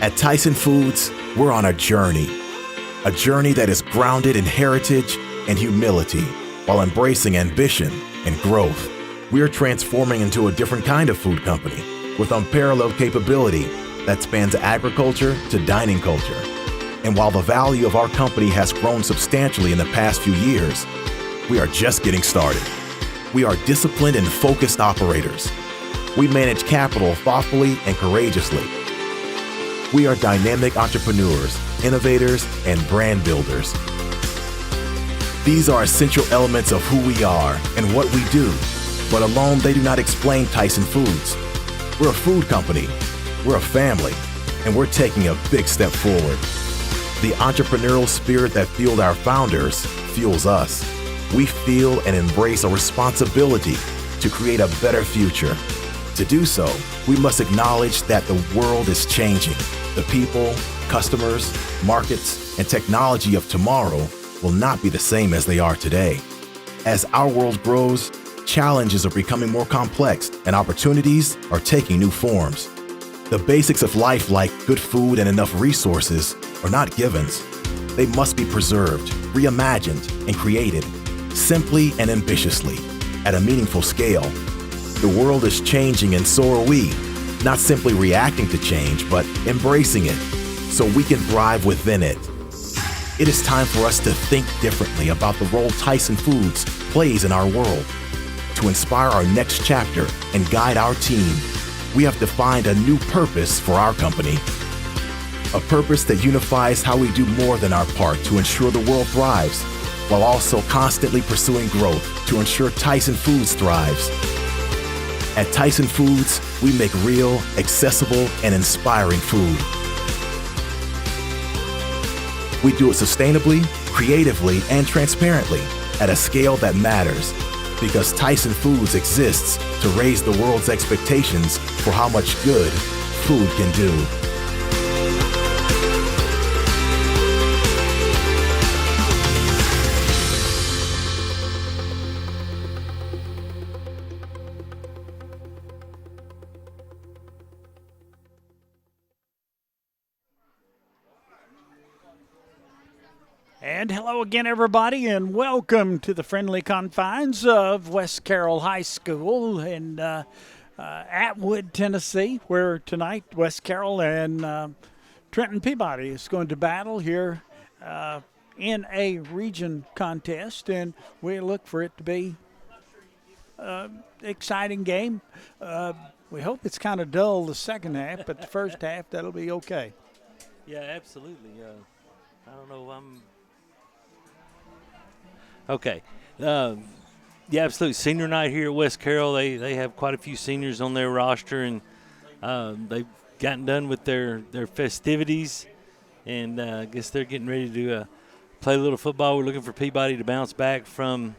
At Tyson Foods, we're on a journey that is grounded in heritage and humility while embracing ambition and growth. We are transforming into a different kind of food company with unparalleled capability that spans agriculture to dining culture. And while the value of our company has grown substantially in the past few years, we are just getting started. We are disciplined and focused operators. We manage capital thoughtfully and courageously. We are dynamic entrepreneurs, innovators, and brand builders. These are essential elements of who we are and what we do, but alone they do not explain Tyson Foods. We're a food company, we're a family, and we're taking a big step forward. The entrepreneurial spirit that fueled our founders fuels us. We feel and embrace a responsibility to create a better future. To do so, we must acknowledge that the world is changing. The people, customers, markets, and technology of tomorrow will not be the same as they are today. As our world grows, challenges are becoming more complex and opportunities are taking new forms. The basics of life, like good food and enough resources, are not givens. They must be preserved, reimagined, and created simply and ambitiously at a meaningful scale. The world is changing and so are we, not simply reacting to change, but embracing it so we can thrive within it. It is time for us to think differently about the role Tyson Foods plays in our world. To inspire our next chapter and guide our team, we have defined a new purpose for our company. A purpose that unifies how we do more than our part to ensure the world thrives, while also constantly pursuing growth to ensure Tyson Foods thrives. At Tyson Foods, we make real, accessible, and inspiring food. We do it sustainably, creatively, and transparently at a scale that matters, because Tyson Foods exists to raise the world's expectations for how much good food can do. And hello again, everybody, and welcome to the friendly confines of West Carroll High School in Atwood, Tennessee, where tonight West Carroll and Trenton Peabody is going to battle here in a region contest, and we look for it to be an exciting game. We hope it's kind of dull the second half, but the first half, that'll be okay. Yeah, absolutely. I don't know. Okay. Yeah, absolutely. Senior night here at West Carroll. They have quite a few seniors on their roster, and they've gotten done with their festivities, and I guess they're getting ready to play a little football. We're looking for Peabody to bounce back from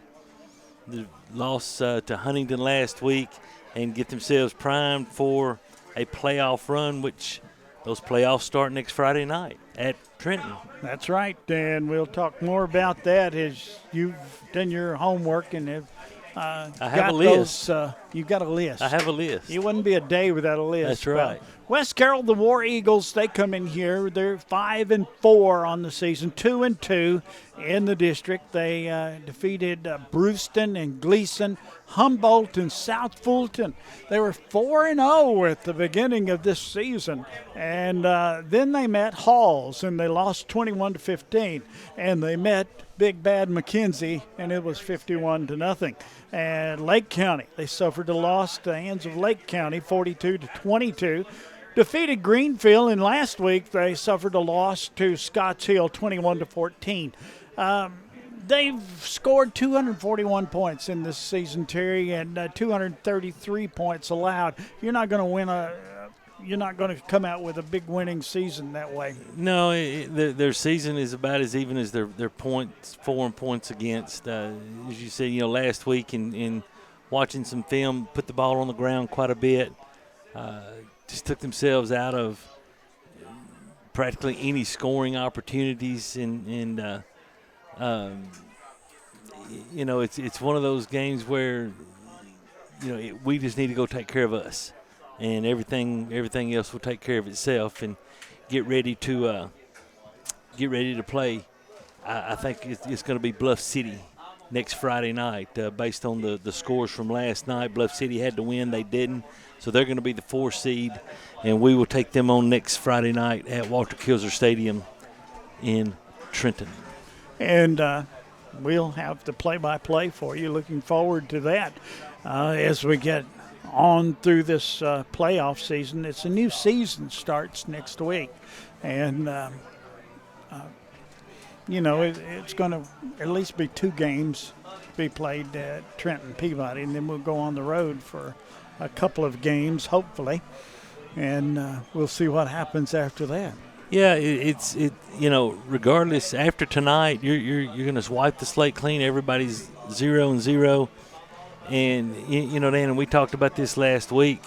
the loss to Huntington last week and get themselves primed for a playoff run, which those playoffs start next Friday night at Trenton. That's right, and we'll talk more about that as you've done your homework and have I have a list. You've got a list. I have a list. It wouldn't be a day without a list. That's right. West Carroll, the War Eagles, they come in here. They're 5-4 on the season, 2-2 in the district. They defeated Brewston and Gleason, Humboldt and South Fulton. They were 4-0 at the beginning of this season, and then they met Halls, and they lost 21-15, and they met Big Bad McKenzie, and it was 51-0. And Lake County, they suffered a loss to the hands of Lake County, 42-22. Defeated Greenfield, and last week they suffered a loss to Scotts Hill, 21-14. They've scored 241 points in this season, Terry, and 233 points allowed. You're not going to win you're not going to come out with a big winning season that way. No, their season is about as even as their points for and points against. As you said, last week in watching some film, put the ball on the ground quite a bit. Just took themselves out of practically any scoring opportunities, and it's one of those games where we just need to go take care of us, and everything else will take care of itself. And get ready to play. I think it's going to be Bluff City next Friday night. Based on the scores from last night, Bluff City had to win. They didn't. So they're going to be the 4 seed, and we will take them on next Friday night at Walter Kilser Stadium in Trenton. And we'll have the play-by-play for you. Looking forward to that as we get on through this playoff season. It's a new season starts next week, and it's going to at least be 2 games be played at Trenton Peabody, and then we'll go on the road for a couple of games, hopefully, and we'll see what happens after that. Yeah, it's regardless, after tonight, you're going to wipe the slate clean. Everybody's 0-0, and Dan, we talked about this last week.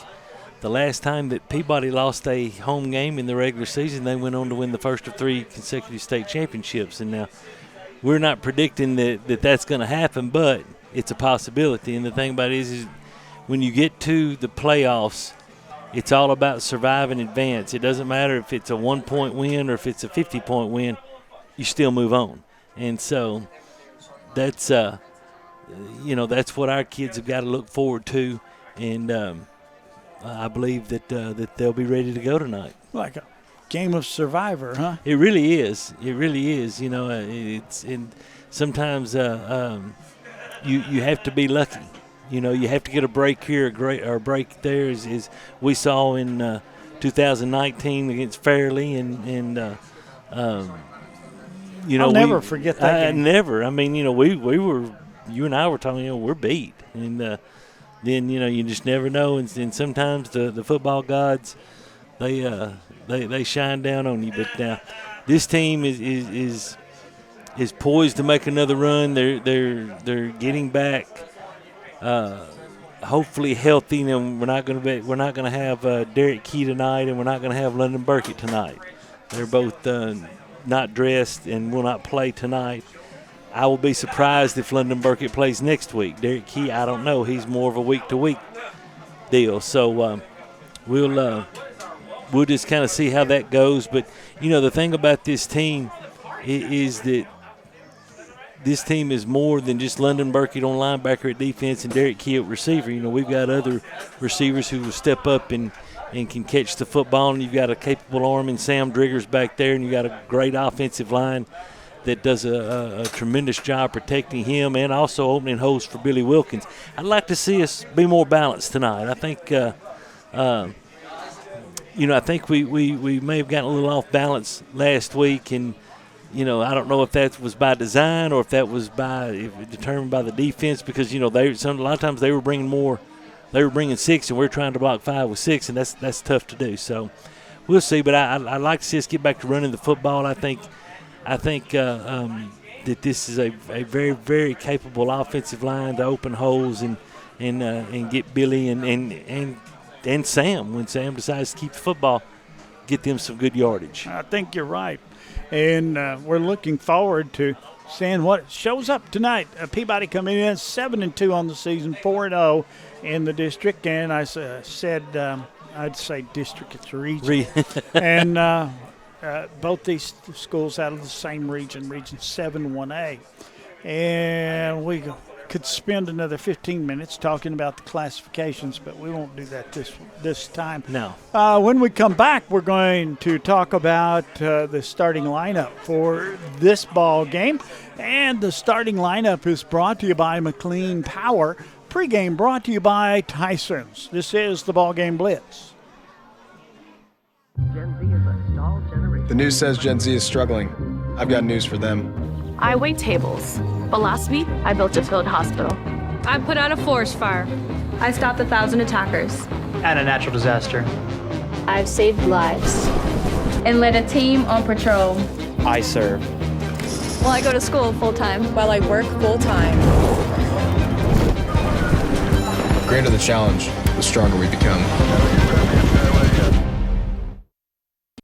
The last time that Peabody lost a home game in the regular season, they went on to win the first of 3 consecutive state championships. And now we're not predicting that that's going to happen, but it's a possibility. And the thing about it is when you get to the playoffs, it's all about survive and advance. It doesn't matter if it's a 1-point win or if it's a 50-point win, you still move on. And so that's what our kids have got to look forward to. And I believe that they'll be ready to go tonight. Like a game of Survivor, huh? It really is. It really is. It's sometimes you have to be lucky. You have to get a break here, or a break there, as we saw in 2019 against Fairleigh, I'll never forget that game. Never. I mean, we were, you and I were talking, we're beat, and then you just never know, and sometimes the football gods they shine down on you. But now this team is poised to make another run. They're getting back. Hopefully healthy, and we're not going to have Derek Key tonight, and we're not going to have London Burkett tonight. They're both not dressed and will not play tonight. I will be surprised if London Burkett plays next week. Derek Key, I don't know. He's more of a week-to-week deal. So we'll just kind of see how that goes. But the thing about this team is that this team is more than just London Burkett on linebacker at defense and Derek Key at receiver. We've got other receivers who will step up and can catch the football, and you've got a capable arm in Sam Driggers back there, and you've got a great offensive line that does a tremendous job protecting him and also opening holes for Billy Wilkins. I'd like to see us be more balanced tonight. I think I think we may have gotten a little off balance last week, and I don't know if that was by design or if that was determined by the defense, because a lot of times they were bringing 6 and we're trying to block 5 with 6, and that's tough to do. So we'll see. But I'd like to see us get back to running the football. I think that this is a very, very capable offensive line to open holes and get Billy and Sam, when Sam decides to keep the football, get them some good yardage. I think you're right. And we're looking forward to seeing what shows up tonight. Peabody coming in 7-2 on the season, 4-0 in the district. And I said I'd say district, it's region. And both these schools out of the same region, Region 7-1A. And we could spend another 15 minutes talking about the classifications, but we won't do that this time. No. When we come back, we're going to talk about the starting lineup for this ball game. And the starting lineup is brought to you by McLean Power. Pre-game brought to you by Tyson's. This is the BallGame Blitz. Gen Z is a stalled generation. The news says Gen Z is struggling. I've got news for them. I wait tables, but last week I built a field hospital. I put out a forest fire. I stopped 1,000 attackers. And a natural disaster. I've saved lives. And led a team on patrol. I serve. Well, I go to school full-time. While I work full-time. The greater the challenge, the stronger we become.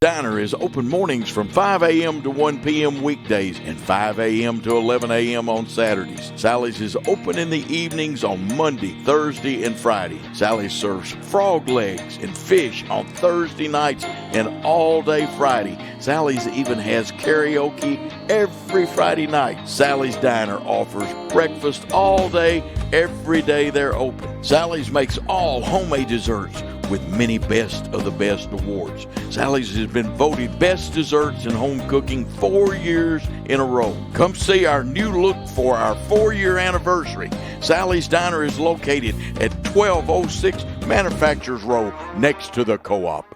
Diner is open mornings from 5 a.m. to 1 p.m. weekdays and 5 a.m. to 11 a.m. on Saturdays. Sally's is open in the evenings on Monday, Thursday, and Friday. Sally's serves frog legs and fish on Thursday nights and all day Friday. Sally's even has karaoke every Friday night. Sally's Diner offers breakfast all day, every day they're open. Sally's makes all homemade desserts with many Best of the Best awards. Sally's has been voted Best Desserts in Home Cooking 4 years in a row. Come see our new look for our 4-year anniversary. Sally's Diner is located at 1206 Manufacturers Road next to the Co-op.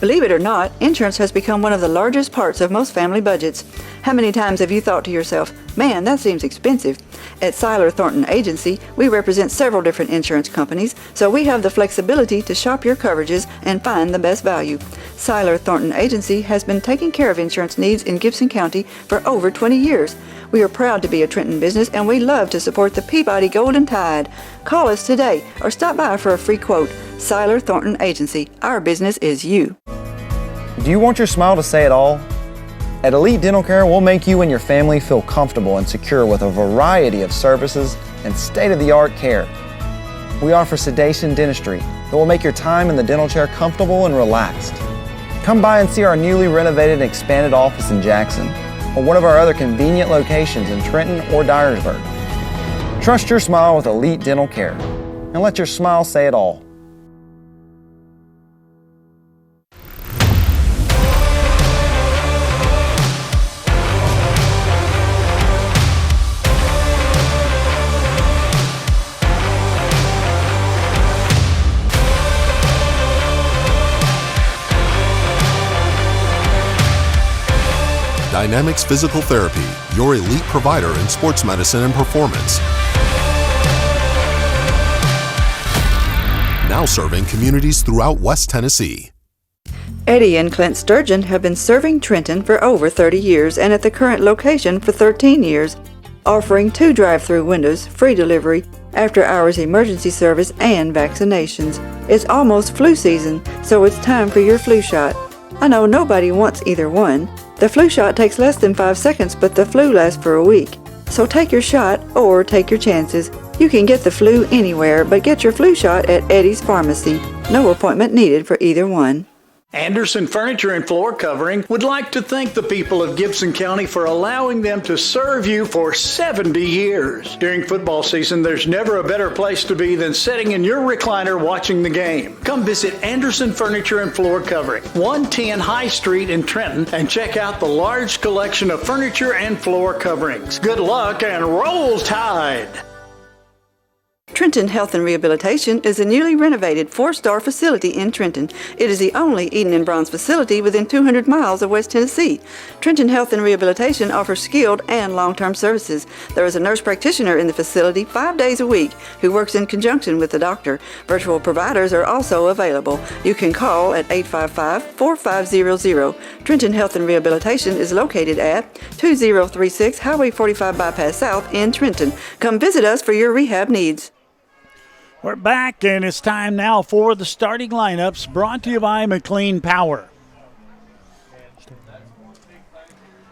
Believe it or not, insurance has become one of the largest parts of most family budgets. How many times have you thought to yourself, man, that seems expensive? At Seiler Thornton Agency, we represent several different insurance companies, so we have the flexibility to shop your coverages and find the best value. Seiler Thornton Agency has been taking care of insurance needs in Gibson County for over 20 years. We are proud to be a Trenton business, and we love to support the Peabody Golden Tide. Call us today or stop by for a free quote. Seiler Thornton Agency. Our business is you. Do you want your smile to say it all? At Elite Dental Care, we'll make you and your family feel comfortable and secure with a variety of services and state-of-the-art care. We offer sedation dentistry that will make your time in the dental chair comfortable and relaxed. Come by and see our newly renovated and expanded office in Jackson, or one of our other convenient locations in Trenton or Dyersburg. Trust your smile with Elite Dental Care, and let your smile say it all. Dynamics Physical Therapy, your elite provider in sports medicine and performance. Now serving communities throughout West Tennessee. Eddie and Clint Sturgeon have been serving Trenton for over 30 years and at the current location for 13 years, offering 2 drive-through windows, free delivery, after-hours emergency service, and vaccinations. It's almost flu season, so it's time for your flu shot. I know nobody wants either one. The flu shot takes less than 5 seconds, but the flu lasts for a week. So take your shot or take your chances. You can get the flu anywhere, but get your flu shot at Eddie's Pharmacy. No appointment needed for either one. Anderson Furniture and Floor Covering would like to thank the people of Gibson County for allowing them to serve you for 70 years. During football season, there's never a better place to be than sitting in your recliner watching the game. Come visit Anderson Furniture and Floor Covering, 110 High Street in Trenton, and check out the large collection of furniture and floor coverings. Good luck and roll Tide! Trenton Health and Rehabilitation is a newly renovated 4-star facility in Trenton. It is the only Eden and Bronze facility within 200 miles of West Tennessee. Trenton Health and Rehabilitation offers skilled and long-term services. There is a nurse practitioner in the facility 5 days a week who works in conjunction with the doctor. Virtual providers are also available. You can call at 855-4500. Trenton Health and Rehabilitation is located at 2036 Highway 45 Bypass South in Trenton. Come visit us for your rehab needs. We're back, and it's time now for the starting lineups, brought to you by McLean Power.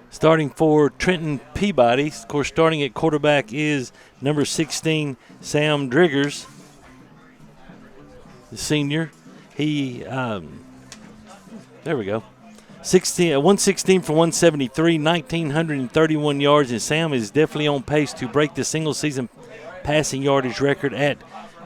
Starting for Trenton Peabody, of course, starting at quarterback is number 16, Sam Driggers, the senior. He, there we go. 116 for 173, 1,931 yards, and Sam is definitely on pace to break the single-season passing yardage record at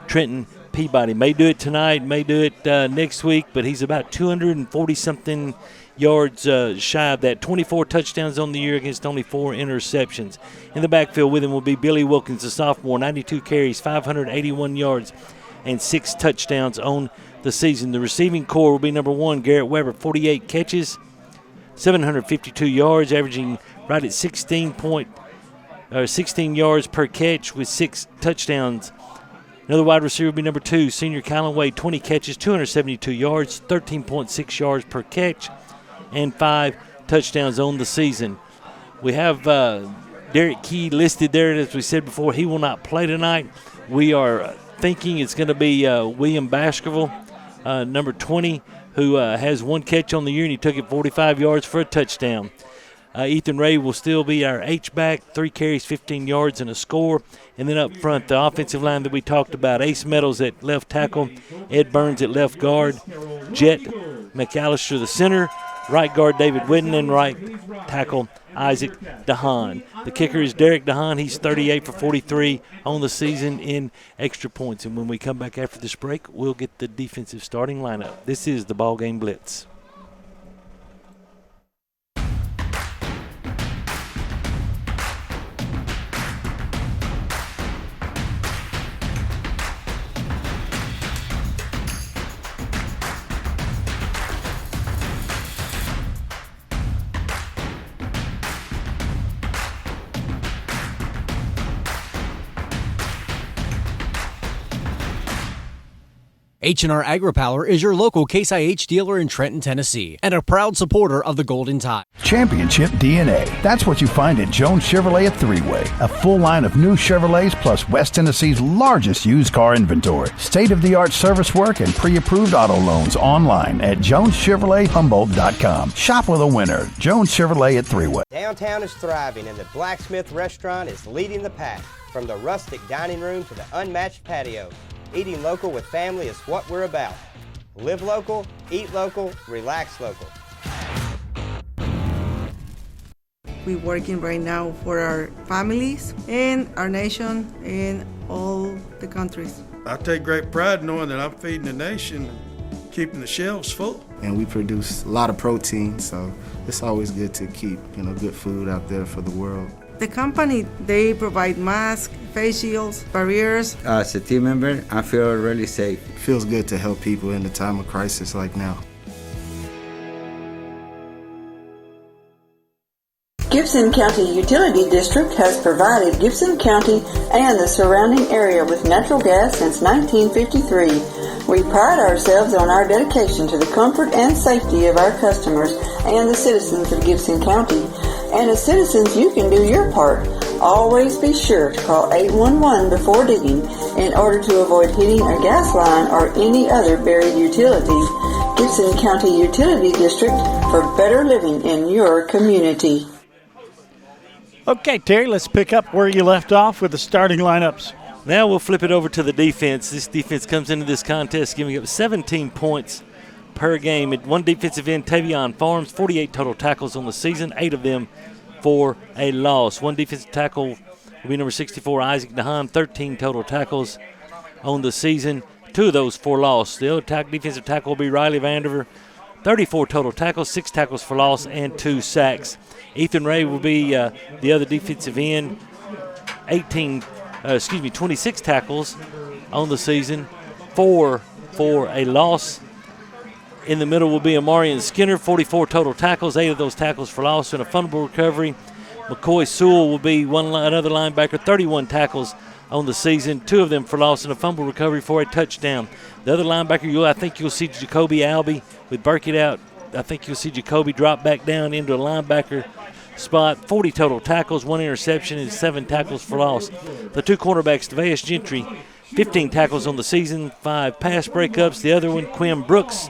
Trenton Peabody. May do it tonight, may do it next week, but he's about 240-something yards shy of that. 24 touchdowns on the year against only 4 interceptions. In the backfield with him will be Billy Wilkins, the sophomore, 92 carries, 581 yards, and 6 touchdowns on the season. The receiving core will be number 1, Garrett Weber, 48 catches, 752 yards, averaging right at 16 yards per catch with 6 touchdowns. Another wide receiver will be number 2, senior Kylan Wade, 20 catches, 272 yards, 13.6 yards per catch, and 5 touchdowns on the season. We have Derek Key listed there. As we said before, he will not play tonight. We are thinking it's going to be William Baskerville, number 20, who has one catch on the year, and he took it 45 yards for a touchdown. Ethan Ray will still be our H-back, 3 carries, 15 yards, and a score. And then up front, the offensive line that we talked about, Ace Meadows at left tackle, Ed Burns at left guard, Jet McAllister the center, right guard David Whitten, and right tackle Isaac DeHaan. The kicker is Derek DeHaan. He's 38 for 43 on the season in extra points. And when we come back after this break, we'll get the defensive starting lineup. This is the BallGame Blitz. H&R AgriPower is your local Case IH dealer in Trenton, Tennessee, and a proud supporter of the Golden Tide. Championship DNA. That's what you find at Jones Chevrolet at Three-Way. A full line of new Chevrolets plus West Tennessee's largest used car inventory. State-of-the-art service work and pre-approved auto loans online at JonesChevroletHumboldt.com. Shop with a winner. Jones Chevrolet at Three-Way. Downtown is thriving and the Blacksmith Restaurant is leading the pack. From the rustic dining room to the unmatched patio. Eating local with family is what we're about. Live local, eat local, relax local. We're working right now for our families and our nation and all the countries. I take great pride knowing that I'm feeding the nation and keeping the shelves full. And we produce a lot of protein, so it's always good to keep, good food out there for the world. The company, they provide masks, face shields, barriers. As a team member, I feel really safe. It feels good to help people in a time of crisis like now. Gibson County Utility District has provided Gibson County and the surrounding area with natural gas since 1953. We pride ourselves on our dedication to the comfort and safety of our customers and the citizens of Gibson County. And as citizens, you can do your part. Always be sure to call 811 before digging in order to avoid hitting a gas line or any other buried utility. Gibson County Utility District for better living in your community. Okay, Terry, let's pick up where you left off with the starting lineups. Now we'll flip it over to the defense. This defense comes into this contest giving up 17 points per game. At one defensive end, Tavion Farms, 48 total tackles on the season, 8 of them for a loss. One defensive tackle will be number 64, Isaac DeHaan, 13 total tackles on the season, 2 of those for loss. The other defensive tackle will be Riley Vandiver, 34 total tackles, 6 tackles for loss, and 2 sacks. Ethan Ray will be the other defensive end, 26 tackles on the season, 4 for a loss. In the middle will be Amarian Skinner, 44 total tackles, 8 of those tackles for loss and a fumble recovery. McCoy Sewell will be another linebacker, 31 tackles on the season, 2 of them for loss and a fumble recovery for a touchdown. The other linebacker, I think you'll see Jacoby Albee with Burkett out. I think you'll see Jacoby drop back down into a linebacker spot, 40 total tackles, 1 interception, and 7 tackles for loss. The 2 cornerbacks, Devaeus Gentry, 15 tackles on the season, 5 pass breakups. The other one, Quinn Brooks,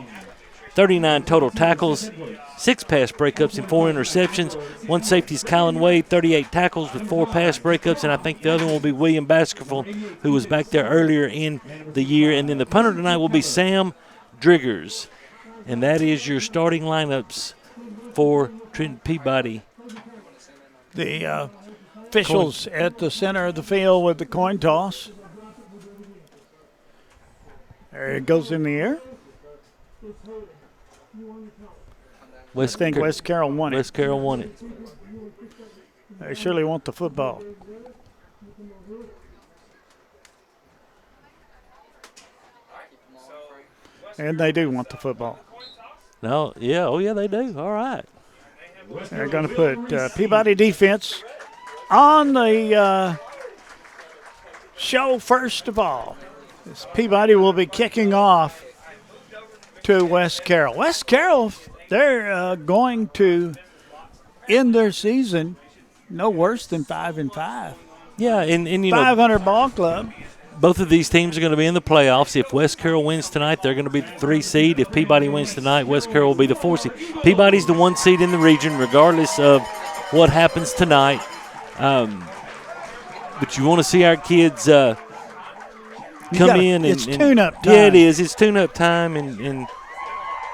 39 total tackles, 6 pass breakups and 4 interceptions. One safety is Colin Wade, 38 tackles with 4 pass breakups, and I think the other one will be William Baskerville, who was back there earlier in the year. And then the punter tonight will be Sam Driggers. And that is your starting lineups for Trenton Peabody. The officials at the center of the field with the coin toss. There it goes in the air. I think West Carroll won it. West Carroll won it. They surely want the football. And they do want the football. No, yeah, oh yeah, they do. All right. They're going to put Peabody defense on the show first of all. This Peabody will be kicking off to West Carroll. West Carroll, they're going to end their season no worse than 5-5. Yeah, and you know, 500 ball club. both of these teams are going to be in the playoffs. If West Carroll wins tonight, they're going to be the 3 seed. If Peabody wins tonight, West Carroll will be the 4 seed. Peabody's the 1 seed in the region, regardless of what happens tonight. But you want to see our kids come in. It's tune-up time. Yeah, it is. It's tune-up time and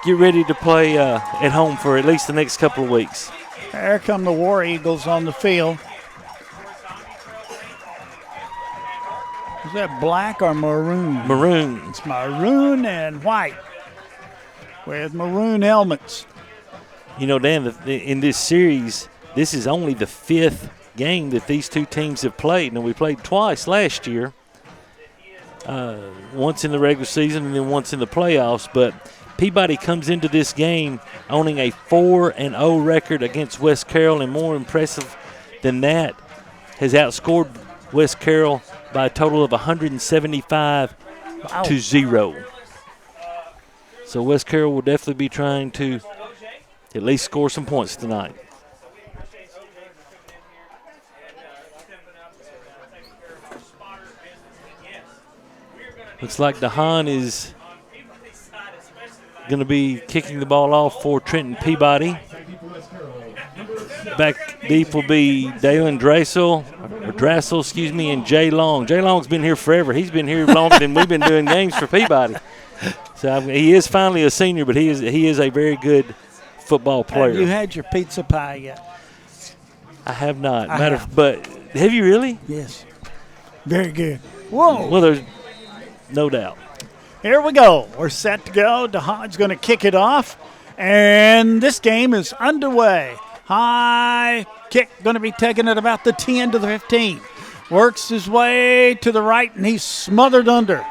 get ready to play at home for at least the next couple of weeks. There come the War Eagles on the field. Is that black or maroon? Maroon. It's maroon and white with maroon helmets. You know, Dan, in this series, this is only the 5th game that these two teams have played. Now, we played twice last year, once in the regular season and then once in the playoffs. But Peabody comes into this game owning a 4-0 record against West Carroll, and more impressive than that, has outscored West Carroll by a total of 175-0. So West Carroll will definitely be trying to at least score some points tonight. Looks like DeHaan is going to be kicking the ball off for Trenton Peabody. Back deep will be Dalen Drassel, and Jay Long. Jay Long's been here forever. He's been here longer than we've been doing games for Peabody. So he is finally a senior, but he is a very good football player. Have you had your pizza pie yet? I have not. But have you really? Yes. Very good. Whoa. Well, there's no doubt. Here we go. We're set to go. DeHaan's going to kick it off, and this game is underway. High kick going to be taken at about the 10 to the 15. Works his way to the right, and he's smothered under.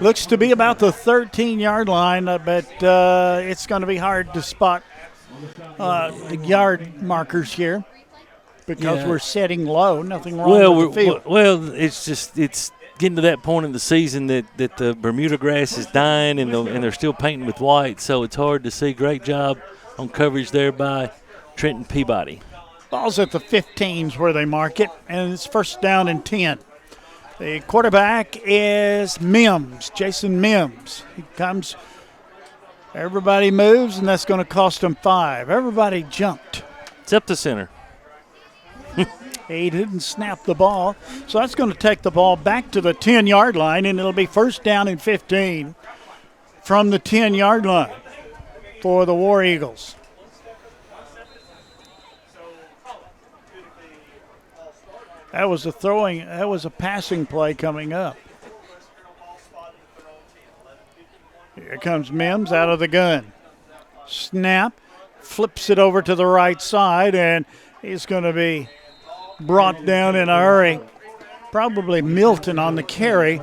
Looks to be about the 13-yard line, but it's going to be hard to spot the yard markers here because we're setting low. Nothing wrong with the field. Well, it's getting to that point in the season that the Bermuda grass is dying and they're still painting with white, so it's hard to see. Great job on coverage there by Trenton Peabody. Ball's at the 15s where they mark it, and it's first down and 10. The quarterback is Jason Mims. He comes, everybody moves, and that's going to cost them 5. Everybody jumped. It's up the center. He didn't snap the ball, so that's going to take the ball back to the 10-yard line, and it'll be first down and 15 from the 10-yard line for the War Eagles. That was a passing play coming up. Here comes Mims out of the gun. Snap, flips it over to the right side, and he's going to be brought down in a hurry. Probably Milton on the carry.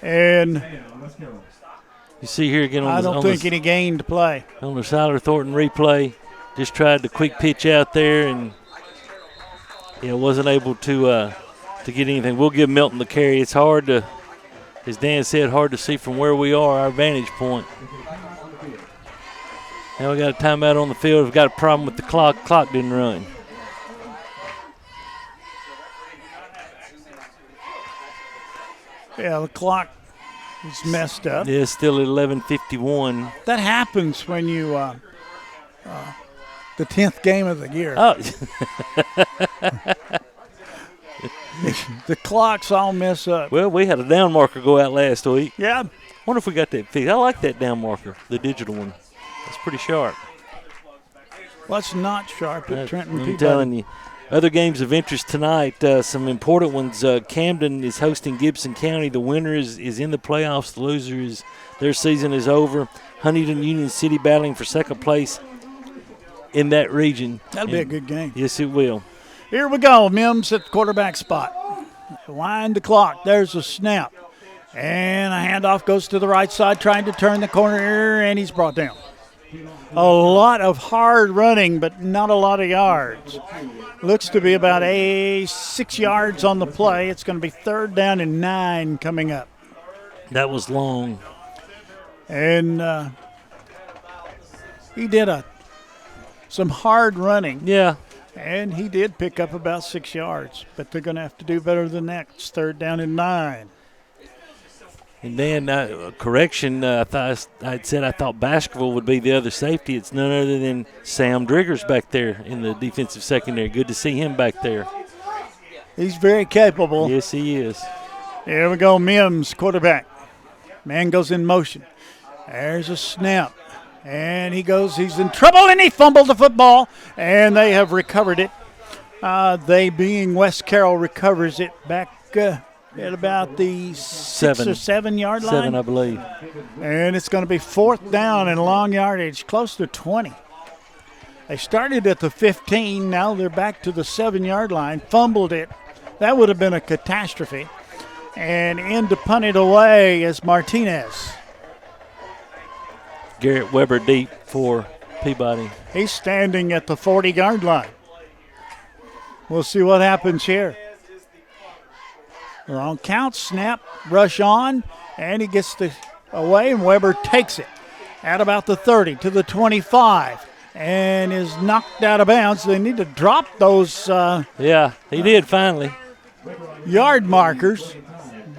And you see here again I don't think any gained play. On the Siler Thornton replay, just tried the quick pitch out there and wasn't able to get anything. We'll give Milton the carry. It's hard to, as Dan said, hard to see from where we are, our vantage point. Now we got a timeout on the field. We've got a problem with the clock. Clock didn't run. Yeah, the clock is messed up. Yeah, it's still at 11:51. That happens when you the 10th game of the year. Oh. The clocks all mess up. Well, we had a down marker go out last week. Yeah. Wonder if we got that fixed. I like that down marker, the digital one. That's pretty sharp. Well, it's not sharp at Trenton Peabody. I'm telling you. Other games of interest tonight, some important ones. Camden is hosting Gibson County. The winner is in the playoffs. The loser their season is over. Huntington Union City battling for second place in that region. That'll be a good game. Yes, it will. Here we go. Mims at the quarterback spot. Wind the clock. There's a snap. And a handoff goes to the right side, trying to turn the corner, and he's brought down. A lot of hard running, but not a lot of yards. Looks to be about 6 yards on the play. It's going to be third down and 9 coming up. That was long. And he did some hard running. Yeah. And he did pick up about 6 yards, but they're going to have to do better than that. It's 3rd down and 9. And then, correction, I thought Baskerville would be the other safety. It's none other than Sam Driggers back there in the defensive secondary. Good to see him back there. He's very capable. Yes, he is. Here we go, Mims, quarterback. Man goes in motion. There's a snap. And he's in trouble, and he fumbled the football, and they have recovered it. They being West Carroll recovers it back at about the 6 or 7 yard line. 7, I believe. And it's going to be 4th down and long yardage, close to 20. They started at the 15. Now they're back to the 7 yard line. Fumbled it. That would have been a catastrophe. And in to punt it away is Martinez. Garrett Weber deep for Peabody. He's standing at the 40 yard line. We'll see what happens here. Long count, snap, rush on, and he gets the away, and Weber takes it at about the 30 to the 25 and is knocked out of bounds. They need to drop those. Yeah, he did finally. Yard markers,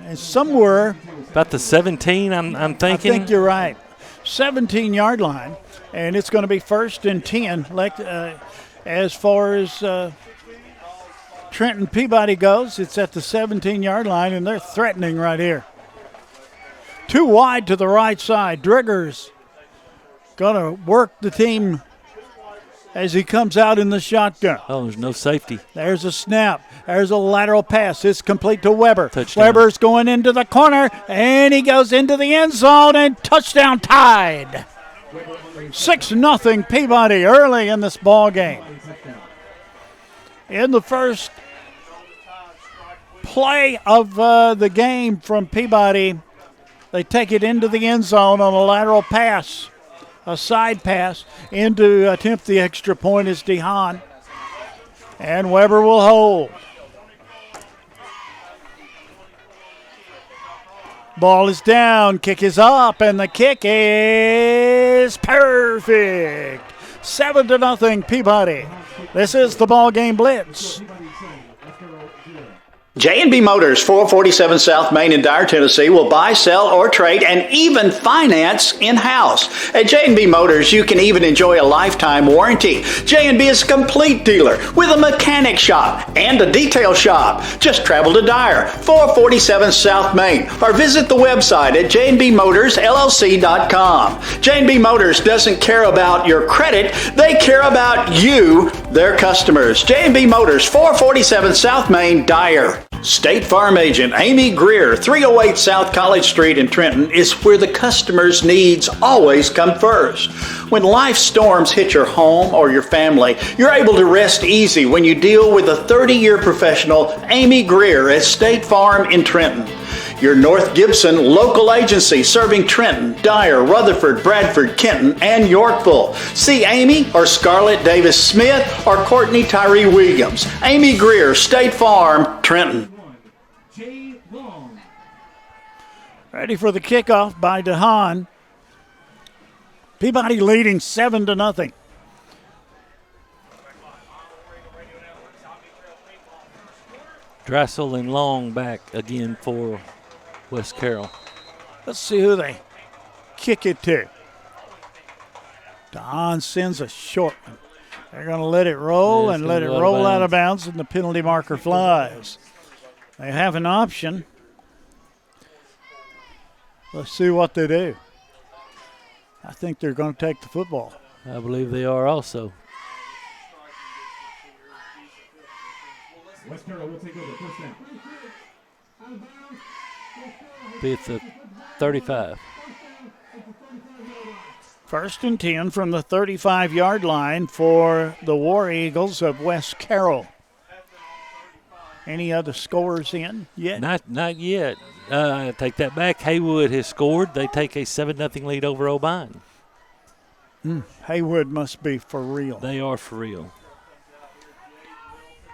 and somewhere about the 17. I'm thinking. I think you're right. 17 yard line, and it's going to be 1st and 10. As far as Trenton Peabody goes, it's at the 17 yard line, and they're threatening right here. 2 wide to the right side. Driggers going to work the team as he comes out in the shotgun. Oh, there's no safety. There's a snap. There's a lateral pass. It's complete to Weber. Touchdown. Weber's going into the corner, and he goes into the end zone, and touchdown tied. 6-0 Peabody early in this ball game. In the first play of the game from Peabody, they take it into the end zone on a lateral pass, a side pass, in to attempt the extra point is DeHaan. And Weber will hold. Ball is down, kick is up, and the kick is perfect. 7-0 Peabody. This is the ball game Blitz. J&B Motors, 447 South Main in Dyer, Tennessee, will buy, sell, or trade, and even finance in-house. At J&B Motors, you can even enjoy a lifetime warranty. J&B is a complete dealer with a mechanic shop and a detail shop. Just travel to Dyer, 447 South Main, or visit the website at jnbmotorsllc.com. J&B Motors doesn't care about your credit, they care about you, their customers. J&B Motors, 447 South Main, Dyer. State Farm agent Amy Greer, 308 South College Street in Trenton, is where the customer's needs always come first. When life storms hit your home or your family, you're able to rest easy when you deal with a 30-year professional, Amy Greer at State Farm in Trenton. Your North Gibson local agency serving Trenton, Dyer, Rutherford, Bradford, Kenton, and Yorkville. See Amy or Scarlett Davis Smith or Courtney Tyree Williams. Amy Greer, State Farm, Trenton. Ready for the kickoff by DeHaan. Peabody leading 7-0. Dressel and Long back again for West Carroll. Let's see who they kick it to. DeHaan sends a short one. They're going to let it roll and let it roll out of bounds, and the penalty marker flies. They have an option. Let's see what they do. I think they're going to take the football. I believe they are also. West Carroll will take over first down. Be at the 35. 1st and 10 from the 35-yard line for the War Eagles of West Carroll. Any other scores in yet? Not yet. Take that back. Haywood has scored. They take a 7-0 lead over O'Bine. Haywood must be for real. They are for real.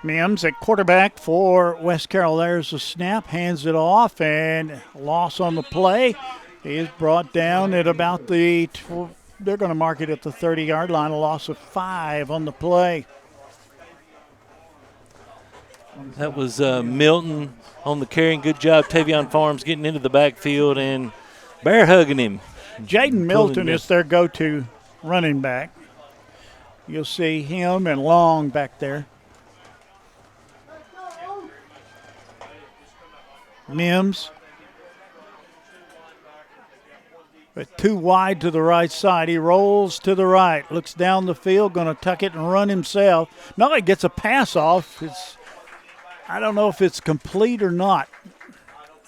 Mims at quarterback for West Carroll. There's a snap, hands it off, and loss on the play. He is brought down at about the, they're going to mark it at the 30-yard line, a loss of 5 on the play. That was Milton on the carrying. Good job, Tavion Farms getting into the backfield and bear hugging him. Jaden Milton is their go-to running back. You'll see him and Long back there. Mims. But too wide to the right side. He rolls to the right, looks down the field, going to tuck it and run himself. No, he gets a pass off. I don't know if it's complete or not.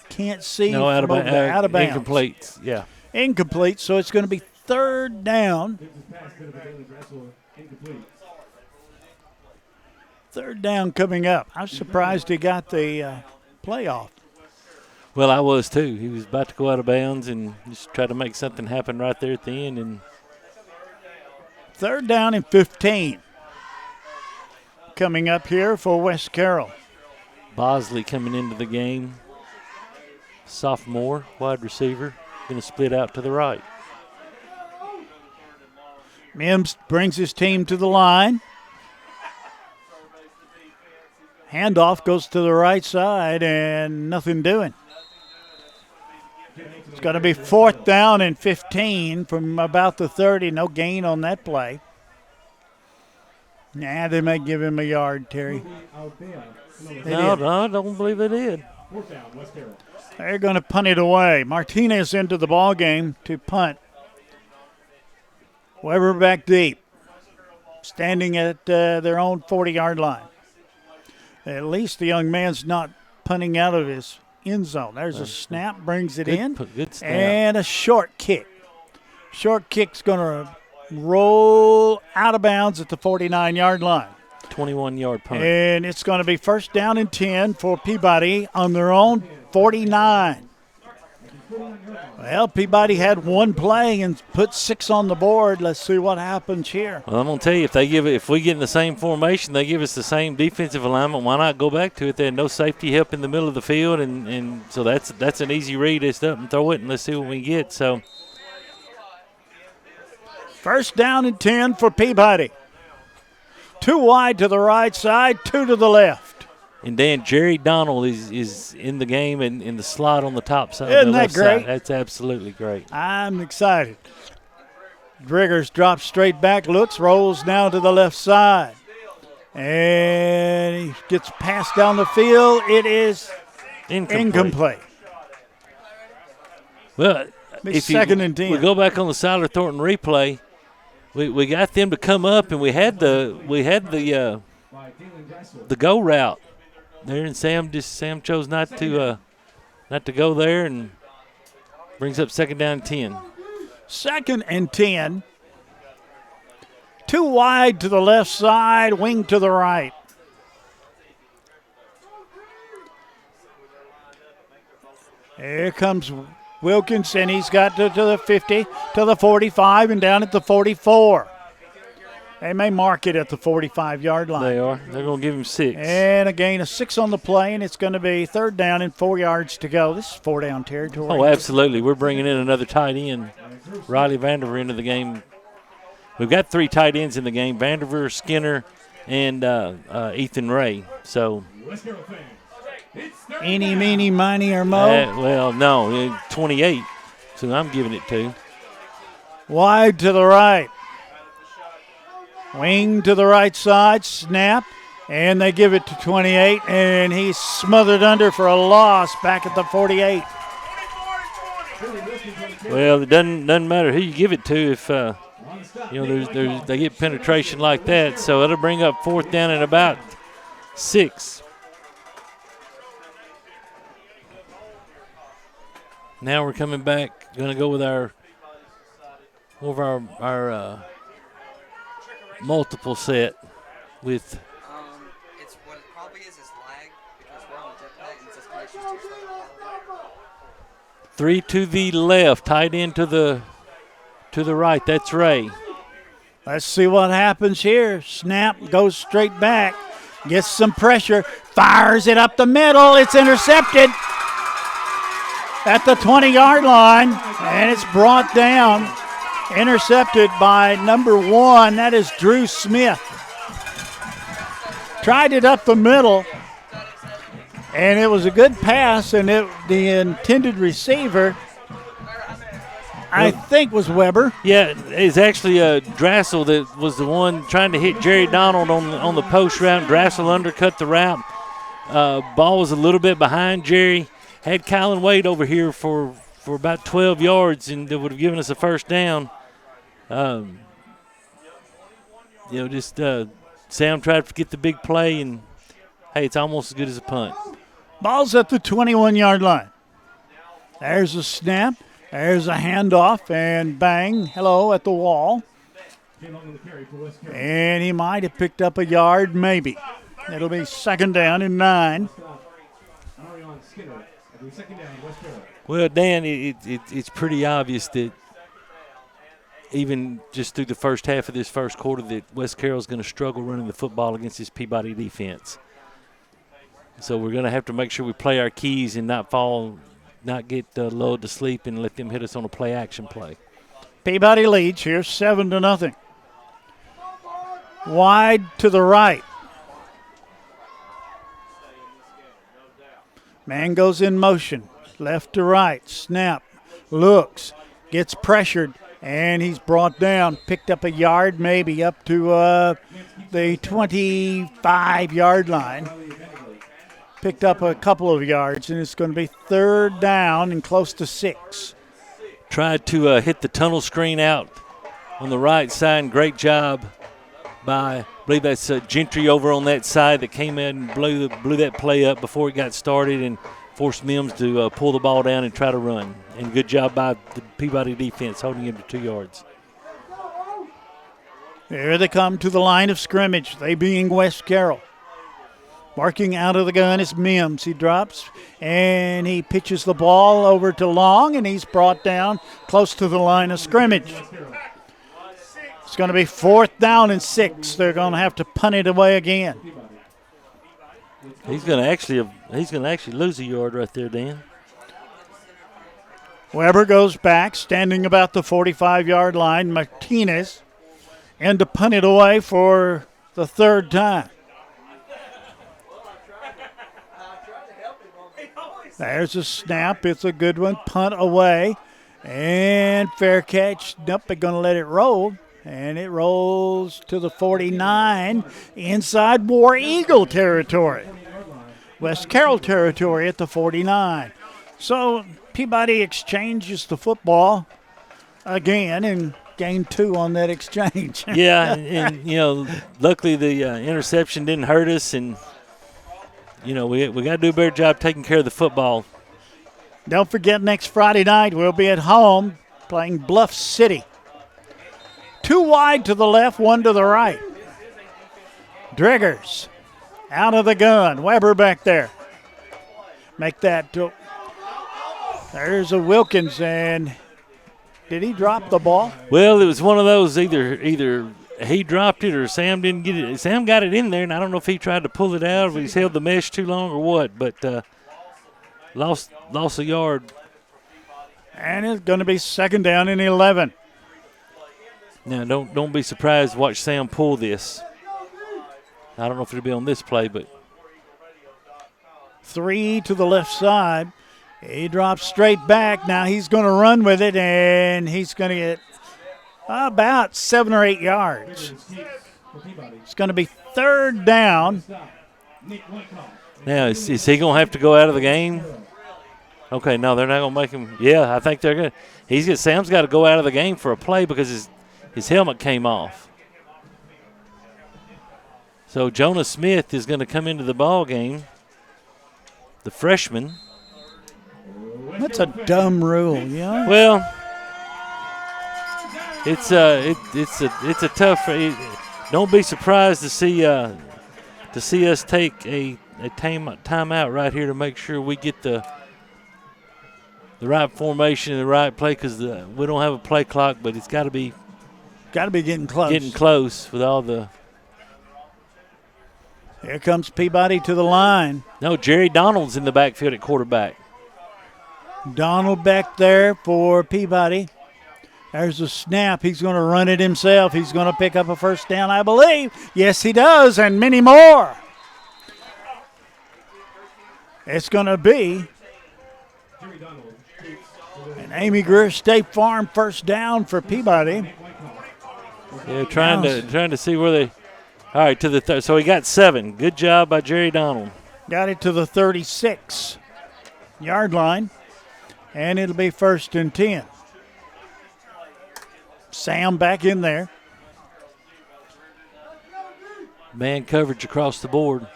Can't see. No, out of bounds. Incomplete. Yeah. Incomplete, so it's going to be third down. Third down coming up. I'm surprised he got the playoff. Well, I was too. He was about to go out of bounds and just try to make something happen right there at the end. And third down and 15 coming up here for West Carroll. Bosley coming into the game. Sophomore, wide receiver, going to split out to the right. Mims brings his team to the line. Handoff goes to the right side and nothing doing. It's going to be fourth down and 15 from about the 30. No gain on that play. Nah, they may give him a yard, Terry. No, I don't believe they did. They're going to punt it away. Martinez into the ball game to punt. Weber back deep, standing at their own 40-yard line. At least the young man's not punting out of his end zone. There's a snap, brings it in, good snap. And a short kick. Short kick's going to roll out of bounds at the 49-yard line. 21-yard punt. And it's going to be first down and 10 for Peabody on their own 49. Well, Peabody had one play and put 6 on the board. Let's see what happens here. Well, I'm going to tell you, if we get in the same formation, they give us the same defensive alignment, why not go back to it? They had no safety help in the middle of the field, and so that's an easy read. It's up and throw it, and let's see what we get. So first down and 10 for Peabody. 2 wide to the right side, 2 to the left. And Dan, Jerry Donald is in the game and in the slot on the top side. Isn't of the that left great? Side. That's absolutely great. I'm excited. Driggers drops straight back, looks, rolls now to the left side. And he gets passed down the field. It is incomplete. Well, if second and 10. We go back on the Siler Thornton replay. We got them to come up, and we had the go route there, and Sam chose not to go there, and brings up second down and 10. Second and 10. 2 wide to the left side, wing to the right. Here comes Wilkins, and he's got to the 50, to the 45, and down at the 44. They may mark it at the 45-yard line. They are. They're going to give him 6. And a gain of 6 on the play, and it's going to be third down and 4 yards to go. This is 4-down territory. Oh, absolutely. We're bringing in another tight end, Riley Vanderveer, into the game. We've got 3 tight ends in the game, Vanderveer, Skinner, and Ethan Ray. So eeny, meeny, miny, or mo? Well, no, 28, so I'm giving it to. Wide to the right. Wing to the right side, snap, and they give it to 28, and he's smothered under for a loss back at the 48. Well, it doesn't matter who you give it to if they get penetration like that. So it'll bring up fourth down and about 6. Now we're coming back. Going to go with our multiple set with. It's what it probably is lag because we're on the jet play and it's just connections too slow. 3 to the left, tight end to the right. That's Ray. Let's see what happens here. Snap, goes straight back, gets some pressure, fires it up the middle. It's intercepted at the 20-yard line, and it's brought down. Intercepted by number 1. That is Drew Smith. Tried it up the middle, And it was a good pass, and the intended receiver, I think, was Weber. Yeah, it's actually Drassel that was the one trying to hit Jerry Donald on the post route. Drassel undercut the route. Ball was a little bit behind Jerry. Had Kylan Wade over here for about 12 yards, and that would have given us a first down. Sam tried to get the big play, and, hey, it's almost as good as a punt. Ball's at the 21-yard line. There's a snap. There's a handoff, and bang, hello at the wall. And he might have picked up a yard, maybe. It'll be 2nd down and 9. Well, Dan, it's pretty obvious that even just through the first half of this first quarter that West Carroll's going to struggle running the football against this Peabody defense. So we're going to have to make sure we play our keys and not get lulled to sleep and let them hit us on a play-action play. Peabody leads here 7-0. Wide to the right. Man goes in motion. Left to right. Snap. Looks. Gets pressured. And he's brought down. Picked up a yard, maybe up to the 25-yard line. Picked up a couple of yards, and it's going to be 3rd down and close to 6. Tried to hit the tunnel screen out on the right side. Great job by, I believe that's Gentry over on that side that came in and blew that play up before it got started and forced Mims to pull the ball down and try to run. And good job by the Peabody defense holding him to 2 yards. Here they come to the line of scrimmage, they being West Carroll. Marking out of the gun is Mims. He drops, and he pitches the ball over to Long, and he's brought down close to the line of scrimmage. It's going to be 4th down and 6. They're going to have to punt it away again. He's going to actually lose a yard right there, Dan. Weber goes back, standing about the 45-yard line. Martinez, and to punt it away for the 3rd time. There's a snap. It's a good one. Punt away. And fair catch. Nope, they're going to let it roll. And it rolls to the 49 inside War Eagle territory. West Carroll territory at the 49. So Peabody exchanges the football again and gained 2 on that exchange. Yeah, and luckily the interception didn't hurt us, and we got to do a better job taking care of the football. Don't forget, next Friday night we'll be at home playing Bluff City. 2 wide to the left, 1 to the right. Driggers out of the gun. Weber back there. Make that. There's a Wilkins, and did he drop the ball? Well, it was one of those either he dropped it or Sam didn't get it. Sam got it in there, and I don't know if he tried to pull it out or he's held the mesh too long or what, but lost a yard. And it's going to be 2nd down and 11. Now, don't be surprised to watch Sam pull this. I don't know if it'll be on this play, but 3 to the left side. He drops straight back. Now he's going to run with it, and he's going to get about 7 or 8 yards. It's going to be 3rd down. Now, is he going to have to go out of the game? Okay, no, they're not going to make him. Yeah, I think they're going to. Sam's got to go out of the game for a play because his helmet came off. So Jonah Smith is going to come into the ball game, the freshman. That's a dumb rule, yeah. Well, it's a tough. Don't be surprised to see us take a timeout right here to make sure we get the right formation and the right play, because we don't have a play clock, but it's got to be getting close. Getting close with all the. Here comes Peabody to the line. No, Jerry Donald's in the backfield at quarterback. Donald back there for Peabody. There's a snap. He's going to run it himself. He's going to pick up a first down, I believe. Yes, he does, and many more. It's going to be an Amy Greer State Farm first down for Peabody. Yeah, trying to see where they. All right, to the third. So he got 7. Good job by Jerry Donald. Got it to the 36-yard line, and it'll be 1st and 10. Sam back in there. Man coverage across the board.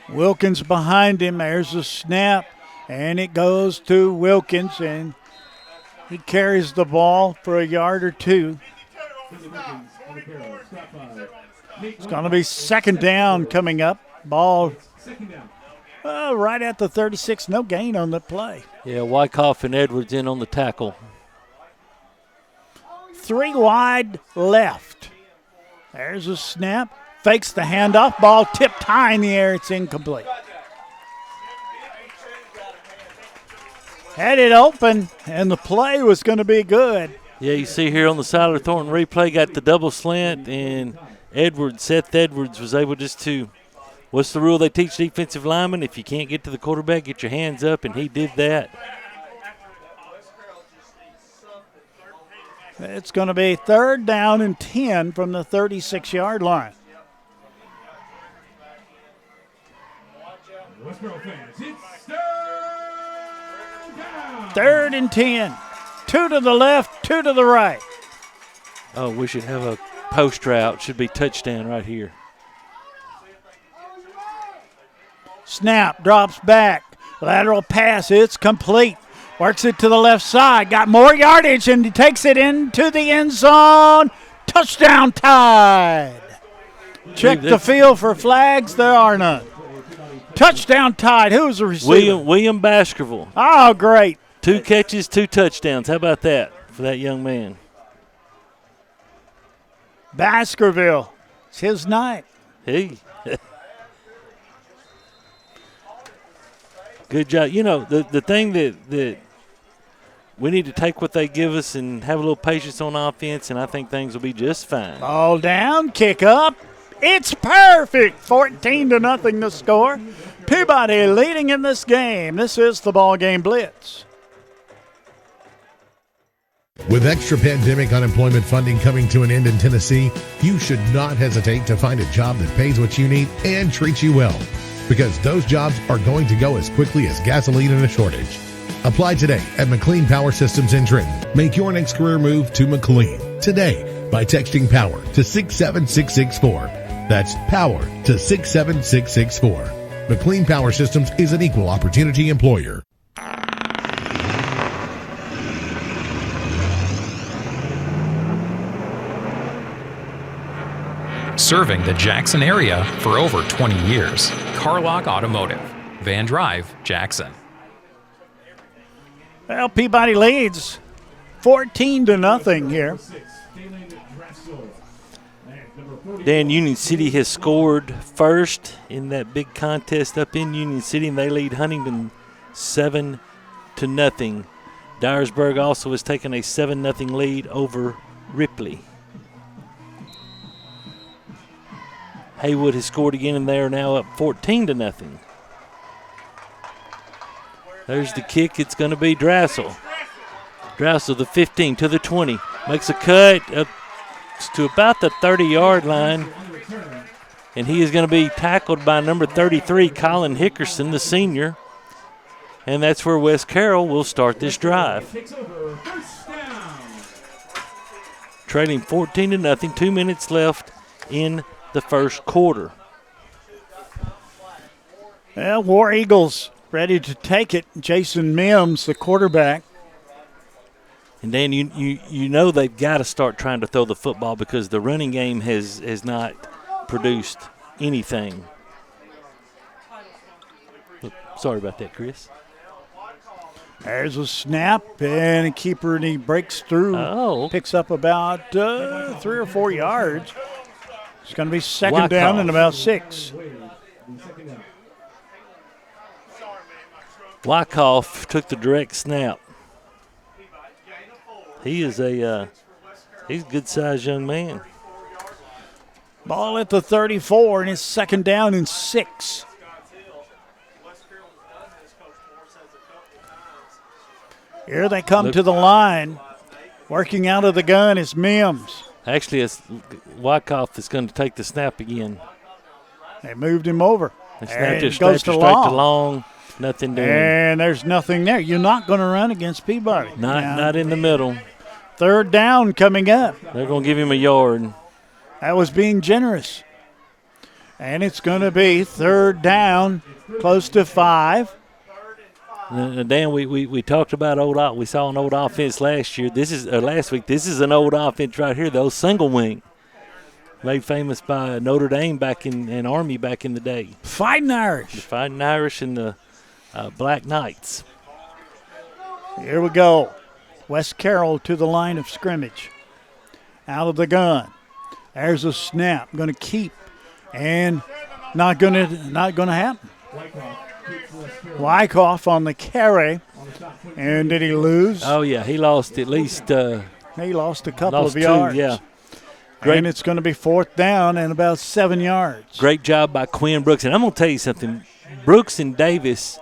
Wilkins behind him. There's a snap, and it goes to Wilkins, and he carries the ball for a yard or two. It's going to be 2nd down coming up. Ball right at the 36. No gain on the play. Yeah, Wyckoff and Edwards in on the tackle. 3 wide left. There's a snap. Fakes the handoff. Ball tipped high in the air. It's incomplete. Had it open, and the play was going to be good. Yeah, you see here on the side of the Thornton replay, got the double slant, and Seth Edwards was able just to, what's the rule they teach defensive linemen? If you can't get to the quarterback, get your hands up, and he did that. It's going to be 3rd down and 10 from the 36-yard line. Third and 10. 2 to the left, 2 to the right. Oh, we should have a post route. Should be touchdown right here. Snap, drops back. Lateral pass, it's complete. Works it to the left side. Got more yardage, and he takes it into the end zone. Touchdown Tide. Check the field for flags. There are none. Touchdown Tide. Who's the receiver? William Baskerville. Oh, great. 2 catches, 2 touchdowns. How about that for that young man? Baskerville. It's his night. Hey. Good job. You know, the thing that we need to take what they give us and have a little patience on offense, and I think things will be just fine. Ball down, kick up. It's perfect. 14-0 the score. Peabody leading in this game. This is the BallGame Blitz. With extra pandemic unemployment funding coming to an end in Tennessee, you should not hesitate to find a job that pays what you need and treats you well, because those jobs are going to go as quickly as gasoline in a shortage. Apply today at McLean Power Systems in Trenton. Make your next career move to McLean today by texting POWER to 67664. That's POWER to 67664. McLean Power Systems is an equal opportunity employer. Serving the Jackson area for over 20 years. Carlock Automotive. Van Drive, Jackson. Well, Peabody leads 14-0 here. Dan, Union City has scored first in that big contest up in Union City, and they lead Huntington 7-0. Dyersburg also has taken a 7-0 lead over Ripley. Haywood has scored again, and they are now up 14-0. There's the kick. It's going to be Drassel. Drassel, the 15 to the 20. Makes a cut up to about the 30-yard line. And he is going to be tackled by number 33, Colin Hickerson, the senior. And that's where West Carroll will start this drive. Trailing 14-0, 2 minutes left in the first quarter. Well, War Eagles ready to take it. Jason Mims, the quarterback. And Dan, you know they've got to start trying to throw the football because the running game has not produced anything. Sorry about that, Chris. There's a snap and a keeper, and he breaks through. Picks up about 3 or 4 yards. It's going to be second down and about 6. Wyckoff took the direct snap. He is he's a good-sized young man. Ball at the 34, and it's second down and 6. Here they come to the line. Working out of the gun is Mims. Actually, it's Wyckoff that's going to take the snap again. They moved him over. They snapped it goes straight to long. Nothing doing. And there's nothing there. You're not going to run against Peabody. Not in the middle. Third down coming up. They're going to give him a yard. That was being generous. And it's going to be third down, close to 5. Dan, we talked about we saw an old offense last year. Last week. This is an old offense right here, though. Single wing, made famous by Notre Dame back in Army back in the day. Fighting Irish. The Fighting Irish and the Black Knights. Here we go. West Carroll to the line of scrimmage. Out of the gun. There's a snap. Going to keep and not going to happen. Wyckoff on the carry. And did he lose? Oh, yeah. He lost at least he lost a couple of yards. Yeah. Great. And it's going to be fourth down and about 7 yards. Great job by Quinn Brooks. And I'm going to tell you something. Brooks and Davis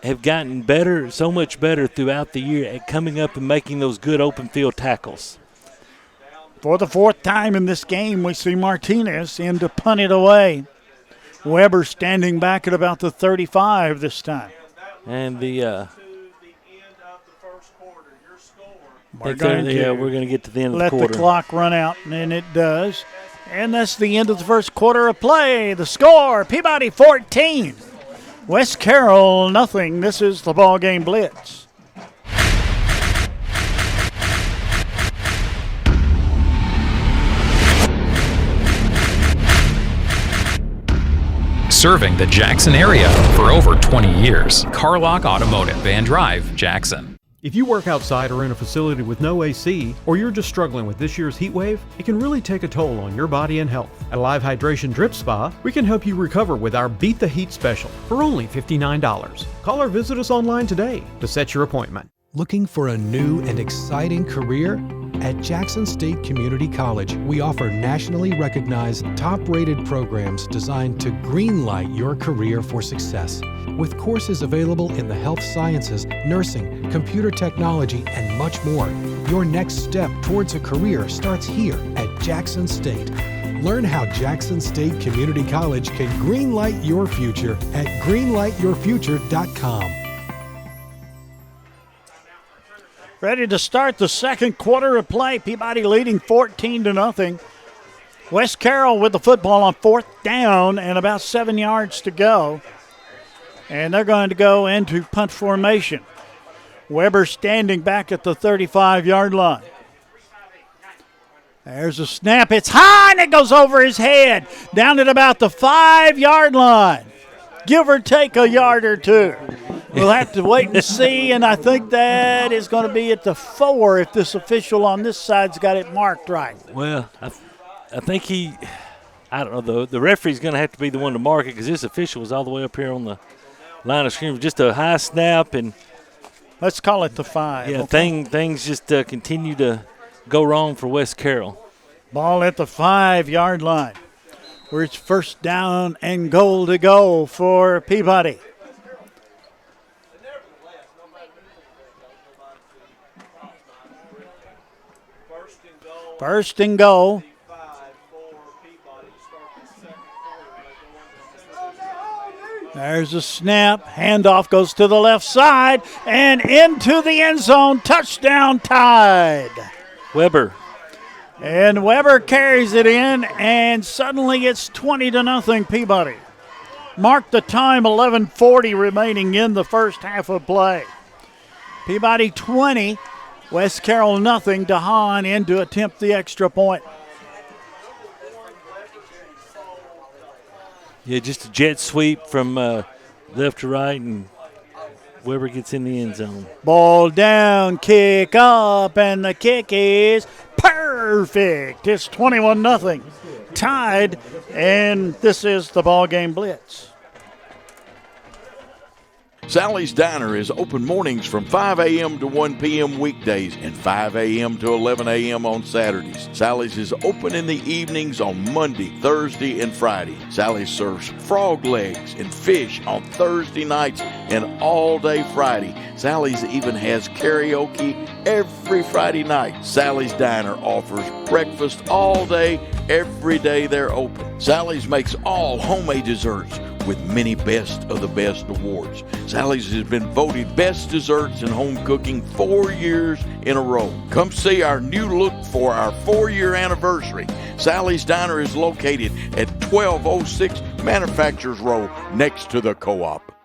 have gotten better, so much better throughout the year at coming up and making those good open field tackles. For the fourth time in this game, we see Martinez in to punt it away. Weber standing back at about the 35 this time. And the we're going to get to the end of the quarter. Let the clock run out, and it does. And that's the end of the first quarter of play. The score, Peabody 14, West Carroll nothing. This is the BallGame Blitz. Serving the Jackson area for over 20 years. Carlock Automotive and Drive, Jackson. If you work outside or in a facility with no AC, or you're just struggling with this year's heat wave, it can really take a toll on your body and health. At Live Hydration Drip Spa, we can help you recover with our Beat the Heat special for only $59. Call or visit us online today to set your appointment. Looking for a new and exciting career? At Jackson State Community College, we offer nationally recognized, top-rated programs designed to greenlight your career for success. With courses available in the health sciences, nursing, computer technology, and much more, your next step towards a career starts here at Jackson State. Learn how Jackson State Community College can greenlight your future at greenlightyourfuture.com. Ready to start the second quarter of play. Peabody leading 14-0. West Carroll with the football on fourth down and about 7 yards to go. And they're going to go into punt formation. Weber standing back at the 35-yard line. There's a snap. It's high and it goes over his head. Down at about the 5-yard line. Give or take a yard or two. We'll have to wait and see, and I think that is going to be at the 4 if this official on this side's got it marked right. Well, I think I don't know, the referee's going to have to be the one to mark it because this official was all the way up here on the line of scrimmage. Just a high snap, and let's call it the 5. Yeah, okay. Things just continue to go wrong for West Carroll. Ball at the 5-yard line, where it's first down and goal to go for Peabody. First and goal. There's a snap. Handoff goes to the left side and into the end zone. Touchdown Tide. Weber. And Weber carries it in, and suddenly it's 20-0 Peabody. Mark the time, 11:40 remaining in the first half of play. Peabody 20. West Carroll nothing. DeHaan in to attempt the extra point. Yeah, just a jet sweep from left to right, and Weber gets in the end zone. Ball down, kick up, and the kick is perfect. It's 21-0. Tied, and this is the BallGame Blitz. Sally's Diner is open mornings from 5 a.m. to 1 p.m. weekdays and 5 a.m. to 11 a.m. on Saturdays. Sally's is open in the evenings on Monday, Thursday, and Friday. Sally's serves frog legs and fish on Thursday nights and all day Friday. Sally's even has karaoke every Friday night. Sally's Diner offers breakfast all day, every day they're open. Sally's makes all homemade desserts with many Best of the Best awards. Sally's has been voted Best Desserts in Home Cooking 4 years in a row. Come see our new look for our 4-year anniversary. Sally's Diner is located at 1206 Manufacturers Row next to the Co-op.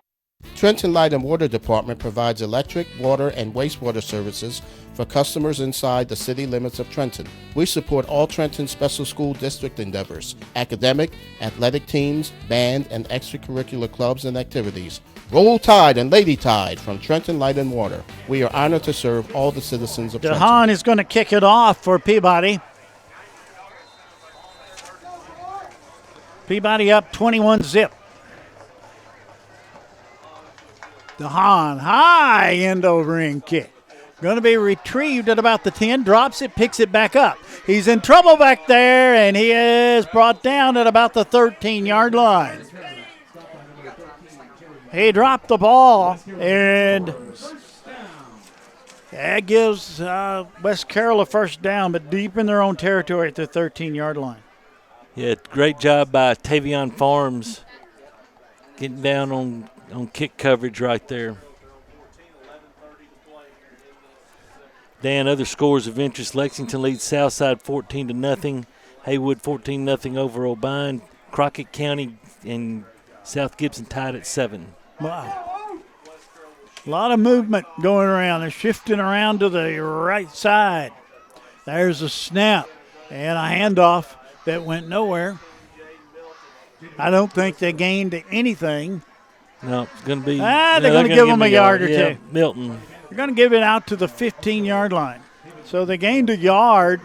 Trenton Light and Water Department provides electric, water, and wastewater services for customers inside the city limits of Trenton. We support all Trenton Special School District endeavors, academic, athletic teams, band, and extracurricular clubs and activities. Roll Tide and Lady Tide from Trenton Light and Water. We are honored to serve all the citizens of Trenton. DeHaan is going to kick it off for Peabody. Peabody up 21-0. DeHaan, high end over end kick. Going to be retrieved at about the 10, drops it, picks it back up. He's in trouble back there, and he is brought down at about the 13-yard line. He dropped the ball, and that gives West Carroll a first down, but deep in their own territory at the 13-yard line. Yeah, great job by Tavion Farms getting down on kick coverage right there. Dan, other scores of interest. Lexington leads Southside 14-0. Haywood 14-0 over O'Bine. Crockett County and South Gibson tied at 7. Wow. A lot of movement going around. They're shifting around to the right side. There's a snap and a handoff that went nowhere. I don't think they gained anything. No, it's going to be. They're going to give them a yard or two. Milton. They're going to give it out to the 15-yard line. So they gained a yard,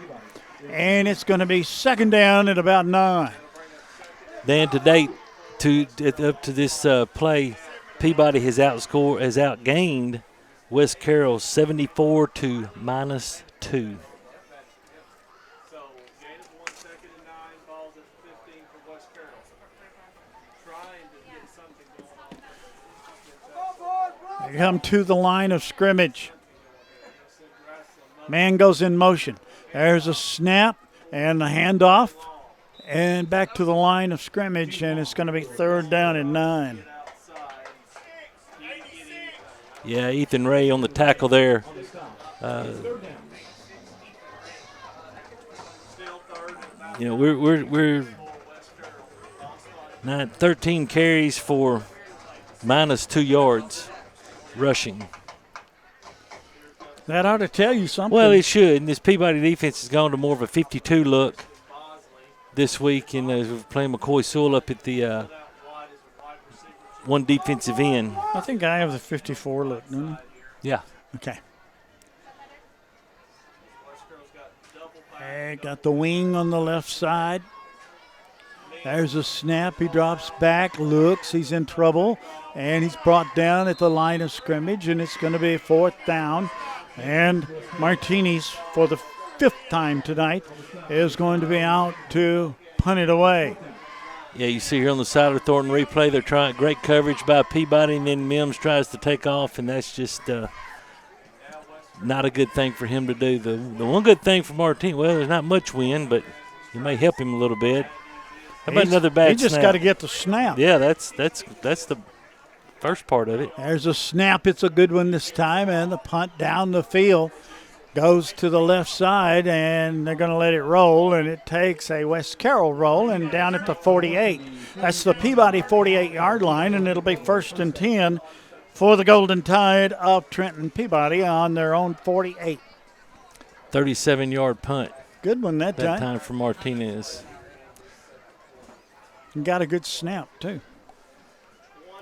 and it's going to be second down at about 9. Dan, to date, up to this play, Peabody has outgained West Carroll 74 to -2. They come to the line of scrimmage. Man goes in motion. There's a snap and a handoff. And back to the line of scrimmage, and it's going to be third down and 9. Yeah, Ethan Ray on the tackle there. We're 13 carries for -2 yards rushing. That ought to tell you something. Well, it should. And this Peabody defense has gone to more of a 52 look this week, and we're playing McCoy Sewell up at the one defensive end. I think I have the 54 look, don't I? Yeah. Okay. Hey, got the wing on the left side. There's a snap. He drops back, looks. He's in trouble, and he's brought down at the line of scrimmage, and it's going to be 4th down. And Martinez, for the 5th time tonight, is going to be out to punt it away. Yeah, you see here on the side of Thornton replay, they're trying great coverage by Peabody, and then Mims tries to take off, and that's just not a good thing for him to do. The one good thing for Martinez, well, there's not much wind, but it may help him a little bit. How about another bad snap? He just got to get the snap. Yeah, that's the first part of it. There's a snap. It's a good one this time, and the punt down the field goes to the left side, and they're going to let it roll, and it takes a West Carroll roll, and down at the 48. That's the Peabody 48-yard line, and it'll be 1st and 10 for the Golden Tide of Trenton Peabody on their own 48. 37-yard punt. Good one that time. That time for Martinez. And got a good snap, too.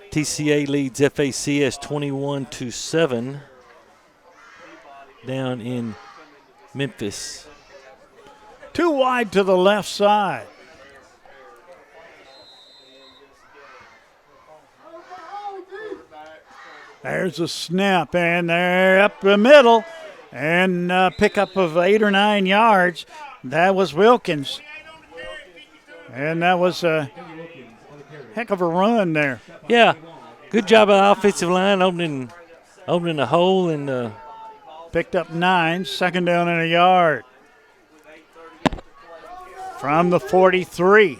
TCA leads FACS 21-7 down in Memphis. Too wide to the left side. There's a snap, and they're up the middle, and pickup of 8 or 9 yards. That was Wilkins. And that was a heck of a run there. Yeah, good job by the offensive line opening a hole and picked up 9, 2nd down and a yard. From the 43.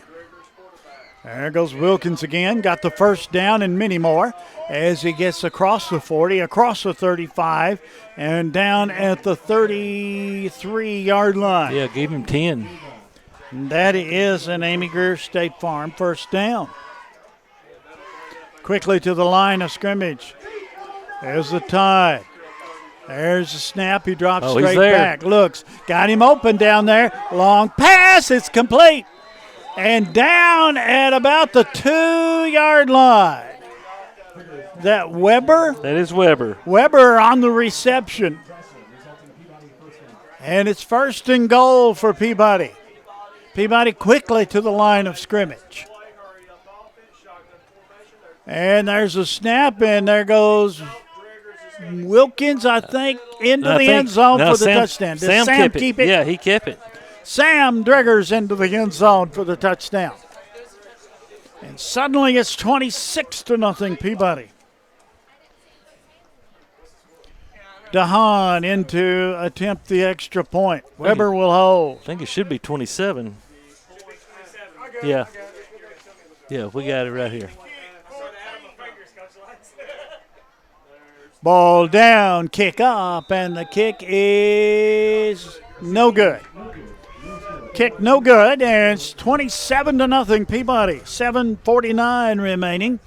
There goes Wilkins again. Got the first down and many more as he gets across the 40, across the 35, and down at the 33-yard line. Yeah, gave him 10. And that is an Amy Greer State Farm first down. Quickly to the line of scrimmage. There's the Tide. There's the snap. He drops straight back. Looks. Got him open down there. Long pass. It's complete. And down at about the 2-yard line. That Weber? That is Weber. Weber on the reception. And it's 1st and goal for Peabody. Peabody quickly to the line of scrimmage. And there's a snap, and there goes Wilkins, I think, into the end zone for the touchdown. Did Sam keep it? Yeah, he kept it. Sam Driggers into the end zone for the touchdown. And suddenly it's 26-0 Peabody. DeHaan in to attempt the extra point. Weber will hold. I think it should be 27. Yeah. Yeah, we got it right here. Ball down, kick up, and the kick is no good. Kick no good, and it's 27-0 Peabody. 7:49 remaining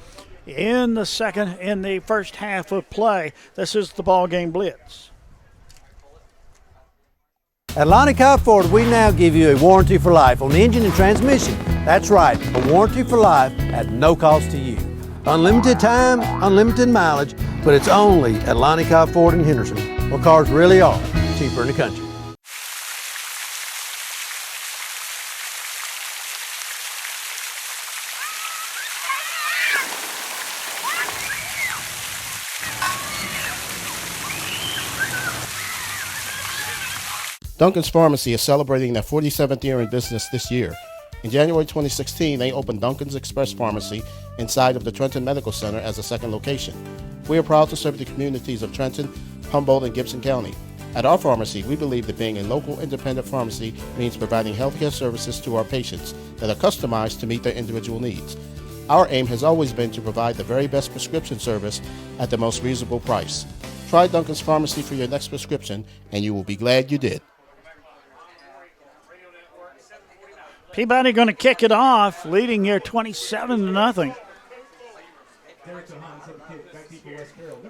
in the first half of play. This is the BallGame Blitz. At Lonnie Cobb Ford, we now give you a warranty for life on the engine and transmission. That's right, a warranty for life at no cost to you. Unlimited time, unlimited mileage, but it's only at Lonnie Cobb Ford in Henderson, where cars really are cheaper in the country. Duncan's Pharmacy is celebrating their 47th year in business this year. In January 2016, they opened Duncan's Express Pharmacy inside of the Trenton Medical Center as a second location. We are proud to serve the communities of Trenton, Humboldt, and Gibson County. At our pharmacy, we believe that being a local independent pharmacy means providing healthcare services to our patients that are customized to meet their individual needs. Our aim has always been to provide the very best prescription service at the most reasonable price. Try Duncan's Pharmacy for your next prescription, and you will be glad you did. Peabody going to kick it off, leading here 27-0.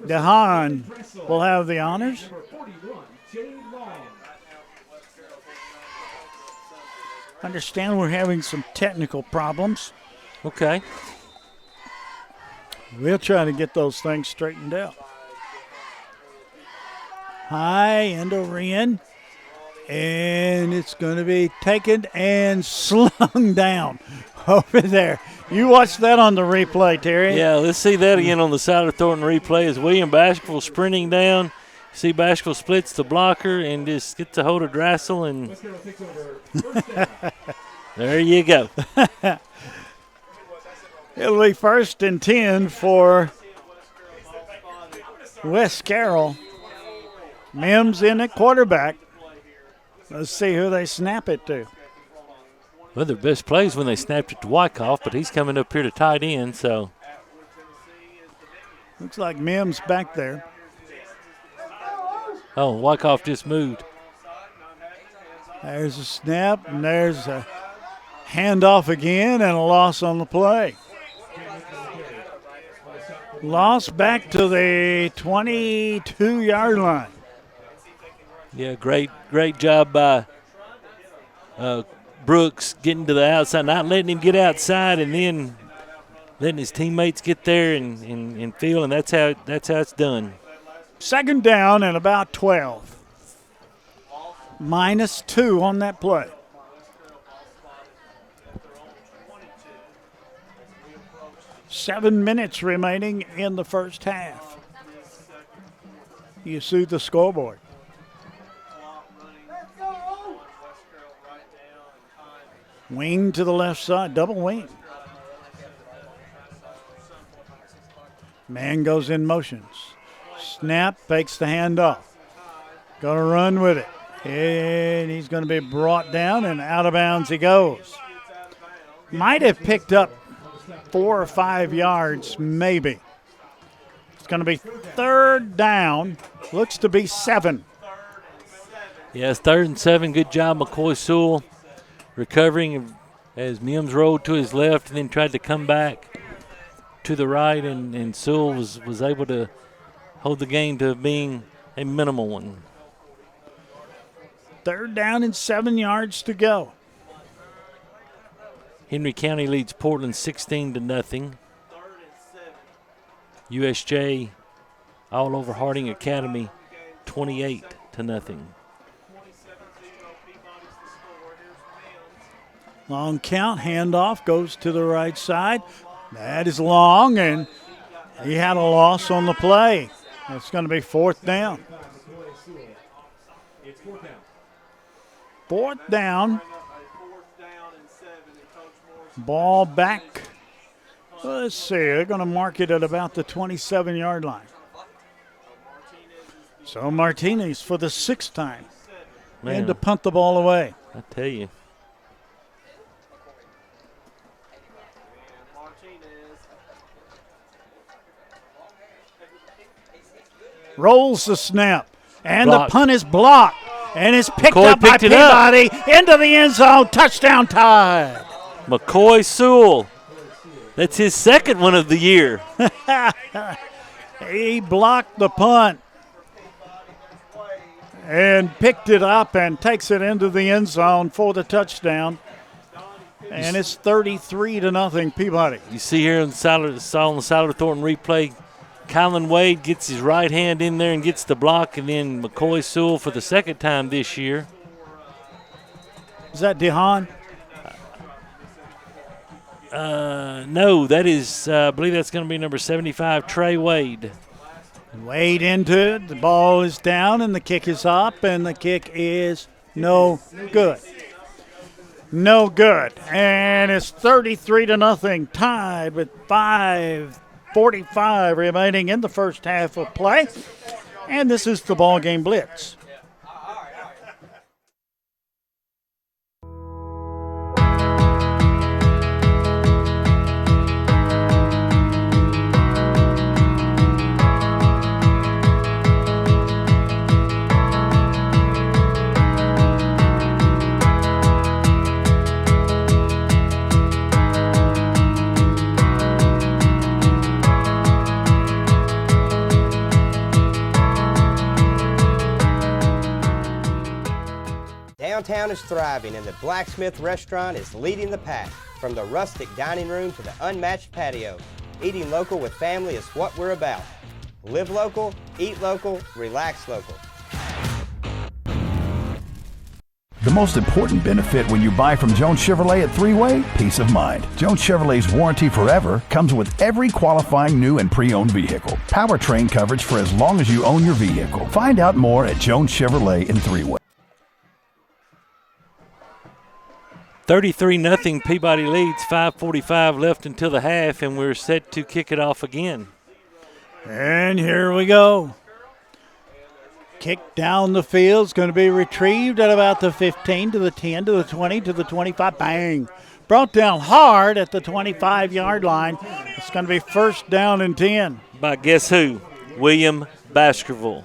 DeHaan will have the honors. Understand we're having some technical problems. Okay. We'll try to get those things straightened out. High end over in. And it's going to be taken and slung down over there. You watched that on the replay, Terry. Yeah, let's see that again on the side of Thornton replay as William Bashville sprinting down. See Bashville splits the blocker and just gets a hold of Drassel, and there you go. It'll be 1st and 10 for West Carroll. Mims in at quarterback. Let's see who they snap it to. Well, their best play is when they snapped it to Wyckoff, but he's coming up here to tight end, so. Looks like Mims back there. Oh, Wyckoff just moved. There's a snap, and there's a handoff again, and a loss on the play. Loss back to the 22-yard line. Yeah, great job by Brooks getting to the outside, not letting him get outside, and then letting his teammates get there and feel, and that's how it's done. 2nd down and about 12. -2 on that play. .7 minutes remaining in the first half. you see the scoreboard. Wing to the left side, double wing. Man goes in motions. Snap, fakes the handoff. Gonna run with it. And he's going to be brought down, and out of bounds he goes. Might have picked up 4 or 5 yards, maybe. It's going to be third down. Looks to be 7. Yes, 3rd and 7. Good job, McCoy Sewell, recovering as Mims rolled to his left and then tried to come back to the right, and Sewell was able to hold the game to being a minimal one. 3rd down and 7 yards to go. Henry County leads Portland 16-0. USJ all over Harding Academy 28-0. Long count, handoff goes to the right side. That is long, and he had a loss on the play. It's going to be 4th down. 4th down. Ball back. Let's see. They're going to mark it at about the 27-yard line. So Martinez for the 6th time. Man, and to punt the ball away. I tell you. Rolls the snap. And Blocked. the punt is blocked. And it's picked McCoy up by picked it up. Peabody into the end zone. Touchdown Tide. McCoy Sewell. That's his 2nd one of the year. He blocked the punt and picked it up and takes it into the end zone for the touchdown. And it's 33-0 Peabody. You see here on the Siler Thornton replay, Kylan Wade gets his right hand in there and gets the block, and then McCoy Sewell for the 2nd time this year. Is that DeHaan? No, that is, I believe that's going to be number 75, Trey Wade. Wade into it. The ball is down, and the kick is up, and the kick is no good. No good. And it's 33-0, tied with 5:45 remaining in the first half of play. And this is the BallGame Blitz. Downtown is thriving, and the Blacksmith Restaurant is leading the pack. From the rustic dining room to the unmatched patio, eating local with family is what we're about. Live local, eat local, relax local. The most important benefit when you buy from Jones Chevrolet at Three-Way? Peace of mind. Jones Chevrolet's warranty forever comes with every qualifying new and pre-owned vehicle. Powertrain coverage for as long as you own your vehicle. Find out more at Jones Chevrolet in Three-Way. 33-0 Peabody leads, 5:45 left until the half, and we're set to kick it off again. And here we go. Kick down the field. It's going to be retrieved at about the 15 to the 10 to the 20 to the 25. Bang. Brought down hard at the 25-yard line. It's going to be 1st down and 10. By guess who? William Baskerville.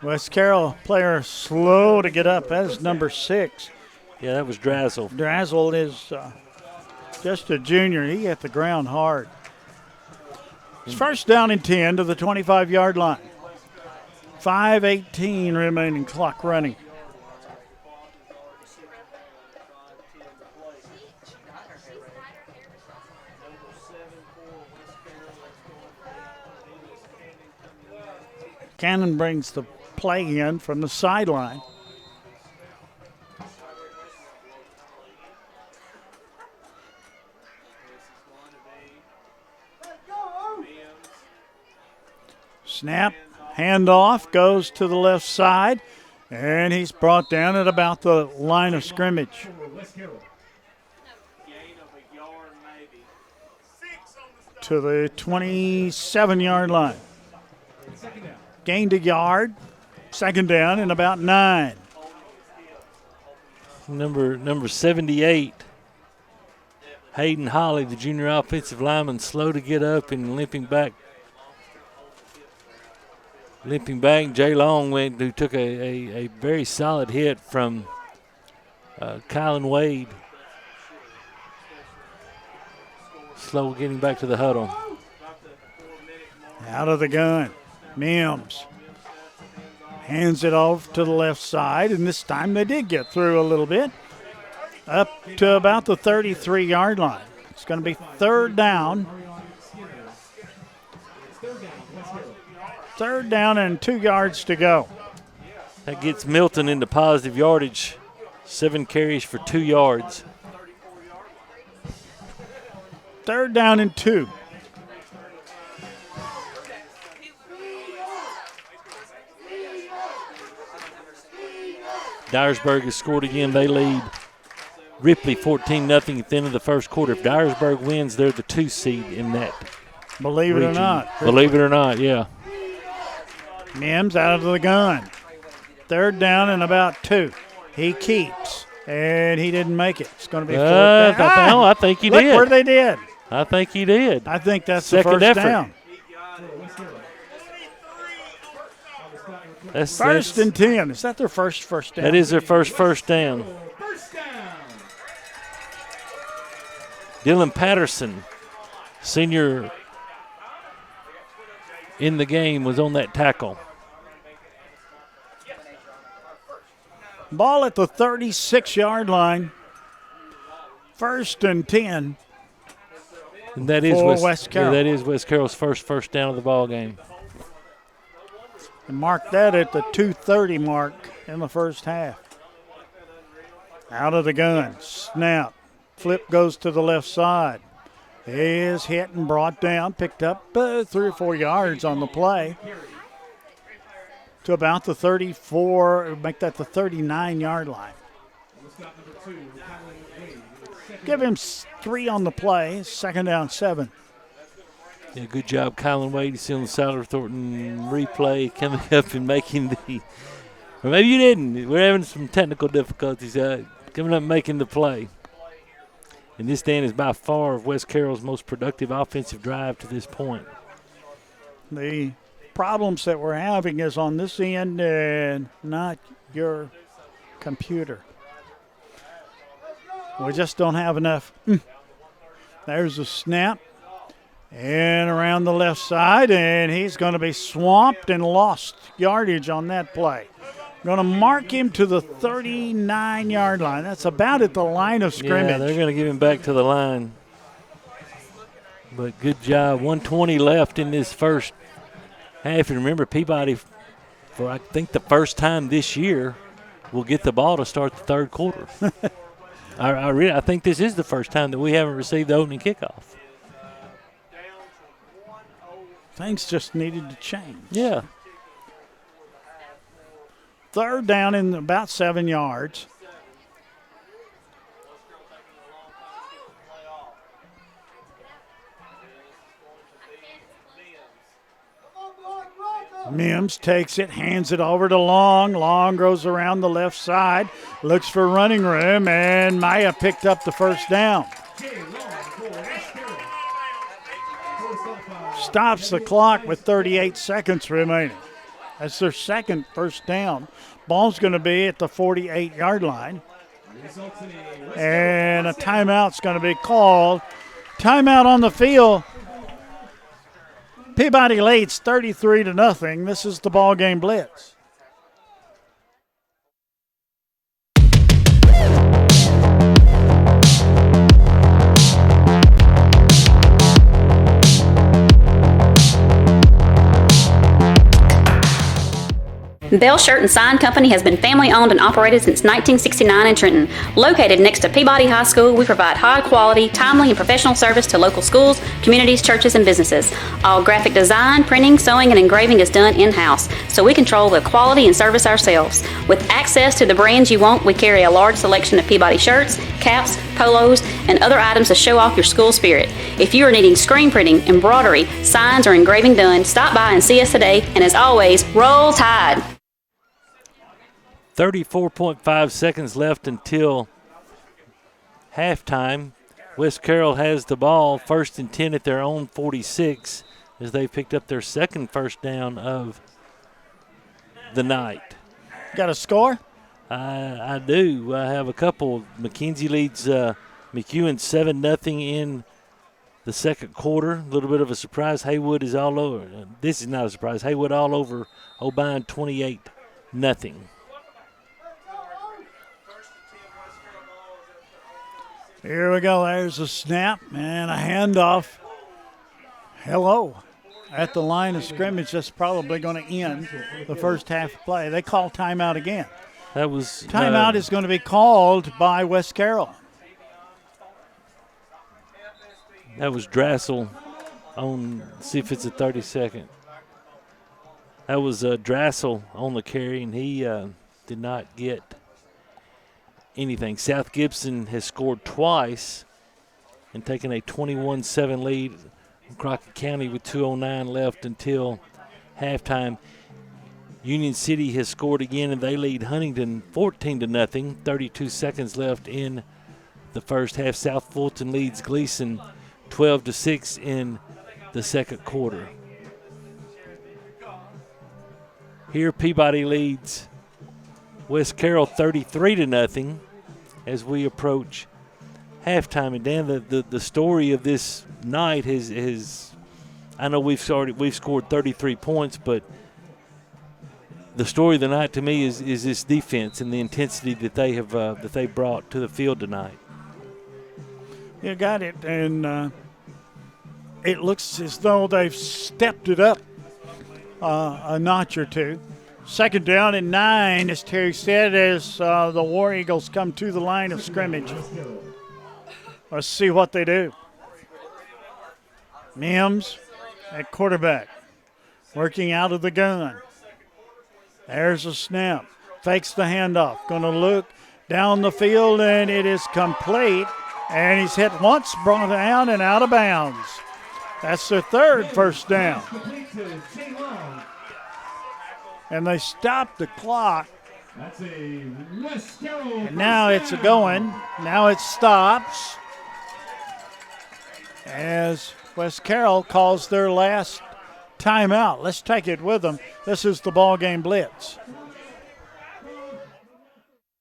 West Carroll player slow to get up. That is number 6. Yeah, that was Drazzle. Drazzle is just a junior. He hit the ground hard. It's 1st down and 10 to the 25-yard line. 5:18 remaining, clock running. Cannon brings the play in from the sideline. Snap, Handoff goes to the left side, and he's brought down at about the line of scrimmage. To the 27-yard line. Gained a yard. Second down and about 9. Number 78, Hayden Holly, the junior offensive lineman, slow to get up and limping back. Jay Long who took a very solid hit from Kylan Wade. Slow getting back to the huddle. Out of the gun, Mims hands it off to the left side, and this time they did get through a little bit. Up to about the 33-yard line. It's going to be third down. Third down and 2 yards to go. That gets Milton into positive yardage. 7 carries for 2 yards. Third down and 2. Dyersburg has scored again. They lead Ripley 14-0 at the end of the first quarter. If Dyersburg wins, they're the 2 seed in that. Believe it region. or not. Believe it or not, yeah. Mims out of the gun. Third down and about 2. He keeps, and he didn't make it. It's going to be fourth down. I think he Look did. where they did. I think he did. I think that's Second the first effort. down. That's First and 10. Is that their first down? That is their first down. Dylan Patterson, senior in the game, was on that tackle. Ball at the 36-yard line. First and 10. And that is West Carroll. Yeah, that is West Carroll's first down of the ball game. And mark that at the 2:30 mark in the first half. Out of the gun. Snap. Flip goes to the left side. Is hit and brought down. Picked up 3 or 4 yards on the play. To about the 34, make that the 39-yard line. Give him 3 on the play. Second down, 7. Yeah, good job, Kylan Wade. You see on the Siler Thornton replay coming up and making the – or maybe you didn't. We're having some technical difficulties coming up and making the play. And this, Dan, is by far West Carroll's most productive offensive drive to this point. The problems that we're having is on this end and not your computer. We just don't have enough. There's a snap. And around the left side, and he's going to be swamped and lost yardage on that play. Going to mark him to the 39-yard line. That's about at the line of scrimmage. Yeah, they're going to give him back to the line. But good job. 1:20 left in this first half. And remember, Peabody, for I think the first time this year, will get the ball to start the third quarter. I think this is the first time that we haven't received the opening kickoff. Things just needed to change. Yeah. Third down in about 7 yards. Mims takes it, hands it over to Long. Long goes around the left side, looks for running room, and Maya picked up the first down. Stops the clock with 38 seconds remaining. That's their second first down. Ball's going to be at the 48-yard line. And a timeout's going to be called. Timeout on the field. Peabody leads 33-0. This is the BallGame Blitz. Bell Shirt and Sign Company has been family owned and operated since 1969 in Trenton. Located next to Peabody High School, we provide high quality, timely, and professional service to local schools, communities, churches, and businesses. All graphic design, printing, sewing, and engraving is done in-house, so we control the quality and service ourselves. With access to the brands you want, we carry a large selection of Peabody shirts, caps, polos, and other items to show off your school spirit. If you are needing screen printing, embroidery, signs, or engraving done, stop by and see us today, and as always, roll Tide! 34.5 seconds left until halftime. West Carroll has the ball, 1st and 10 at their own 46, as they picked up their second first down of the night. Got a score? I do. I have a couple. McKenzie leads McEwen 7-0 in the second quarter. A little bit of a surprise. Haywood is all over. This is not a surprise. Haywood all over O'Bine 28-0. Here we go. There's a snap and a handoff. Hello. At the line of scrimmage, that's probably going to end the first half of play. They call timeout again. That was timeout is going to be called by West Carroll. That was Drassel on, see if it's a 30-second. That was Drassel on the carry, and he did not get anything. South Gibson has scored twice and taken a 21-7 lead in Crockett County with 2:09 left until halftime. Union City has scored again, and they lead Huntington 14-0. 32 seconds left in the first half. South Fulton leads Gleason 12-6 in the second quarter. Here Peabody leads West Carroll 33-0 as we approach halftime. And Dan, the story of this night is I know we've scored 33 points, but the story of the night to me is this defense and the intensity that they have that they brought to the field tonight. You got it, and it looks as though they've stepped it up a notch or two. 2nd down and 9, as Terry said, as the War Eagles come to the line of scrimmage. Let's see what they do. Mims at quarterback, working out of the gun. There's a snap. Fakes the handoff. Going to look down the field, and it is complete. And he's hit once, brought down, and out of bounds. That's their 3rd first down. And they stopped the clock. And now it's a going. Now it stops as West Carroll calls their last timeout. Let's take it with them. This is the BallGame Blitz.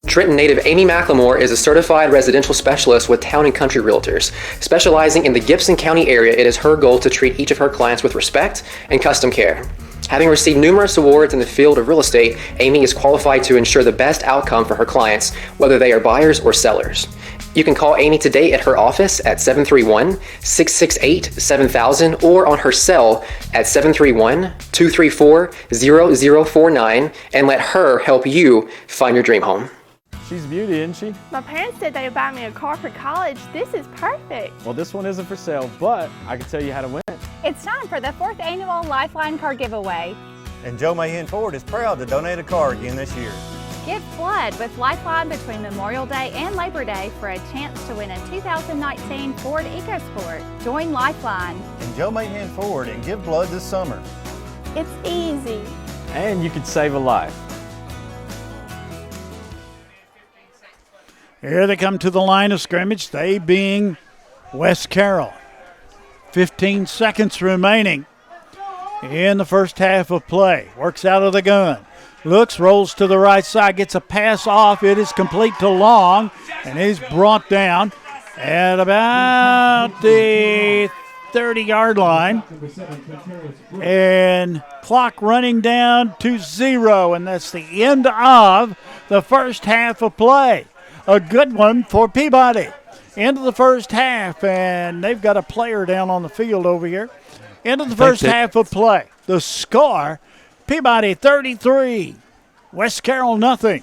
Trenton native Amy McLemore is a certified residential specialist with Town & Country Realtors. Specializing in the Gibson County area, it is her goal to treat each of her clients with respect and custom care. Having received numerous awards in the field of real estate, Amy is qualified to ensure the best outcome for her clients, whether they are buyers or sellers. You can call Amy today at her office at 731-668-7000 or on her cell at 731-234-0049 and let her help you find your dream home. She's a beauty, isn't she? My parents said they would buy me a car for college. This is perfect. Well, this one isn't for sale, but I can tell you how to win. It's time for the 4th annual Lifeline car giveaway. And Joe Mahan Ford is proud to donate a car again this year. Give blood with Lifeline between Memorial Day and Labor Day for a chance to win a 2019 Ford EcoSport. Join Lifeline. And Joe Mahan Ford and give blood this summer. It's easy. And you could save a life. Here they come to the line of scrimmage, they being West Carroll. 15 seconds remaining in the first half of play. Works out of the gun. Looks, rolls to the right side, gets a pass off. It is complete to Long, and he's brought down at about the 30-yard line. And clock running down to 0, and that's the end of the first half of play. A good one for Peabody. End of the first half, and they've got a player down on the field over here. End of the first half of play. The score, Peabody 33, West Carroll, nothing.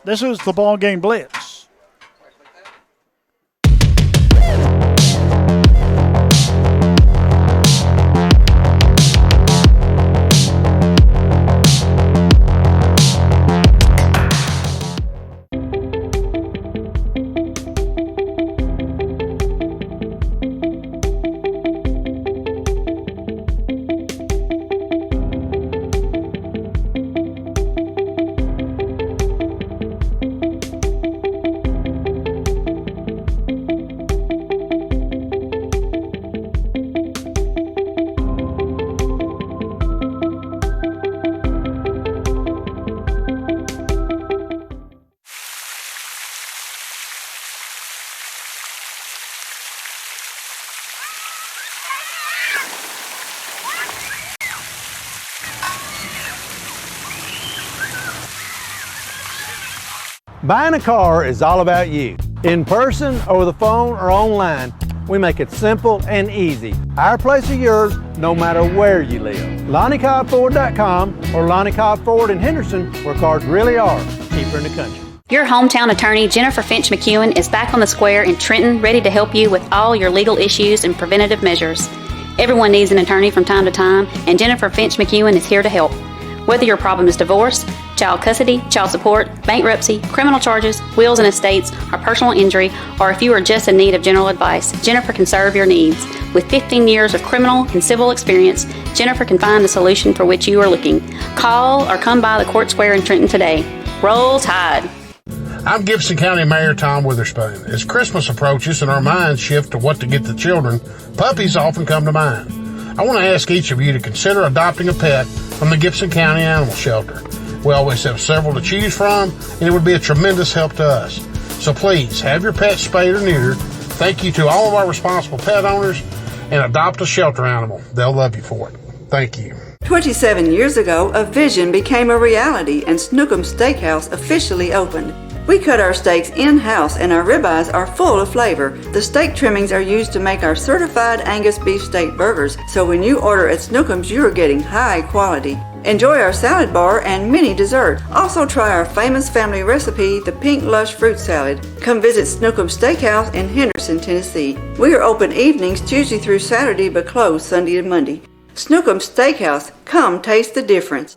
This is the BallGame Blitz. Buying a car is all about you. In person, over the phone, or online, we make it simple and easy. Our place is yours, no matter where you live. LonnieCobbFord.com or Lonnie Cobb Ford in Henderson, where cars really are cheaper in the country. Your hometown attorney, Jennifer Finch McEwen, is back on the square in Trenton, ready to help you with all your legal issues and preventative measures. Everyone needs an attorney from time to time, and Jennifer Finch McEwen is here to help. Whether your problem is divorce, child custody, child support, bankruptcy, criminal charges, wills and estates, or personal injury, or if you are just in need of general advice, Jennifer can serve your needs. With 15 years of criminal and civil experience, Jennifer can find the solution for which you are looking. Call or come by the Court Square in Trenton today. Roll Tide. I'm Gibson County Mayor Tom Witherspoon. As Christmas approaches and our minds shift to what to get the children, puppies often come to mind. I want to ask each of you to consider adopting a pet from the Gibson County Animal Shelter. We always have several to choose from, and it would be a tremendous help to us. So please, have your pet spayed or neutered. Thank you to all of our responsible pet owners, and adopt a shelter animal. They'll love you for it. Thank you. 27 years ago, a vision became a reality and Snookum Steakhouse officially opened. We cut our steaks in-house and our ribeyes are full of flavor. The steak trimmings are used to make our certified Angus beef steak burgers, so when you order at Snookum's, you're getting high quality. Enjoy our salad bar and mini dessert. Also try our famous family recipe, the Pink Lush Fruit Salad. Come visit Snookum Steakhouse in Henderson, Tennessee. We are open evenings Tuesday through Saturday but closed Sunday and Monday. Snookum Steakhouse, come taste the difference.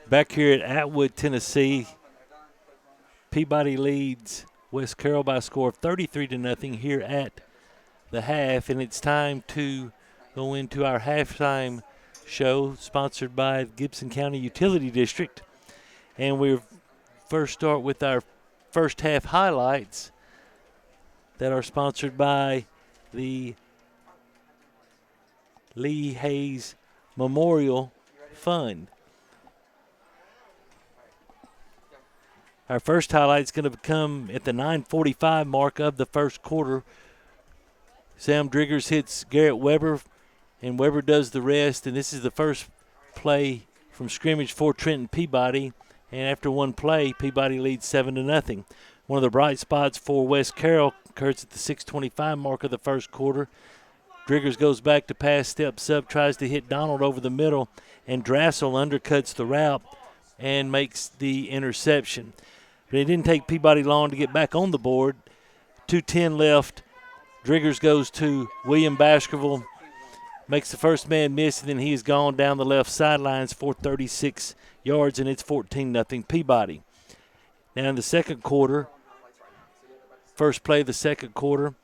Back here at Atwood, Tennessee, Peabody leads West Carroll by a score of 33-0 here at the half, and it's time to go into our halftime show sponsored by Gibson County Utility District. And we'll first start with our first half highlights that are sponsored by the Lee Hayes Memorial Fund. Our first highlight is going to come at the 9:45 mark of the first quarter. Sam Driggers hits Garrett Weber, and Weber does the rest, and this is the first play from scrimmage for Trenton Peabody. And after one play, Peabody leads 7-0. One of the bright spots for West Carroll occurs at the 6:25 mark of the first quarter. Driggers goes back to pass, steps up, tries to hit Donald over the middle, and Drassel undercuts the route and makes the interception. But it didn't take Peabody long to get back on the board. 2:10 left. Driggers goes to William Baskerville, makes the first man miss, and then he is gone down the left sidelines for 36 yards, and it's 14-0 Peabody. Now in the second quarter, first play of the second quarter,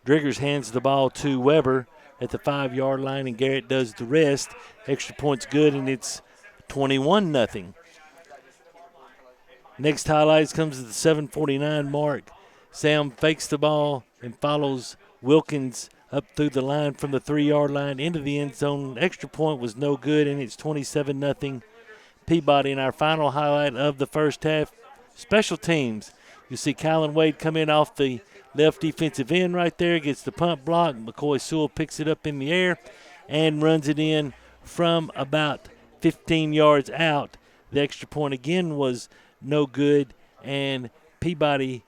Driggers hands the ball to Weber at the 5-yard line, and Garrett does the rest. Extra point's good, and it's 21-0. Next highlights comes at the 7:49 mark. Sam fakes the ball and follows Wilkins up through the line from the 3-yard line into the end zone. Extra point was no good, and it's 27-0 Peabody. And our final highlight of the first half, special teams. You see Kylan Wade come in off the left defensive end right there, gets the punt block. McCoy Sewell picks it up in the air and runs it in from about 15 yards out. The extra point again was no good, and Peabody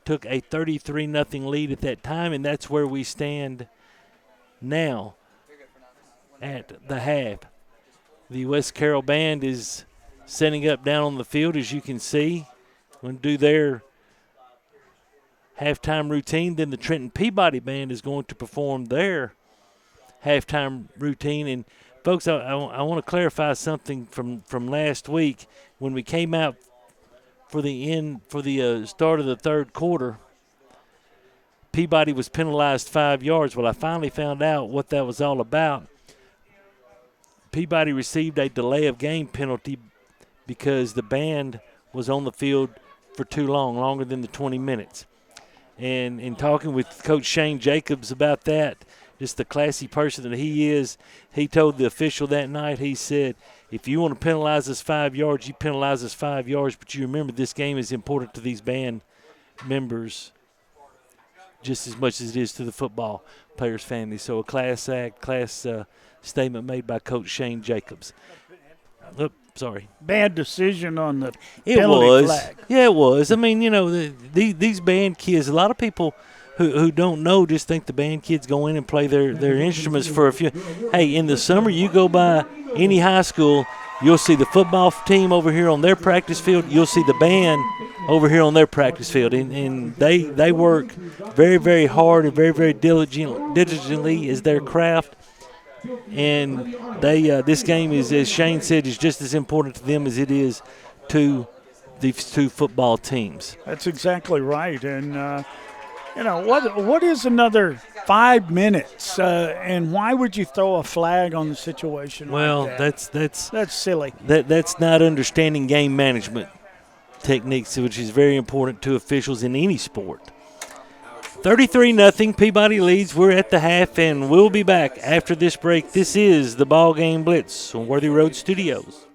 took a 33-0 lead at that time, and that's where we stand now at the half. The West Carroll band is setting up down on the field, as you can see. Going to do their halftime routine. Then the Trenton Peabody band is going to perform their halftime routine. And folks, I want to clarify something from last week when we came out for the start of the third quarter. Peabody was penalized 5 yards. Well, I finally found out what that was all about. Peabody received a delay of game penalty because the band was on the field for too long, longer than the 20 minutes. And in talking with Coach Shane Jacobs about that, just the classy person that he is, he told the official that night, he said, if you want to penalize us 5 yards, you penalize us 5 yards, but you remember this game is important to these band members just as much as it is to the football players' family. So a class statement made by Coach Shane Jacobs. Sorry. Bad decision on the penalty flag. Yeah, it was. I mean, these band kids, a lot of people who don't know just think the band kids go in and play their instruments for a few. Hey, in the summer, you go by any high school, you'll see the football team over here on their practice field. You'll see the band over here on their practice field. And they work very, very hard and very, very diligently as their craft. And this game is, as Shane said, is just as important to them as it is to these two football teams. That's exactly right. And, what is another 5 minutes? And why would you throw a flag on the situation like that? That's silly. That's not understanding game management techniques, which is very important to officials in any sport. 33-0, Peabody leads. We're at the half, and we'll be back after this break. This is the Ball Game Blitz on Worthy Road Studios.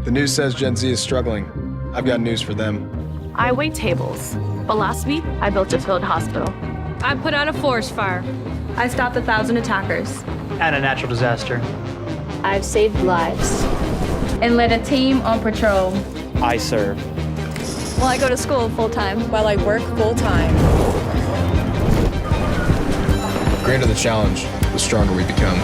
The news says Gen Z is struggling. I've got news for them. I wait tables, but last week I built a field hospital. I put out a forest fire. I stopped 1,000 attackers. And a natural disaster. I've saved lives. And led a team on patrol. I serve. Well, I go to school full-time. While I work full-time. The greater the challenge, the stronger we become.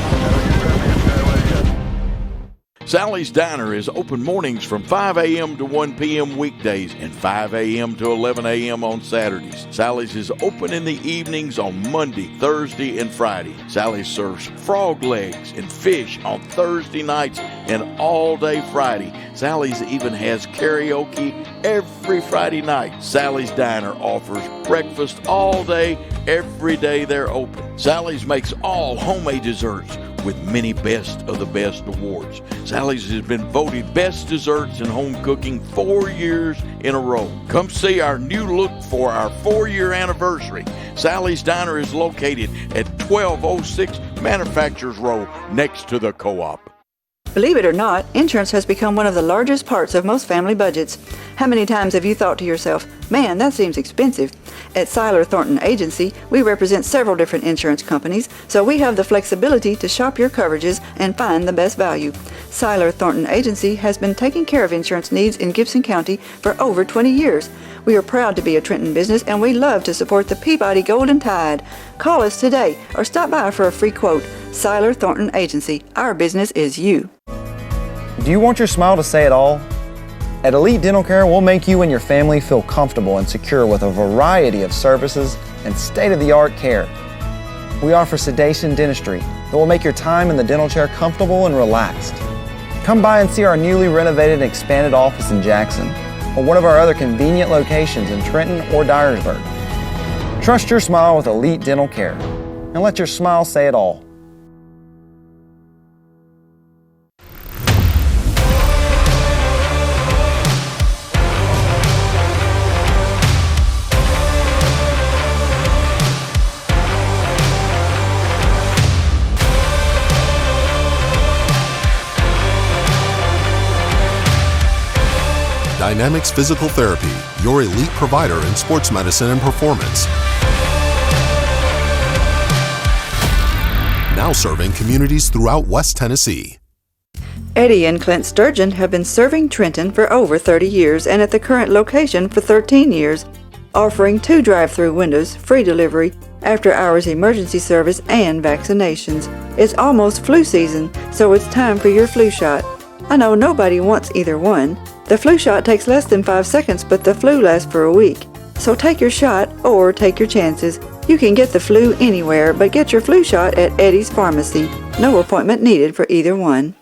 Sally's Diner is open mornings from 5 a.m. to 1 p.m. weekdays and 5 a.m. to 11 a.m. on Saturdays. Sally's is open in the evenings on Monday, Thursday, and Friday. Sally's serves frog legs and fish on Thursday nights and all day Friday. Sally's even has karaoke every Friday night. Sally's Diner offers breakfast all day, every day they're open. Sally's makes all homemade desserts with many Best of the Best awards. Sally's has been voted Best Desserts in Home Cooking 4 years in a row. Come see our new look for our 4-year anniversary. Sally's Diner is located at 1206 Manufacturers Row next to the Co-op. Believe it or not, insurance has become one of the largest parts of most family budgets. How many times have you thought to yourself, man, that seems expensive? At Seiler Thornton Agency, we represent several different insurance companies, so we have the flexibility to shop your coverages and find the best value. Seiler Thornton Agency has been taking care of insurance needs in Gibson County for over 20 years. We are proud to be a Trenton business, and we love to support the Peabody Golden Tide. Call us today or stop by for a free quote. Seiler Thornton Agency. Our business is you. Do you want your smile to say it all? At Elite Dental Care, we'll make you and your family feel comfortable and secure with a variety of services and state-of-the-art care. We offer sedation dentistry that will make your time in the dental chair comfortable and relaxed. Come by and see our newly renovated and expanded office in Jackson, or one of our other convenient locations in Trenton or Dyersburg. Trust your smile with Elite Dental Care, and let your smile say it all. Dynamics Physical Therapy, your elite provider in sports medicine and performance. Now serving communities throughout West Tennessee. Eddie and Clint Sturgeon have been serving Trenton for over 30 years and at the current location for 13 years, offering 2 drive-through windows, free delivery, after-hours emergency service, and vaccinations. It's almost flu season, so it's time for your flu shot. I know nobody wants either one. The flu shot takes less than 5 seconds, but the flu lasts for a week. So take your shot or take your chances. You can get the flu anywhere, but get your flu shot at Eddie's Pharmacy. No appointment needed for either one.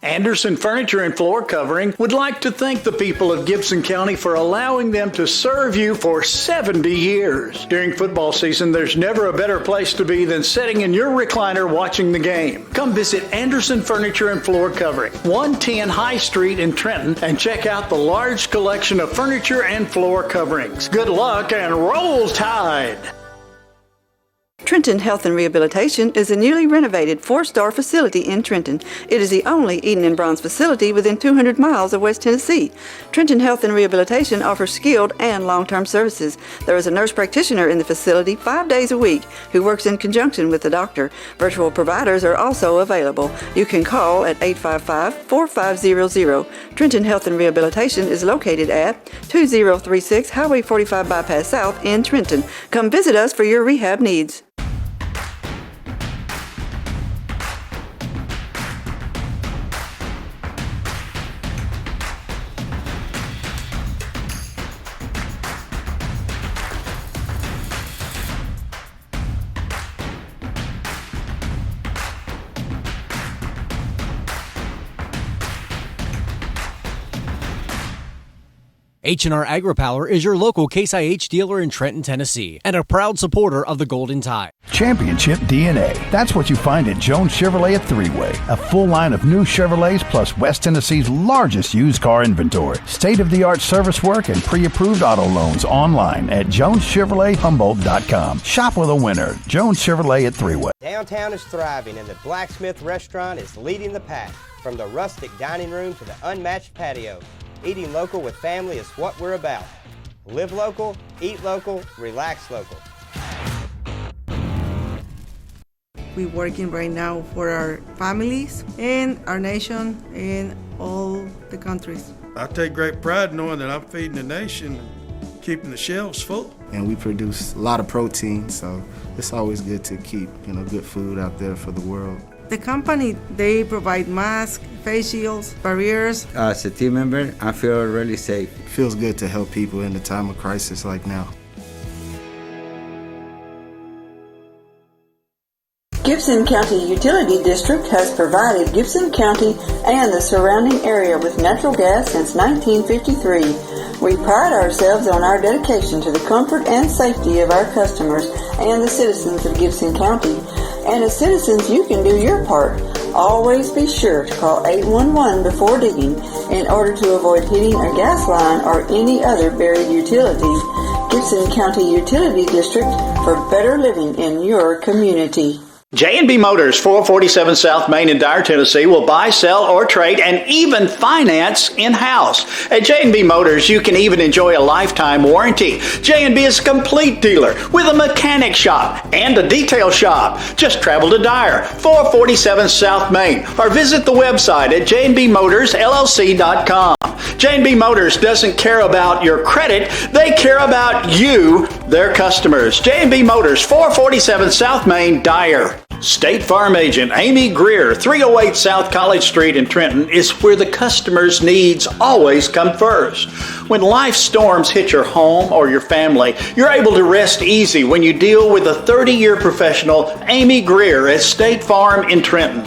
Anderson Furniture and Floor Covering would like to thank the people of Gibson County for allowing them to serve you for 70 years. During football season, there's never a better place to be than sitting in your recliner watching the game. Come visit Anderson Furniture and Floor Covering, 110 High Street in Trenton, and check out the large collection of furniture and floor coverings. Good luck and roll Tide! Trenton Health and Rehabilitation is a newly renovated 4-star facility in Trenton. It is the only Eden and Bronze facility within 200 miles of West Tennessee. Trenton Health and Rehabilitation offers skilled and long-term services. There is a nurse practitioner in the facility 5 days a week who works in conjunction with the doctor. Virtual providers are also available. You can call at 855-4500. Trenton Health and Rehabilitation is located at 2036 Highway 45 Bypass South in Trenton. Come visit us for your rehab needs. H&R AgriPower is your local Case IH dealer in Trenton, Tennessee, and a proud supporter of the Golden Tide. Championship DNA. That's what you find at Jones Chevrolet at Three-Way. A full line of new Chevrolets plus West Tennessee's largest used car inventory. State-of-the-art service work and pre-approved auto loans online at JonesChevroletHumboldt.com. Shop with a winner. Jones Chevrolet at Three-Way. Downtown is thriving and the Blacksmith Restaurant is leading the pack. From the rustic dining room to the unmatched patio, eating local with family is what we're about. Live local, eat local, relax local. We're working right now for our families and our nation and all the countries. I take great pride knowing that I'm feeding the nation and keeping the shelves full. And we produce a lot of protein, so it's always good to keep, good food out there for the world. The company, they provide masks, face shields, barriers. As a team member, I feel really safe. It feels good to help people in a time of crisis like now. Gibson County Utility District has provided Gibson County and the surrounding area with natural gas since 1953. We pride ourselves on our dedication to the comfort and safety of our customers and the citizens of Gibson County. And as citizens, you can do your part. Always be sure to call 811 before digging in order to avoid hitting a gas line or any other buried utility. Gibson County Utility District for better living in your community. J&B Motors, 447 South Main in Dyer, Tennessee, will buy, sell, or trade, and even finance in-house. At J&B Motors, you can even enjoy a lifetime warranty. J&B is a complete dealer with a mechanic shop and a detail shop. Just travel to Dyer, 447 South Main, or visit the website at jnbmotorsllc.com. J&B Motors doesn't care about your credit, they care about you, their customers. J&B Motors, 447 South Main, Dyer. State Farm agent Amy Greer, 308 South College Street in Trenton, is where the customer's needs always come first. When life storms hit your home or your family, you're able to rest easy when you deal with a 30-year professional, Amy Greer at State Farm in Trenton.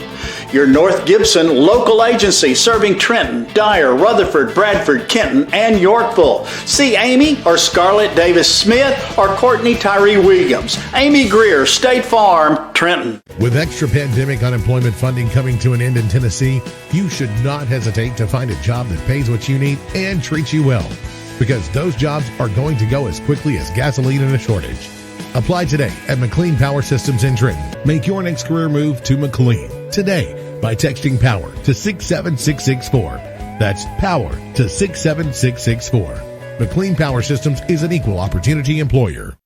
Your North Gibson local agency serving Trenton, Dyer, Rutherford, Bradford, Kenton, and Yorkville. See Amy or Scarlett Davis Smith or Courtney Tyree Williams. Amy Greer, State Farm, Trenton. With extra pandemic unemployment funding coming to an end in Tennessee, you should not hesitate to find a job that pays what you need and treats you well, because those jobs are going to go as quickly as gasoline in a shortage. Apply today at McLean Power Systems in Trenton. Make your next career move to McLean today by texting POWER to 67664. That's POWER to 67664. McLean Power Systems is an equal opportunity employer.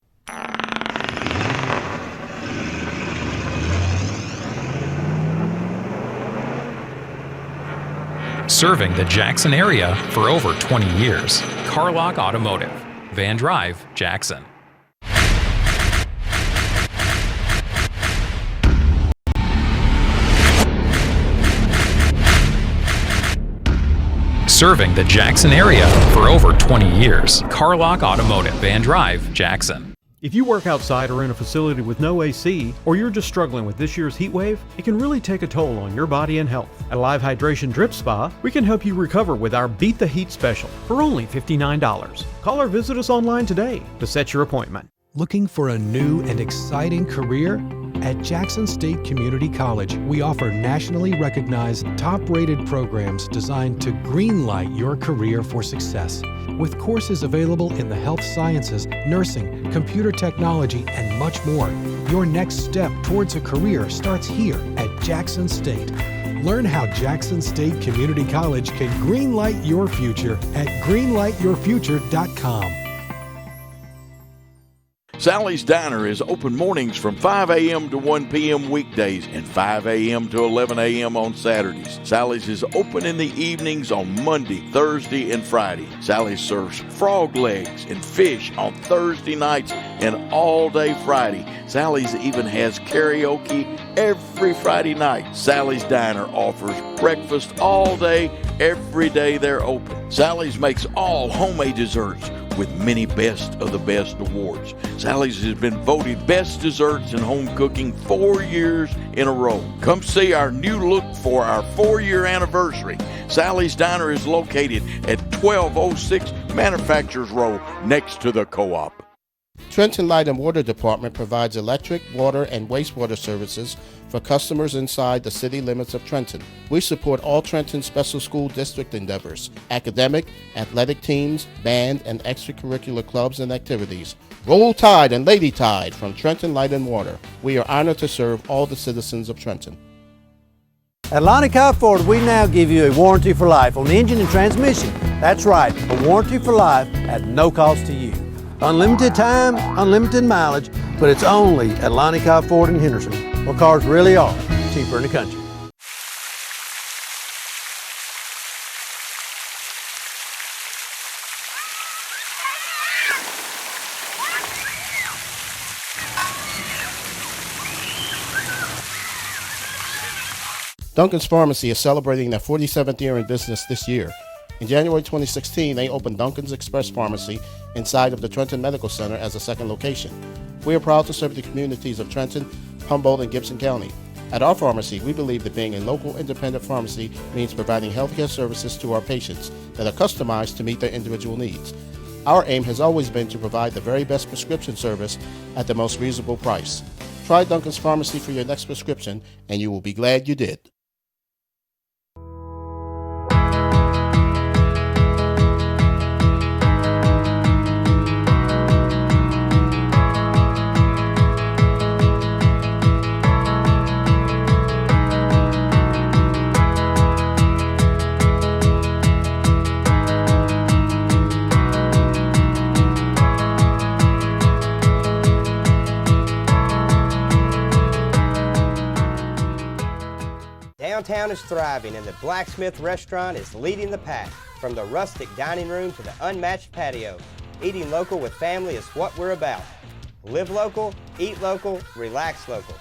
Serving the Jackson area for over 20 years. Carlock Automotive, Van Drive, Jackson. Serving the Jackson area for over 20 years. Carlock Automotive, Van Drive, Jackson. If you work outside or in a facility with no AC, or you're just struggling with this year's heat wave, it can really take a toll on your body and health. At Live Hydration Drip Spa, we can help you recover with our Beat the Heat special for only $59. Call or visit us online today to set your appointment. Looking for a new and exciting career? At Jackson State Community College, we offer nationally recognized, top-rated programs designed to greenlight your career for success. With courses available in the health sciences, nursing, computer technology, and much more, your next step towards a career starts here at Jackson State. Learn how Jackson State Community College can greenlight your future at greenlightyourfuture.com. Sally's Diner is open mornings from 5 a.m. to 1 p.m. weekdays and 5 a.m. to 11 a.m. on Saturdays. Sally's is open in the evenings on Monday, Thursday, and Friday. Sally's serves frog legs and fish on Thursday nights and all day Friday. Sally's even has karaoke every Friday night. Sally's Diner offers breakfast all day, every day they're open. Sally's makes all homemade desserts with many Best of the Best awards. Sally's has been voted Best Desserts in Home Cooking 4 years in a row. Come see our new look for our 4-year anniversary. Sally's Diner is located at 1206 Manufacturers Row next to the Co-op. Trenton Light and Water Department provides electric, water, and wastewater services for customers inside the city limits of Trenton. We support all Trenton Special School District endeavors, academic, athletic teams, band, and extracurricular clubs and activities. Roll Tide and Lady Tide from Trenton Light and Water. We are honored to serve all the citizens of Trenton. At Lonnie Cobb Ford, we now give you a warranty for life on engine and transmission. That's right, a warranty for life at no cost to you. Unlimited time, unlimited mileage, but it's only at Lonnie Cobb Ford in Henderson, where cars really are cheaper in the country. Duncan's Pharmacy is celebrating their 47th year in business this year. In January 2016, they opened Duncan's Express Pharmacy inside of the Trenton Medical Center as a second location. We are proud to serve the communities of Trenton, Humboldt, and Gibson County. At our pharmacy, we believe that being a local independent pharmacy means providing healthcare services to our patients that are customized to meet their individual needs. Our aim has always been to provide the very best prescription service at the most reasonable price. Try Duncan's Pharmacy for your next prescription, and you will be glad you did. Downtown is thriving and the Blacksmith Restaurant is leading the pack. From the rustic dining room to the unmatched patio, eating local with family is what we're about. Live local, eat local, relax local.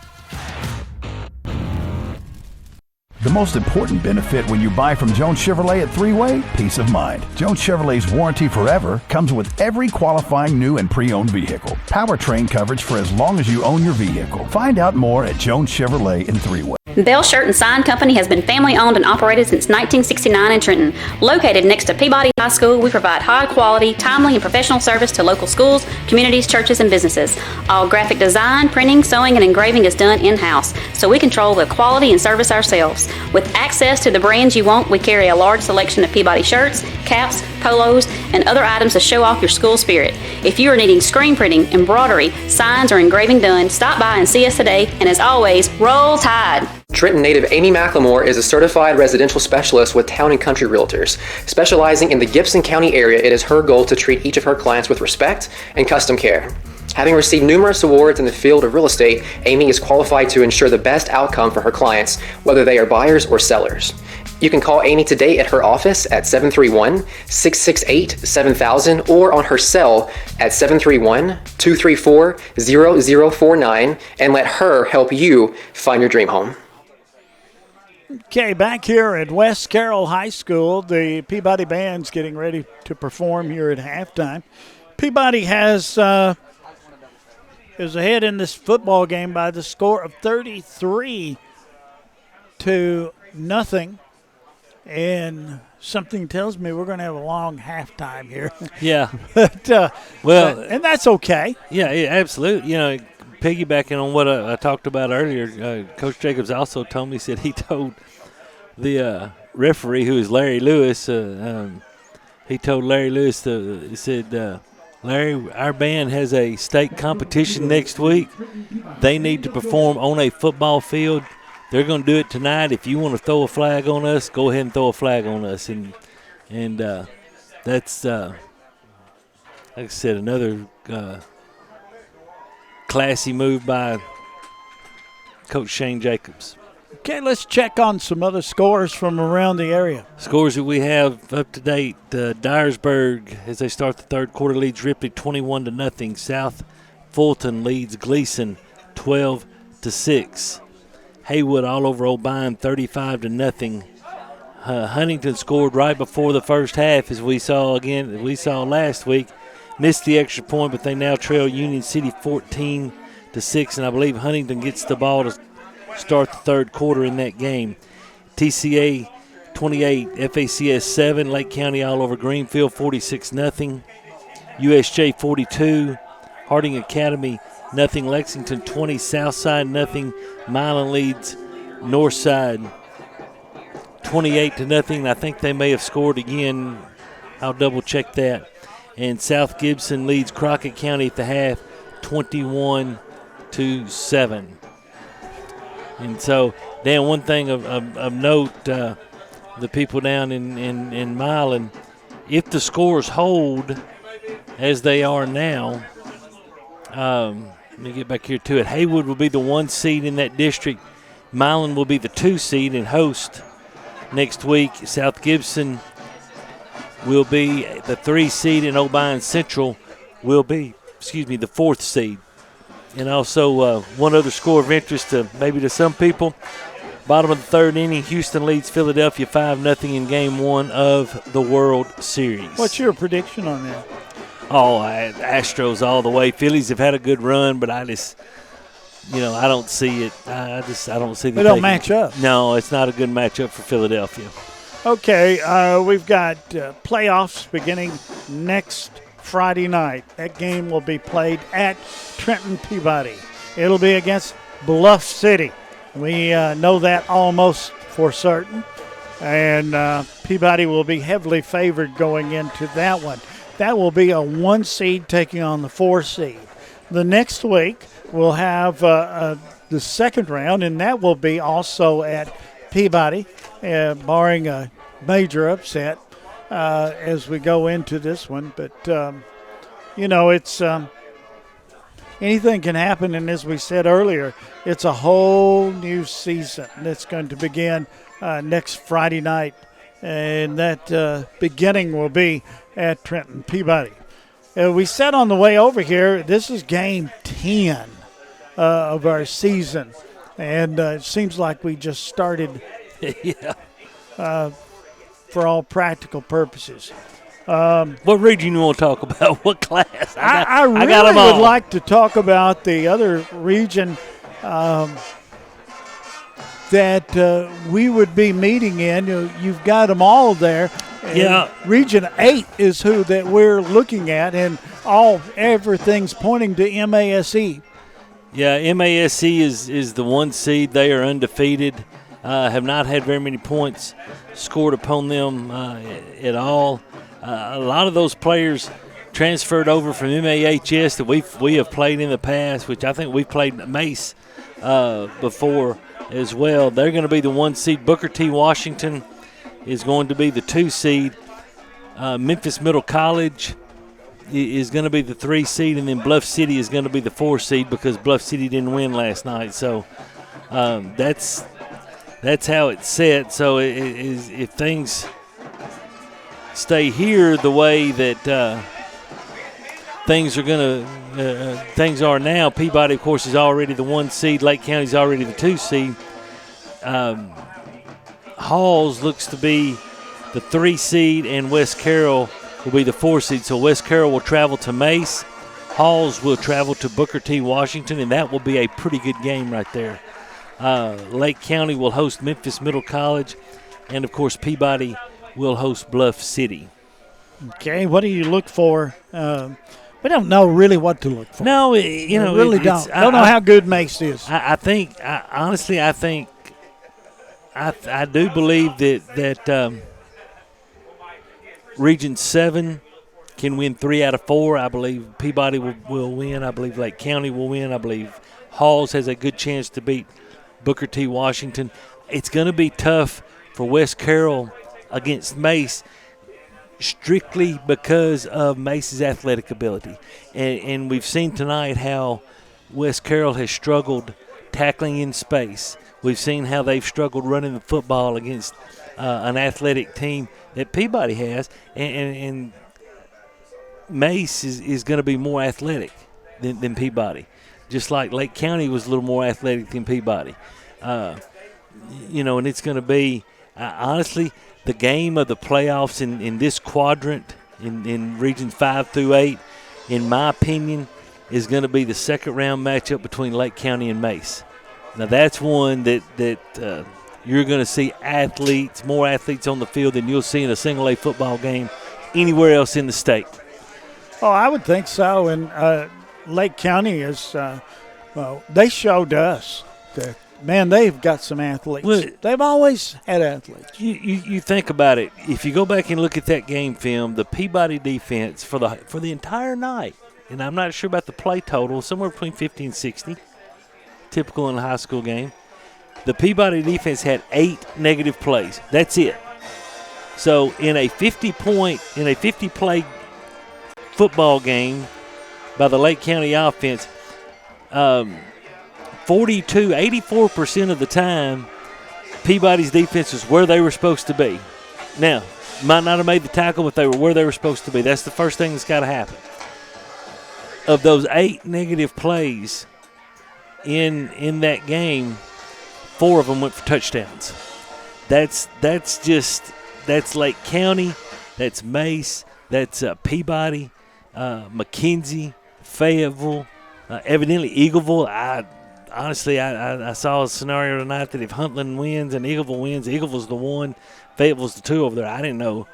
The most important benefit when you buy from Jones Chevrolet at Three-Way? Peace of mind. Jones Chevrolet's warranty forever comes with every qualifying new and pre-owned vehicle. Powertrain coverage for as long as you own your vehicle. Find out more at Jones Chevrolet in Three-Way. Bell Shirt and Sign Company has been family owned and operated since 1969 in Trenton. Located next to Peabody High School, we provide high quality, timely, and professional service to local schools, communities, churches, and businesses. All graphic design, printing, sewing, and engraving is done in-house, so we control the quality and service ourselves. With access to the brands you want, we carry a large selection of Peabody shirts, caps, polos, and other items to show off your school spirit. If you are needing screen printing, embroidery, signs, or engraving done, stop by and see us today, and as always, roll tide! Trenton native Amy McLemore is a certified residential specialist with Town & Country Realtors. Specializing in the Gibson County area, it is her goal to treat each of her clients with respect and custom care. Having received numerous awards in the field of real estate, Amy is qualified to ensure the best outcome for her clients, whether they are buyers or sellers. You can call Amy today at her office at 731-668-7000 or on her cell at 731-234-0049 and let her help you find your dream home. Okay, back here at West Carroll High School, the Peabody Band's getting ready to perform here at halftime. Peabody is ahead in this football game by the score of 33-0. And something tells me we're going to have a long halftime here. Yeah. And that's okay. Yeah, absolutely. You know, piggybacking on what I talked about earlier, Coach Jacobs also told me, he told the referee, who is Larry Lewis, he told Larry Lewis, he said, Larry, our band has a state competition next week. They need to perform on a football field. They're going to do it tonight. If you want to throw a flag on us, go ahead and throw a flag on us. And that's, like I said, another classy move by Coach Shane Jacobs. Okay, let's check on some other scores from around the area. Scores that we have up to date. Dyersburg, as they start the third quarter, leads Ripley 21-0. South Fulton leads Gleason 12-6. Haywood all over O'Bine 35-0. Huntington scored right before the first half, as we saw last week. Missed the extra point, but they now trail Union City 14-6, and I believe Huntington gets the ball to start the third quarter in that game. TCA 28, FACS 7, Lake County all over Greenfield 46-0. USJ 42, Harding Academy 0, Lexington 20, Southside 0. Milan leads Northside 28-0. I think they may have scored again. I'll double check that. And South Gibson leads Crockett County at the half 21-7. And so, Dan, one thing of note, the people down in Milan, if the scores hold as they are now, let me get back here to it. Haywood will be the 1 seed in that district. Milan will be the 2 seed and host next week. South Gibson will be the 3 seed, and O'Bine Central will be, the 4th seed. And also one other score of interest maybe to some people. Bottom of the third inning, Houston leads Philadelphia 5-0 in Game 1 of the World Series. What's your prediction on that? Oh, Astros all the way. Phillies have had a good run, but I don't see it. I don't see the. They don't match up. No, it's not a good matchup for Philadelphia. Okay, we've got playoffs beginning next Friday night. That game will be played at Trenton Peabody. It'll be against Bluff City. We know that almost for certain. And Peabody will be heavily favored going into that one. That will be a 1 seed taking on the 4 seed. The next week we'll have the second round, and that will be also at Peabody, barring a major upset as we go into this one. But, it's anything can happen, and as we said earlier, it's a whole new season that's going to begin next Friday night, and that beginning will be at Trenton Peabody. We said on the way over here, this is game 10 of our season, and it seems like we just started for all practical purposes. What region you want to talk about? What class? I really would like to talk about the other region that we would be meeting in. You've got them all there. Yeah. Region 8 is who that we're looking at, and everything's pointing to MASE. Yeah, MASE is the 1 seed. They are undefeated. Have not had very many points scored upon them at all. A lot of those players transferred over from MAHS that we have played in the past, which I think we've played Mace before as well. They're going to be the 1 seed. Booker T. Washington is going to be the 2 seed. Memphis Middle College is going to be the 3 seed, and then Bluff City is going to be the 4 seed because Bluff City didn't win last night. So that's that's how it's set. So if things stay here the way that things are now, Peabody, of course, is already the 1 seed. Lake County's already the 2 seed. Halls looks to be the 3 seed, and West Carroll will be the 4 seed. So West Carroll will travel to Mace. Halls will travel to Booker T. Washington, and that will be a pretty good game right there. Lake County will host Memphis Middle College, and, of course, Peabody will host Bluff City. Okay, what do you look for? We don't know really what to look for. No, we really don't. I don't know how good Mace is. I do believe that Region 7 can win 3 out of 4. I believe Peabody will win. I believe Lake County will win. I believe Halls has a good chance to beat Booker T. Washington. It's going to be tough for West Carroll against Mace, strictly because of Mace's athletic ability. And we've seen tonight how West Carroll has struggled tackling in space. We've seen how they've struggled running the football against an athletic team that Peabody has. And Mace is going to be more athletic than Peabody, just like Lake County was a little more athletic than Peabody. And it's going to be, honestly, the game of the playoffs in this quadrant, in regions 5 through 8, in my opinion, is going to be the second-round matchup between Lake County and Mace. Now, that's one that you're going to see more athletes on the field than you'll see in a single-A football game anywhere else in the state. Oh, I would think so. And Lake County is, they showed us that, man, they've got some athletes. Well, they've always had athletes. You think about it. If you go back and look at that game film, the Peabody defense for the entire night, and I'm not sure about the play total, somewhere between 50 and 60, typical in a high school game. The Peabody defense had 8 negative plays. That's it. So in a 50-play football game by the Lake County offense, 84% of the time, Peabody's defense was where they were supposed to be. Now, might not have made the tackle, but they were where they were supposed to be. That's the first thing that's got to happen. Of those 8 negative plays in that game, 4 of them went for touchdowns. That's Lake County, that's Mace, that's Peabody, McKenzie, Fayetteville, evidently Eagleville. I saw a scenario tonight that if Huntland wins and Eagleville wins, Eagleville's the 1, Fayetteville's the 2 over there. I didn't know.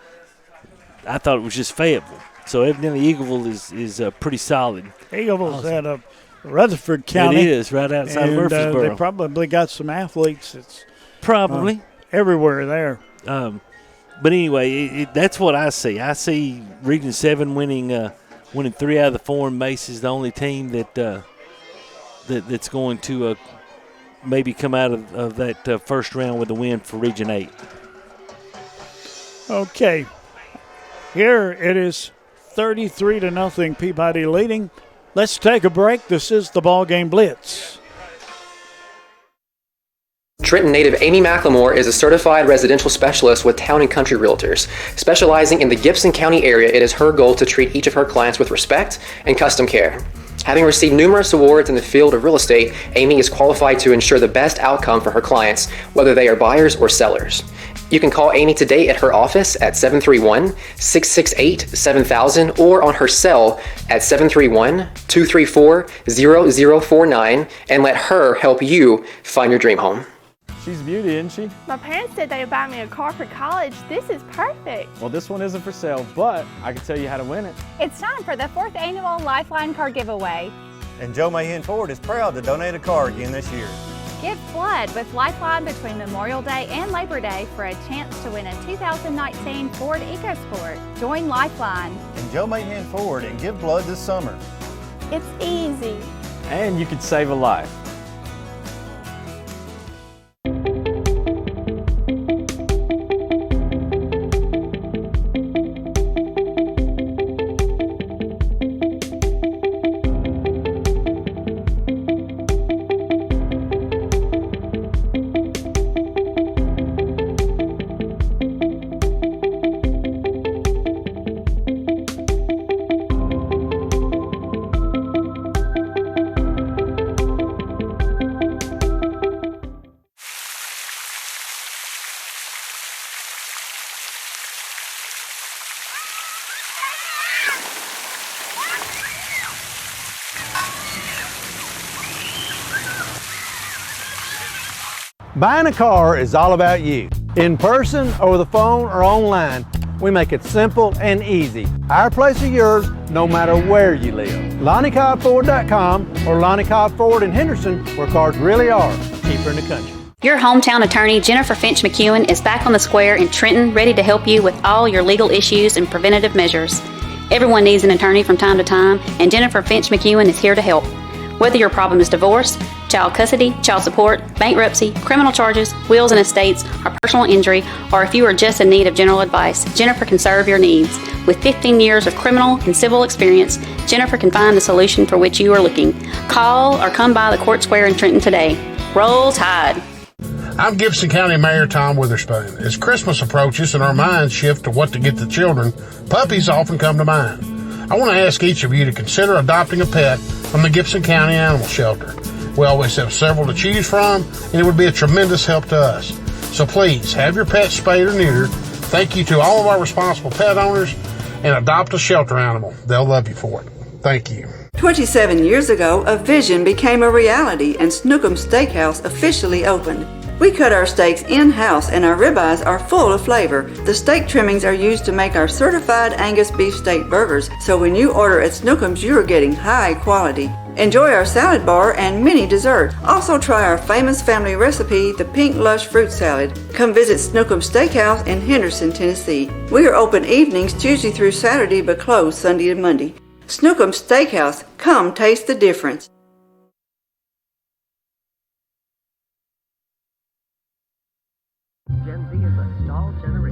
I thought it was just Fayetteville. So evidently Eagleville is pretty solid. Eagleville's out of Rutherford County. It is, right outside of Murfreesboro. They probably got some athletes. It's probably everywhere there. But anyway, that's what I see. I see Region 7 winning 3 out of the 4, and Mace is the only team that's going to maybe come out of that first round with a win for Region 8. Okay. Here it is 33-0 Peabody leading. Let's take a break. This is the BallGame Blitz. Trenton native Amy McLemore is a certified residential specialist with Town and Country Realtors. Specializing in the Gibson County area, it is her goal to treat each of her clients with respect and custom care. Having received numerous awards in the field of real estate, Amy is qualified to ensure the best outcome for her clients, whether they are buyers or sellers. You can call Amy today at her office at 731-668-7000 or on her cell at 731-234-0049 and let her help you find your dream home. She's a beauty, isn't she? My parents said they would buy me a car for college. This is perfect. Well, this one isn't for sale, but I can tell you how to win it. It's time for the 4th annual Lifeline car giveaway. And Joe Mahan Ford is proud to donate a car again this year. Give blood with Lifeline between Memorial Day and Labor Day for a chance to win a 2019 Ford EcoSport. Join Lifeline. And Joe Mahan Ford and give blood this summer. It's easy. And you could save a life. Buying a car is all about you. In person, over the phone, or online, we make it simple and easy. Our place is yours, no matter where you live. LonnieCobbFord.com or Lonnie Cobb Ford in Henderson, where cars really are cheaper in the country. Your hometown attorney, Jennifer Finch McEwen, is back on the square in Trenton, ready to help you with all your legal issues and preventative measures. Everyone needs an attorney from time to time, and Jennifer Finch McEwen is here to help. Whether your problem is divorce, child custody, child support, bankruptcy, criminal charges, wills and estates, or personal injury, or if you are just in need of general advice, Jennifer can serve your needs. With 15 years of criminal and civil experience, Jennifer can find the solution for which you are looking. Call or come by the Court Square in Trenton today. Roll Tide. I'm Gibson County Mayor Tom Witherspoon. As Christmas approaches and our minds shift to what to get the children, puppies often come to mind. I want to ask each of you to consider adopting a pet from the Gibson County Animal Shelter. We always have several to choose from, and it would be a tremendous help to us. So please, have your pet spayed or neutered. Thank you to all of our responsible pet owners, and adopt a shelter animal. They'll love you for it. Thank you. 27 years ago, a vision became a reality and Snookums Steakhouse officially opened. We cut our steaks in-house and our ribeyes are full of flavor. The steak trimmings are used to make our certified Angus beef steak burgers, so when you order at Snookums, you are getting high quality. Enjoy our salad bar and mini dessert. Also try our famous family recipe, the Pink Lush Fruit Salad. Come visit Snookums Steakhouse in Henderson, Tennessee. We are open evenings Tuesday through Saturday but closed Sunday and Monday. Snookums Steakhouse, come taste the difference.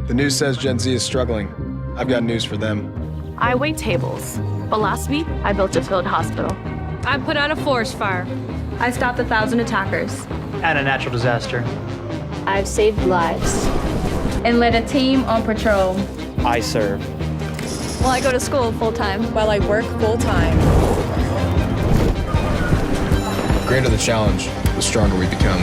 The news says Gen Z is struggling. I've got news for them. I wait tables, but last week I built a field hospital. I put out a forest fire. I stopped 1,000 attackers. And a natural disaster. I've saved lives. And led a team on patrol. I serve. Well, I go to school full-time. While I work full-time. The greater the challenge, the stronger we become.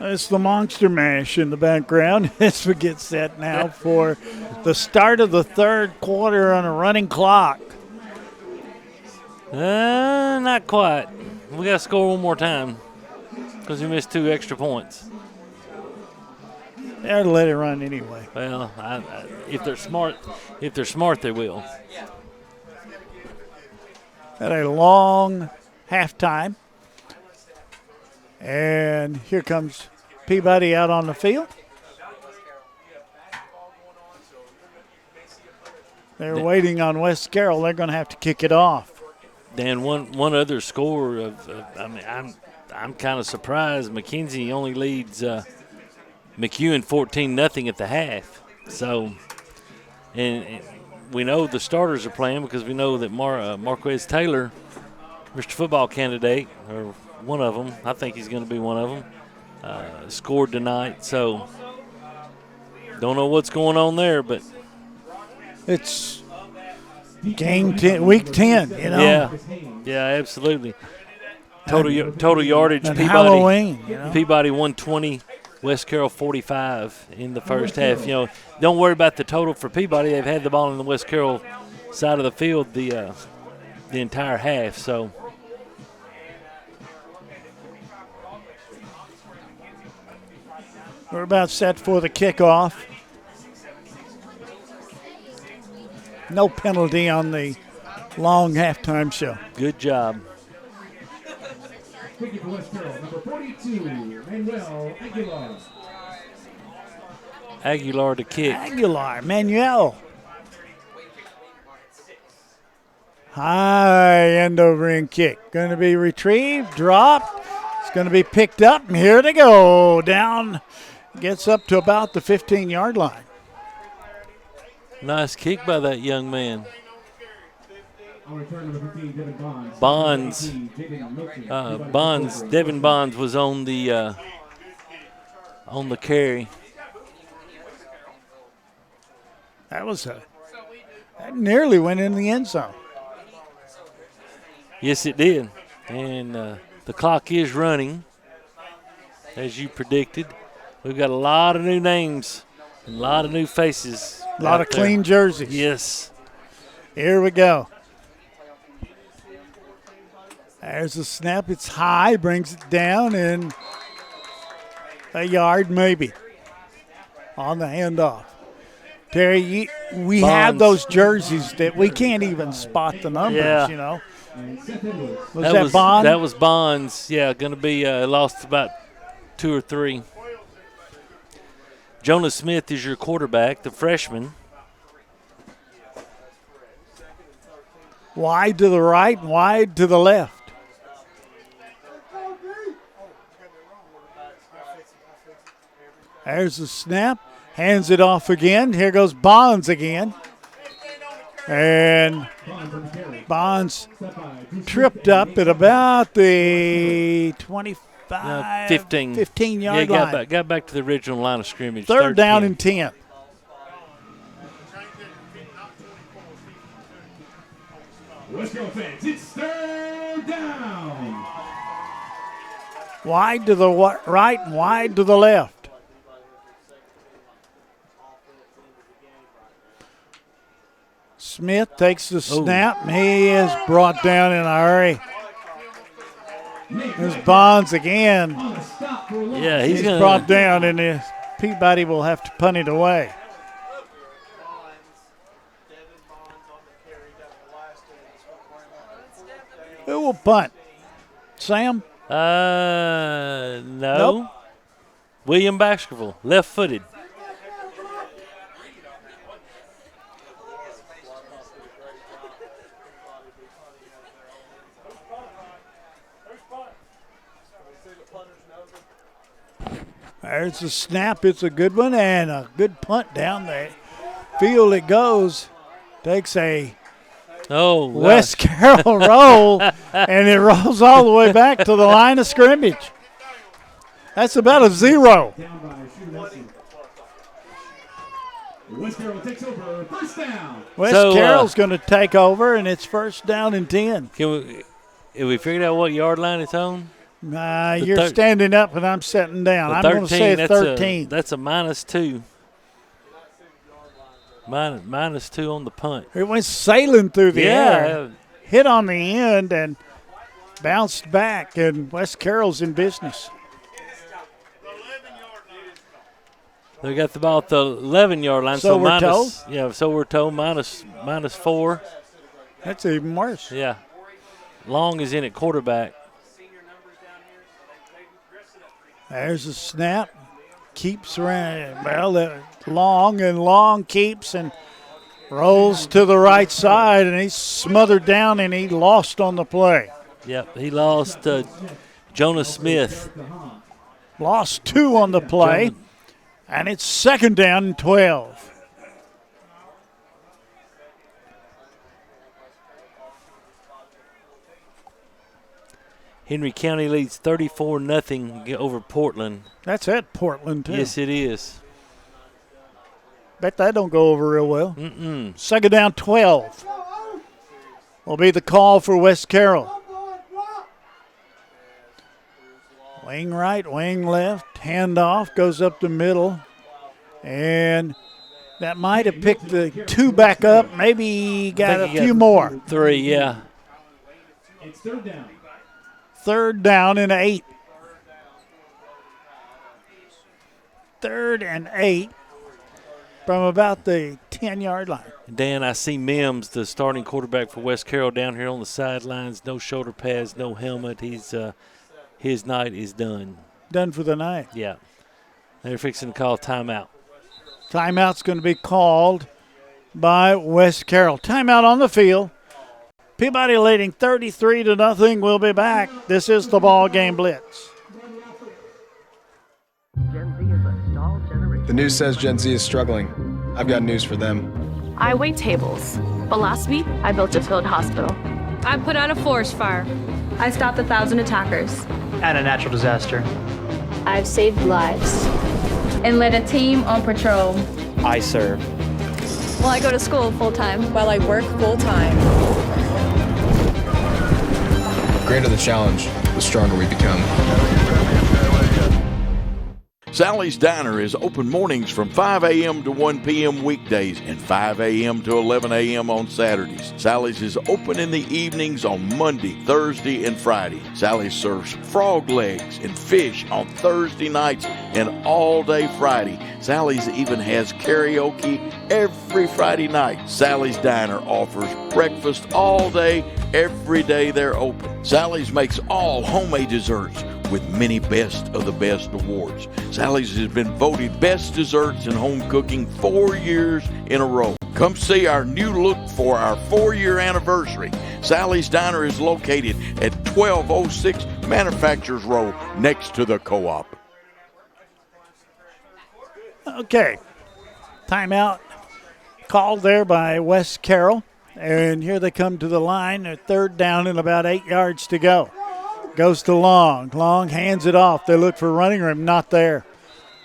It's the Monster Mash in the background as we get set now for the start of the third quarter on a running clock. Not quite. We got to score one more time because we missed 2 extra points. They'll let it run anyway. Well, if they're smart, they will. Had a long halftime. And here comes Peabody out on the field. They're waiting on West Carroll. They're going to have to kick it off. Dan, one other score I'm kind of surprised. McKenzie only leads McEwen 14-0 at the half. So, and we know the starters are playing because we know that Marquez Taylor, Mr. Football candidate, or one of them, I think he's going to be one of them, scored tonight. So, don't know what's going on there, but it's game 10, week 10, you know. Yeah, absolutely. Total yardage. And Peabody, Halloween, you know? Peabody 120, West Carroll 45 in the first half. You know, don't worry about the total for Peabody. They've had the ball in the West Carroll side of the field the entire half. So. We're about set for the kickoff. No penalty on the long halftime show. Good job. Kicking for West Carroll, number 42, Manuel Aguilar. Aguilar to kick. Manuel. High end over in kick. Going to be retrieved, dropped. It's going to be picked up, and here they go. Down, gets up to about the 15-yard line. Nice kick by that young man. Devin Bonds was on the carry. That nearly went in the end zone. Yes, it did. And the clock is running, as you predicted. We've got a lot of new names, a lot of new faces. A lot of clean jerseys. Yes. Here we go. There's a snap. It's high, brings it down, and a yard maybe on the handoff. Terry, we have those jerseys that we can't even spot the numbers, you know. Was that Bond? That was Bonds. Yeah, going to be lost about 2 or 3. Jonah Smith is your quarterback, the freshman. Wide to the right, wide to the left. There's the snap. Hands it off again. Here goes Bonds again. And Bonds tripped up at about the 15-yard line. Got back to the original line of scrimmage. Third down and 10. Let's go, fans. It's third down. Wide to the right and wide to the left. Smith takes the snap. He is brought down in a hurry. There's Bonds again. Yeah, he's brought down, and Peabody will have to punt it away. Who will punt? Sam? No. Nope. William Baskerville, left-footed. There's a snap. It's a good one, and a good punt down the field it goes. Takes a West Carroll roll, and it rolls all the way back to the line of scrimmage. That's about a 0. West Carroll takes over. First down. West Carroll's going to take over, and it's first down and 10. Have we figured out what yard line it's on? You're standing up, and I'm sitting down. I'm going to say 13. That's a -2. -2 on the punt. It went sailing through the air, hit on the end, and bounced back, and West Carroll's in business. They got the ball at the 11-yard line. So we're told? Yeah, so we're told -4. That's even worse. Yeah. Long is in at quarterback. There's a snap. Keeps around. Well, long keeps and rolls to the right side, and he's smothered down, and he lost on the play. Yep, he lost Jonah Smith. Lost 2 on the play, and it's second down and 12. Henry County leads 34-0 over Portland. That's at Portland, too. Yes, it is. Bet that don't go over real well. Mm-mm. Second down, 12. Will be the call for West Carroll. Wing right, wing left. Handoff goes up the middle. And that might have picked the 2 back up. Maybe got a few more. 3, yeah. It's third down. Third down and 8. 3rd and 8 from about the 10-yard line. Dan, I see Mims, the starting quarterback for West Carroll, down here on the sidelines. No shoulder pads, no helmet. He's his night is done. Done for the night. Yeah. They're fixing to call timeout. Timeout's going to be called by West Carroll. Timeout on the field. Peabody leading 33-0. We'll be back. This is the ball game Blitz. The news says Gen Z is struggling. I've got news for them. I wait tables, but last week I built a field hospital. I put out a forest fire. I stopped 1,000 attackers. And a natural disaster. I've saved lives and led a team on patrol. I serve. Well, I go to school full-time. While I work full-time. The greater the challenge, the stronger we become. Sally's Diner is open mornings from 5 a.m. to 1 p.m. weekdays and 5 a.m. to 11 a.m. on Saturdays. Sally's is open in the evenings on Monday, Thursday, and Friday. Sally's serves frog legs and fish on Thursday nights and all day Friday. Sally's even has karaoke every Friday night. Sally's Diner offers breakfast all day, every day they're open. Sally's makes all homemade desserts with many Best of the Best awards. Sally's has been voted Best Desserts in Home Cooking 4 years in a row. Come see our new look for our 4-year anniversary. Sally's Diner is located at 1206 Manufacturers Road next to the Co-op. Okay, timeout called there by West Carroll. And here they come to the line. A third down and about 8 yards to go. Goes to Long. Long hands it off. They look for running room. Not there.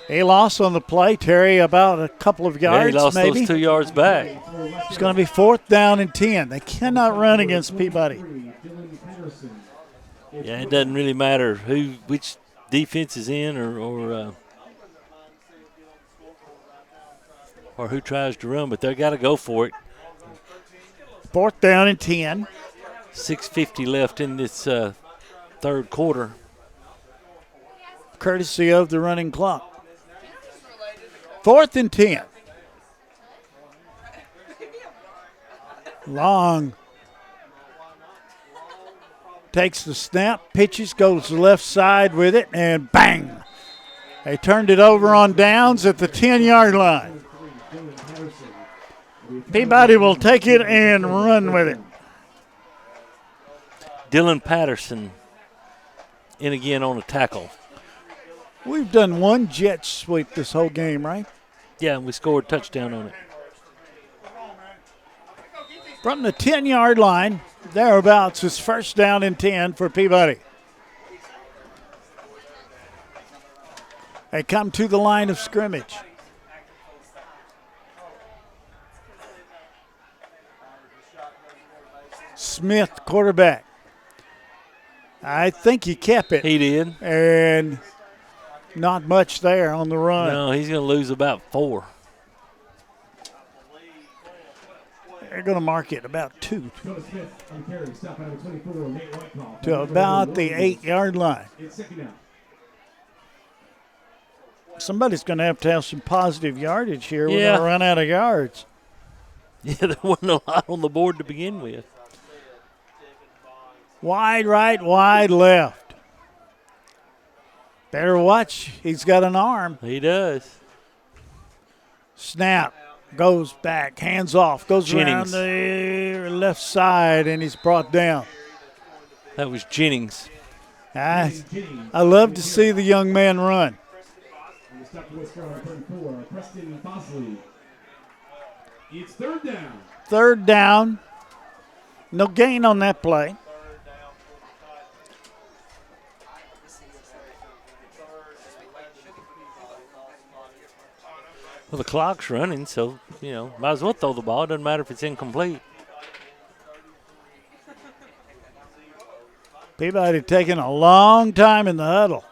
He lost on the play, Terry, about a couple of yards, he lost maybe. those 2 yards back. It's going to be 4th down and 10. They cannot run against Peabody. Yeah, it doesn't really matter which defense is in or who tries to run, but they got to go for it. 4th down and 10. 6:50 left in this third quarter. Courtesy of the running clock. 4th and 10. Long takes the snap, pitches, goes to the left side with it, and bang! They turned it over on downs at the 10-yard line. Peabody will take it and run with it. Dylan Patterson in again on a tackle. We've done one jet sweep this whole game, right? Yeah, we scored a touchdown on it. From the 10-yard line, thereabouts, is 1st down and 10 for Peabody. They come to the line of scrimmage. Smith, quarterback. I think he kept it. He did. And not much there on the run. No, he's going to lose about 4. They're going to mark it about 2 to about the 8-yard line. Somebody's going to have some positive yardage here. We're going to run out of yards. Yeah, there wasn't a lot on the board to begin with. Wide right, wide left. Better watch. He's got an arm. He does. Snap. Goes back. Hands off. Goes Jennings. around the left side, and he's brought down. That was Jennings. I love to see the young man run. It's 3rd down. 3rd down. No gain on that play. Well, the clock's running, so, might as well throw the ball. It doesn't matter if it's incomplete. Peabody taking a long time in the huddle.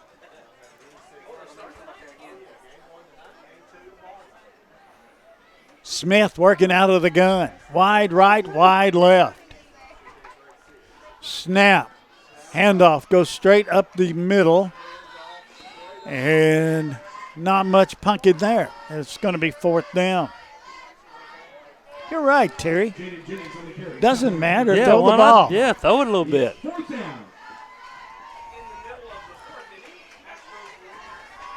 Smith working out of the gun. Wide right, wide left. Snap. Handoff goes straight up the middle. And not much punted there. It's going to be 4th down. You're right, Terry. Doesn't matter. Yeah, throw the ball. Yeah, throw it a little bit.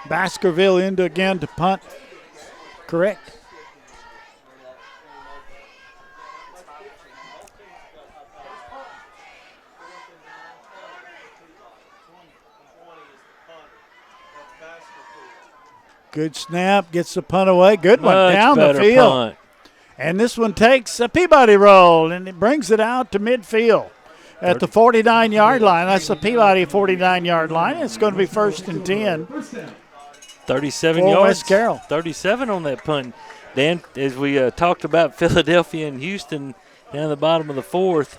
Baskerville into again to punt. Correct. Good snap, gets the punt away. Good one down the field. Punt. And this one takes a Peabody roll, and it brings it out to midfield at the 49-yard line. That's the Peabody 49-yard line. It's going to be 1st and 10. 37 for yards. West Carroll. 37 on that punt. Dan, as we talked about Philadelphia and Houston down the bottom of the 4th,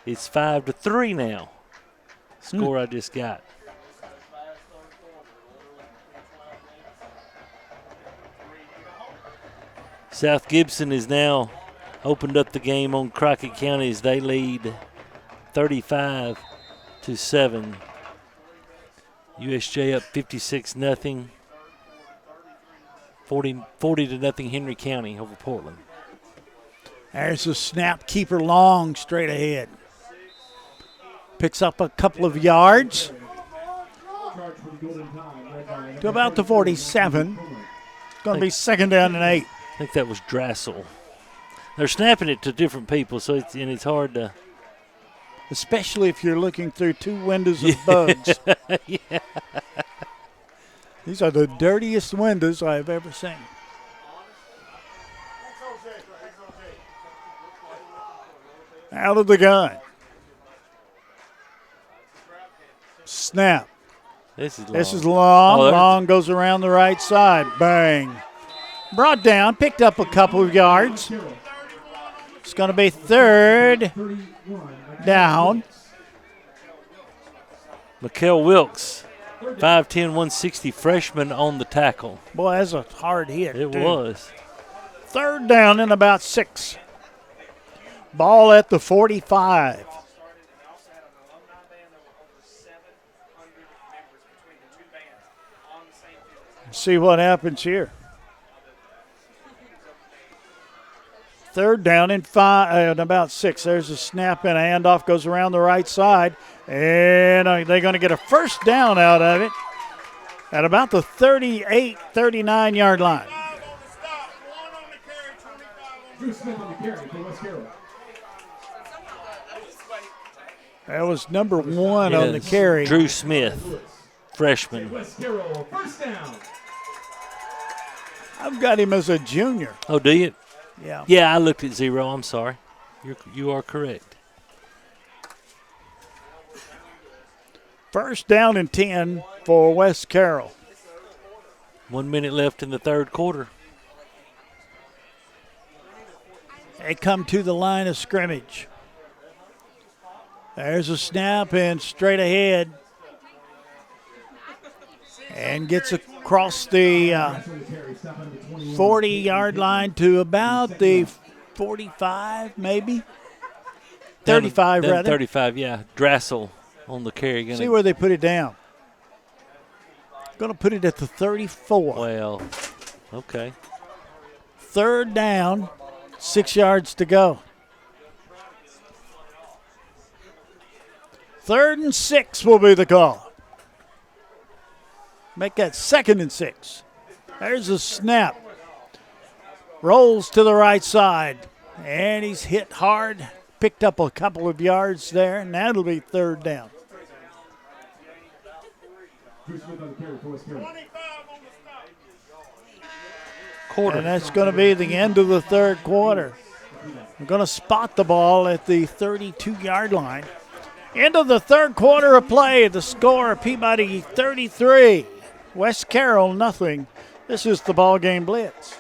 it's 5-3 now. Score I just got. South Gibson has now opened up the game on Crockett County as they lead 35-7. USJ up 56-0. 40-0 Henry County over Portland. There's a snap, keeper long, straight ahead. Picks up a couple of yards to about the 47. It's going to be second down and 8. I think that was Drassel. They're snapping it to different people, so it's hard to. Especially if you're looking through two windows of bugs. Yeah. These are the dirtiest windows I've ever seen. Out of the gun. Snap. This is long. Oh, long goes around the right side. Bang. Brought down, picked up a couple of yards. It's going to be third down. Mikkel Wilkes, 5'10", 160, freshman on the tackle. Boy, that's a hard hit. It too. was. Third down and about 6. Ball at the 45. See what happens here. Third down and 5 and about 6. There's a snap and a handoff, goes around the right side. And they're going to get a first down out of it at about the 38, 39-yard line. Drew Smith on the carry for West Carroll. That was number 1 on the carry. Drew Smith, freshman. West Carroll, first down. I've got him as a junior. Oh, do you? Yeah. Yeah, I looked at 0. I'm sorry. You are correct. First down and 10 for West Carroll. 1 minute left in the third quarter. They come to the line of scrimmage. There's a snap and straight ahead. And gets across the 40-yard line to about the 45, maybe. 35, down rather. 35, yeah. Drassel on the carry. See where they put it down. Going to put it at the 34. Well, okay. Third down, 6 yards to go. 3rd and 6 will be the call. Make that 2nd and 6. There's a snap. Rolls to the right side. And he's hit hard. Picked up a couple of yards there. And that'll be 3rd down. Quarter. And that's going to be the end of the third quarter. We're going to spot the ball at the 32-yard line. End of the third quarter of play. The score, Peabody 33. West Carroll, nothing. This is the BallGame Blitz.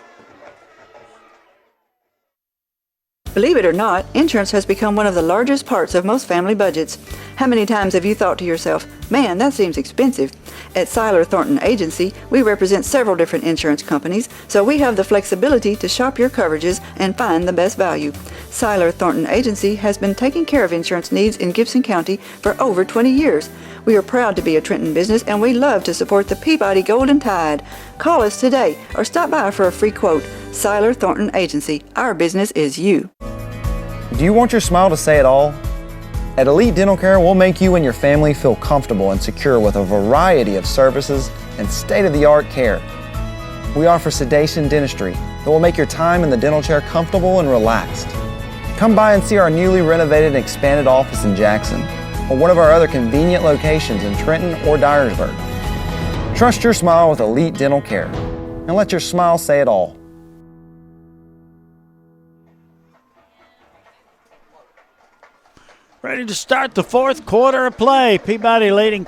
Believe it or not, insurance has become one of the largest parts of most family budgets. How many times have you thought to yourself, man, that seems expensive? At Seiler Thornton Agency, we represent several different insurance companies, so we have the flexibility to shop your coverages and find the best value. Seiler Thornton Agency has been taking care of insurance needs in Gibson County for over 20 years. We are proud to be a Trenton business, and we love to support the Peabody Golden Tide. Call us today or stop by for a free quote. Seiler Thornton Agency. Our business is you. Do you want your smile to say it all? At Elite Dental Care, we'll make you and your family feel comfortable and secure with a variety of services and state-of-the-art care. We offer sedation dentistry that will make your time in the dental chair comfortable and relaxed. Come by and see our newly renovated and expanded office in Jackson, or one of our other convenient locations in Trenton or Dyersburg. Trust your smile with Elite Dental Care, and let your smile say it all. Ready to start the fourth quarter of play. Peabody leading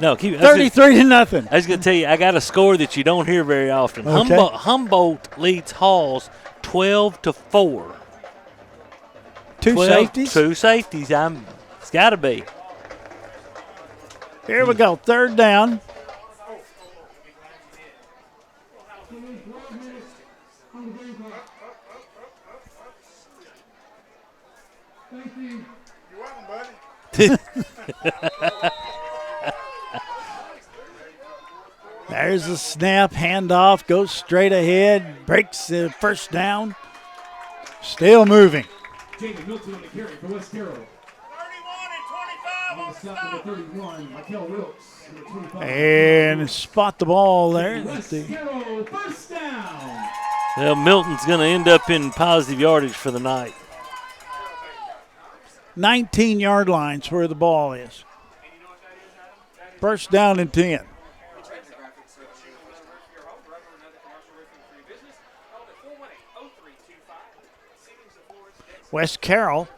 No, keep 33 to nothing. I was going to tell you, I got a score that you don't hear very often. Okay. Humboldt leads Halls 12-4. Two safeties? Two safeties. It's got to be. Here we go. Third down. There's the snap, handoff, goes straight ahead, breaks the first down. Still moving. Jamie Milton on the carry for West Carroll. 31 and 25 on the stop, number 31, Michael Wilkes. Number 25. And spot the ball there. West Carroll, first down. Well, Milton's going to end up in positive yardage for the night. 19-yard line's where the ball is. First down and 10. West Carroll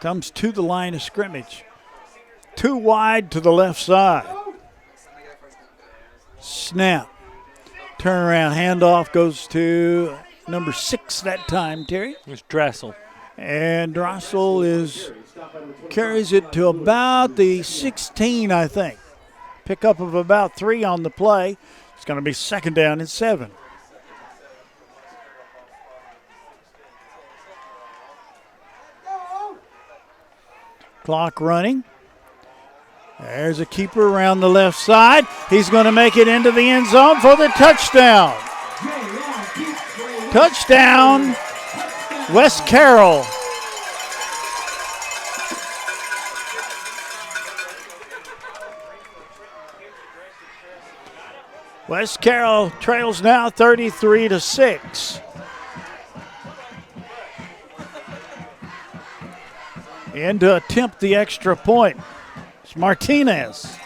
comes to the line of scrimmage. Too wide to the left side. Snap. Turnaround handoff goes to number 6 that time, Terry. It's Drassel. And Drassel carries it to about the 16, I think. Pickup of about 3 on the play. It's going to be second down and 7. Clock running. There's a keeper around the left side. He's going to make it into the end zone for the touchdown. Touchdown, West Carroll. West Carroll trails now 33-6. And to attempt the extra point, it's Martinez.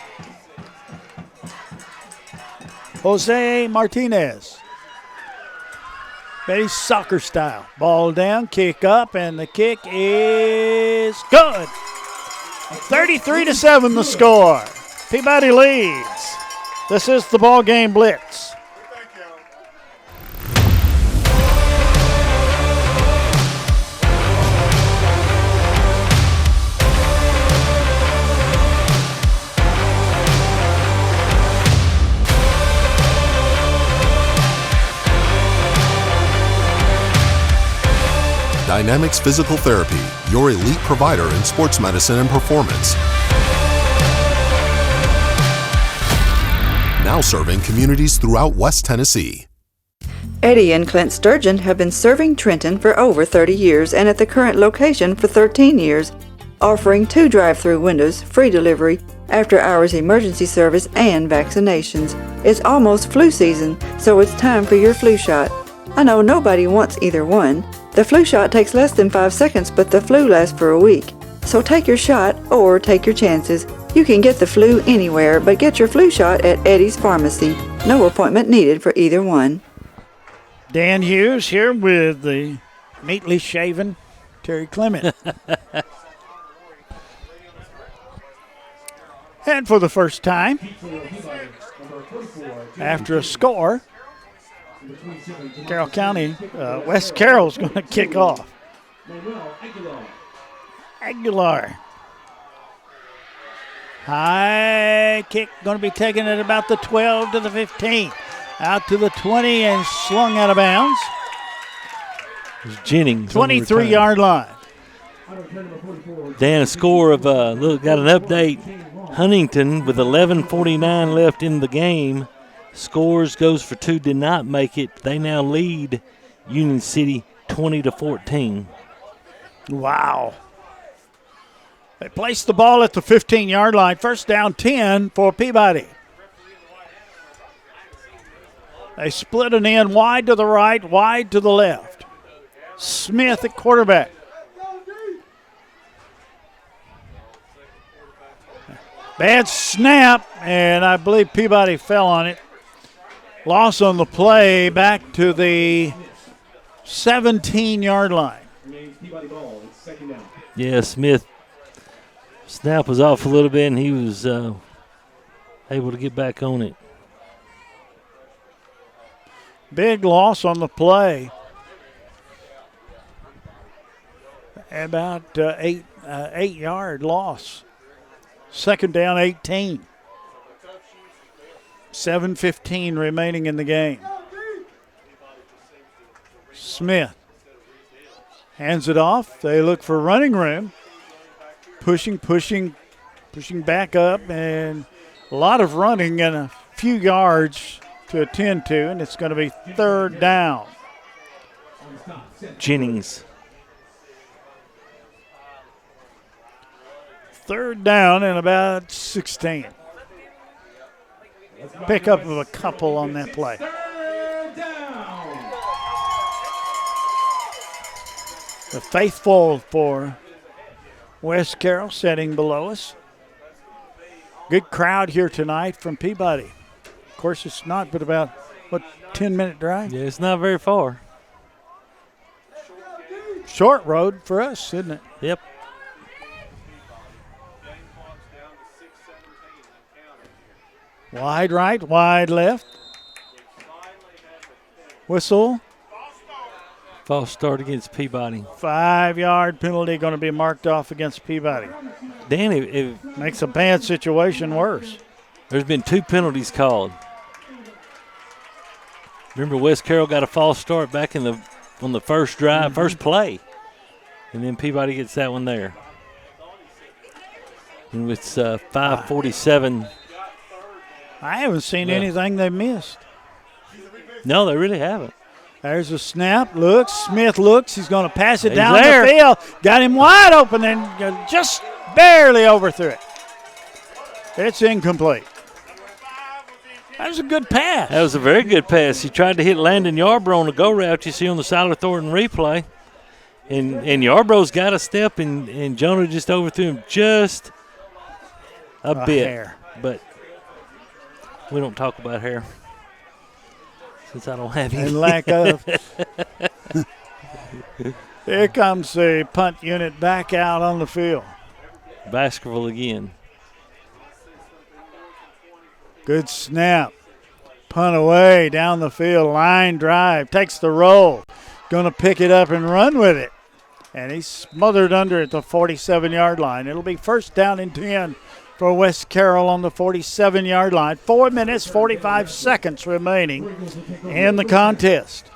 Jose Martinez. Very soccer style. Ball down, kick up, and the kick is good. 33-7 the score. Peabody leads. This is the ball game Blitz. Dynamics Physical Therapy, your elite provider in sports medicine and performance. Now serving communities throughout West Tennessee. Eddie and Clint Sturgeon have been serving Trenton for over 30 years and at the current location for 13 years, offering 2 drive-through windows, free delivery, after-hours emergency service, and vaccinations. It's almost flu season, so it's time for your flu shot. I know nobody wants either one. The flu shot takes less than 5 seconds, but the flu lasts for a week. So take your shot or take your chances. You can get the flu anywhere, but get your flu shot at Eddie's Pharmacy. No appointment needed for either one. Dan Hughes here with the neatly shaven Terry Clement. And for the first time, after a score, Carroll County, West Carroll's going to kick off. Aguilar. High kick going to be taken at about the 12 to the 15. Out to the 20 and slung out of bounds. Jennings. 23-yard line. Dan, a score of, got an update. Huntington with 11:49 left in the game. Scores goes for 2, did not make it. They now lead Union City 20-14. Wow. They placed the ball at the 15-yard line. First down 10 for Peabody. They split it in wide to the right, wide to the left. Smith at quarterback. Bad snap, and I believe Peabody fell on it. Loss on the play back to the 17-yard line. Yeah, Smith. Snap was off a little bit, and he was able to get back on it. Big loss on the play. About 8-yard loss. Second down, 18. 7:15 remaining in the game. Smith hands it off. They look for running room. pushing back up, and a lot of running and a few yards to attend to, and it's going to be third down. Jennings. Third down and about 16. Pick up of a couple on that play. The faithful for West Carroll sitting below us. Good crowd here tonight from Peabody. Of course, it's not but about, 10-minute drive? Yeah, it's not very far. Short road for us, isn't it? Yep. Wide right, wide left. Whistle. False start against Peabody. 5-yard penalty going to be marked off against Peabody. Dan, it makes a bad situation worse. There's been 2 penalties called. Remember, West Carroll got a false start back on the first drive, first play, and then Peabody gets that one there. And it's 5:47. I haven't seen anything they missed. No, they really haven't. There's a snap. Looks. Smith looks. He's going to pass it down there. the field. Got him wide open and just barely overthrew it. It's incomplete. That was a good pass. That was a very good pass. He tried to hit Landon Yarbrough on the go route you see on the Siler Thornton replay. And Yarbrough's got a step, and Jonah just overthrew him just a bit. Hair. But we don't talk about hair since I don't have any. And lack of. Here comes the punt unit back out on the field. Baskerville again. Good snap. Punt away down the field. Line drive. Takes the roll. Going to pick it up and run with it. And he's smothered under at the 47-yard line. It'll be first down and 10 for West Carroll on the 47-yard line. 4 minutes, 45 seconds remaining in the contest.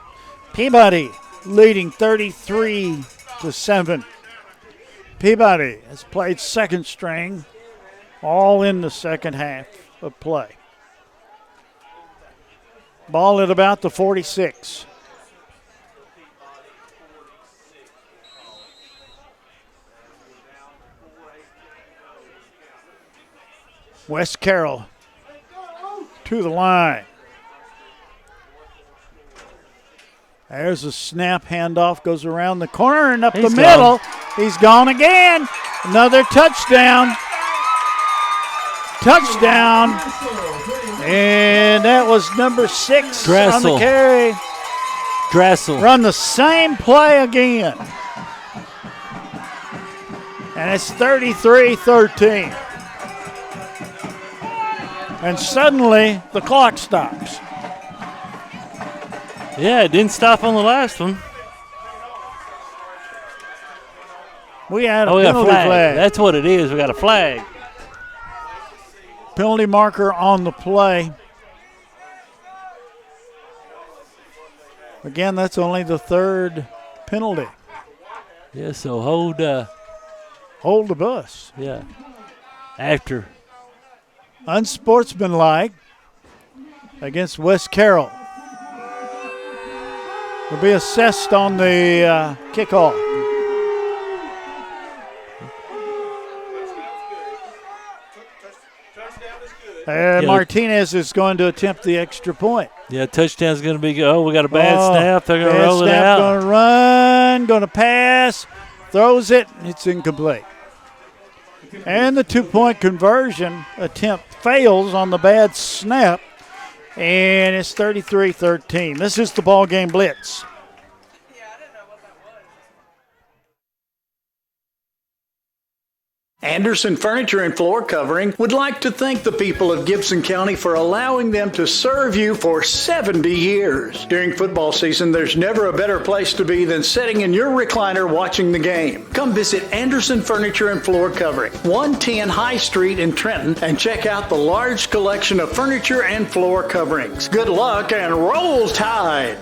Peabody leading 33-7. Peabody has played second string all in the second half of play. Ball at about the 46. West Carroll to the line. There's a snap, handoff, goes around the corner and up the middle. He's gone again. Another touchdown. Touchdown. And that was number 6 on the carry. Drassel. Run the same play again. And it's 33-13. And suddenly the clock stops. Yeah, it didn't stop on the last one. We had a got penalty flag. That's what it is. We got a flag. Penalty marker on the play. Again, that's only the third penalty. Yeah, so hold the bus. Yeah. After. Unsportsmanlike against West Carroll. Will be assessed on the kickoff. Martinez is going to attempt the extra point. Yeah, touchdown's going to be good. Oh, we got a bad snap. They're going to roll it out. Going to run, going to pass, throws it, it's incomplete. And the 2-point conversion attempt fails on the bad snap, and it's 33-13. This is the ball game Blitz. Anderson Furniture and Floor Covering would like to thank the people of Gibson County for allowing them to serve you for 70 years. During football season, there's never a better place to be than sitting in your recliner watching the game. Come visit Anderson Furniture and Floor Covering, 110 High Street in Trenton, and check out the large collection of furniture and floor coverings. Good luck and roll Tide!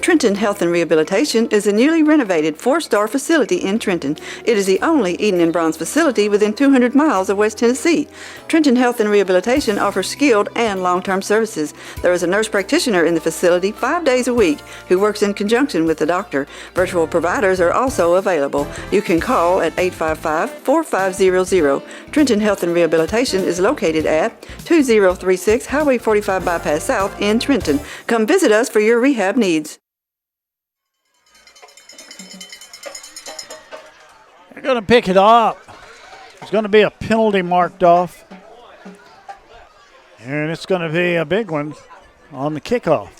Trenton Health and Rehabilitation is a newly renovated 4-star facility in Trenton. It is the only Eden and Bronze facility within 200 miles of West Tennessee. Trenton Health and Rehabilitation offers skilled and long-term services. There is a nurse practitioner in the facility 5 days a week who works in conjunction with the doctor. Virtual providers are also available. You can call at 855-4500. Trenton Health and Rehabilitation is located at 2036 Highway 45 Bypass South in Trenton. Come visit us for your rehab needs. They're going to pick it up. There's going to be a penalty marked off. And it's going to be a big one on the kickoff.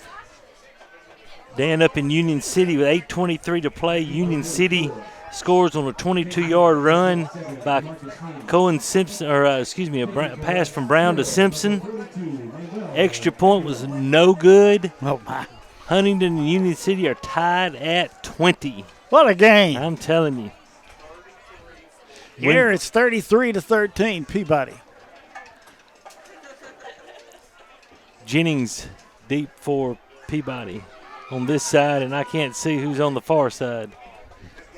Dan, up in Union City with 8:23 to play. Union City scores on a 22-yard run by Cohen Simpson, a pass from Brown to Simpson. Extra point was no good. Oh my. Huntington and Union City are tied at 20. What a game. I'm telling you. Here it's 33-13, Peabody. Jennings deep for Peabody on this side, and I can't see who's on the far side.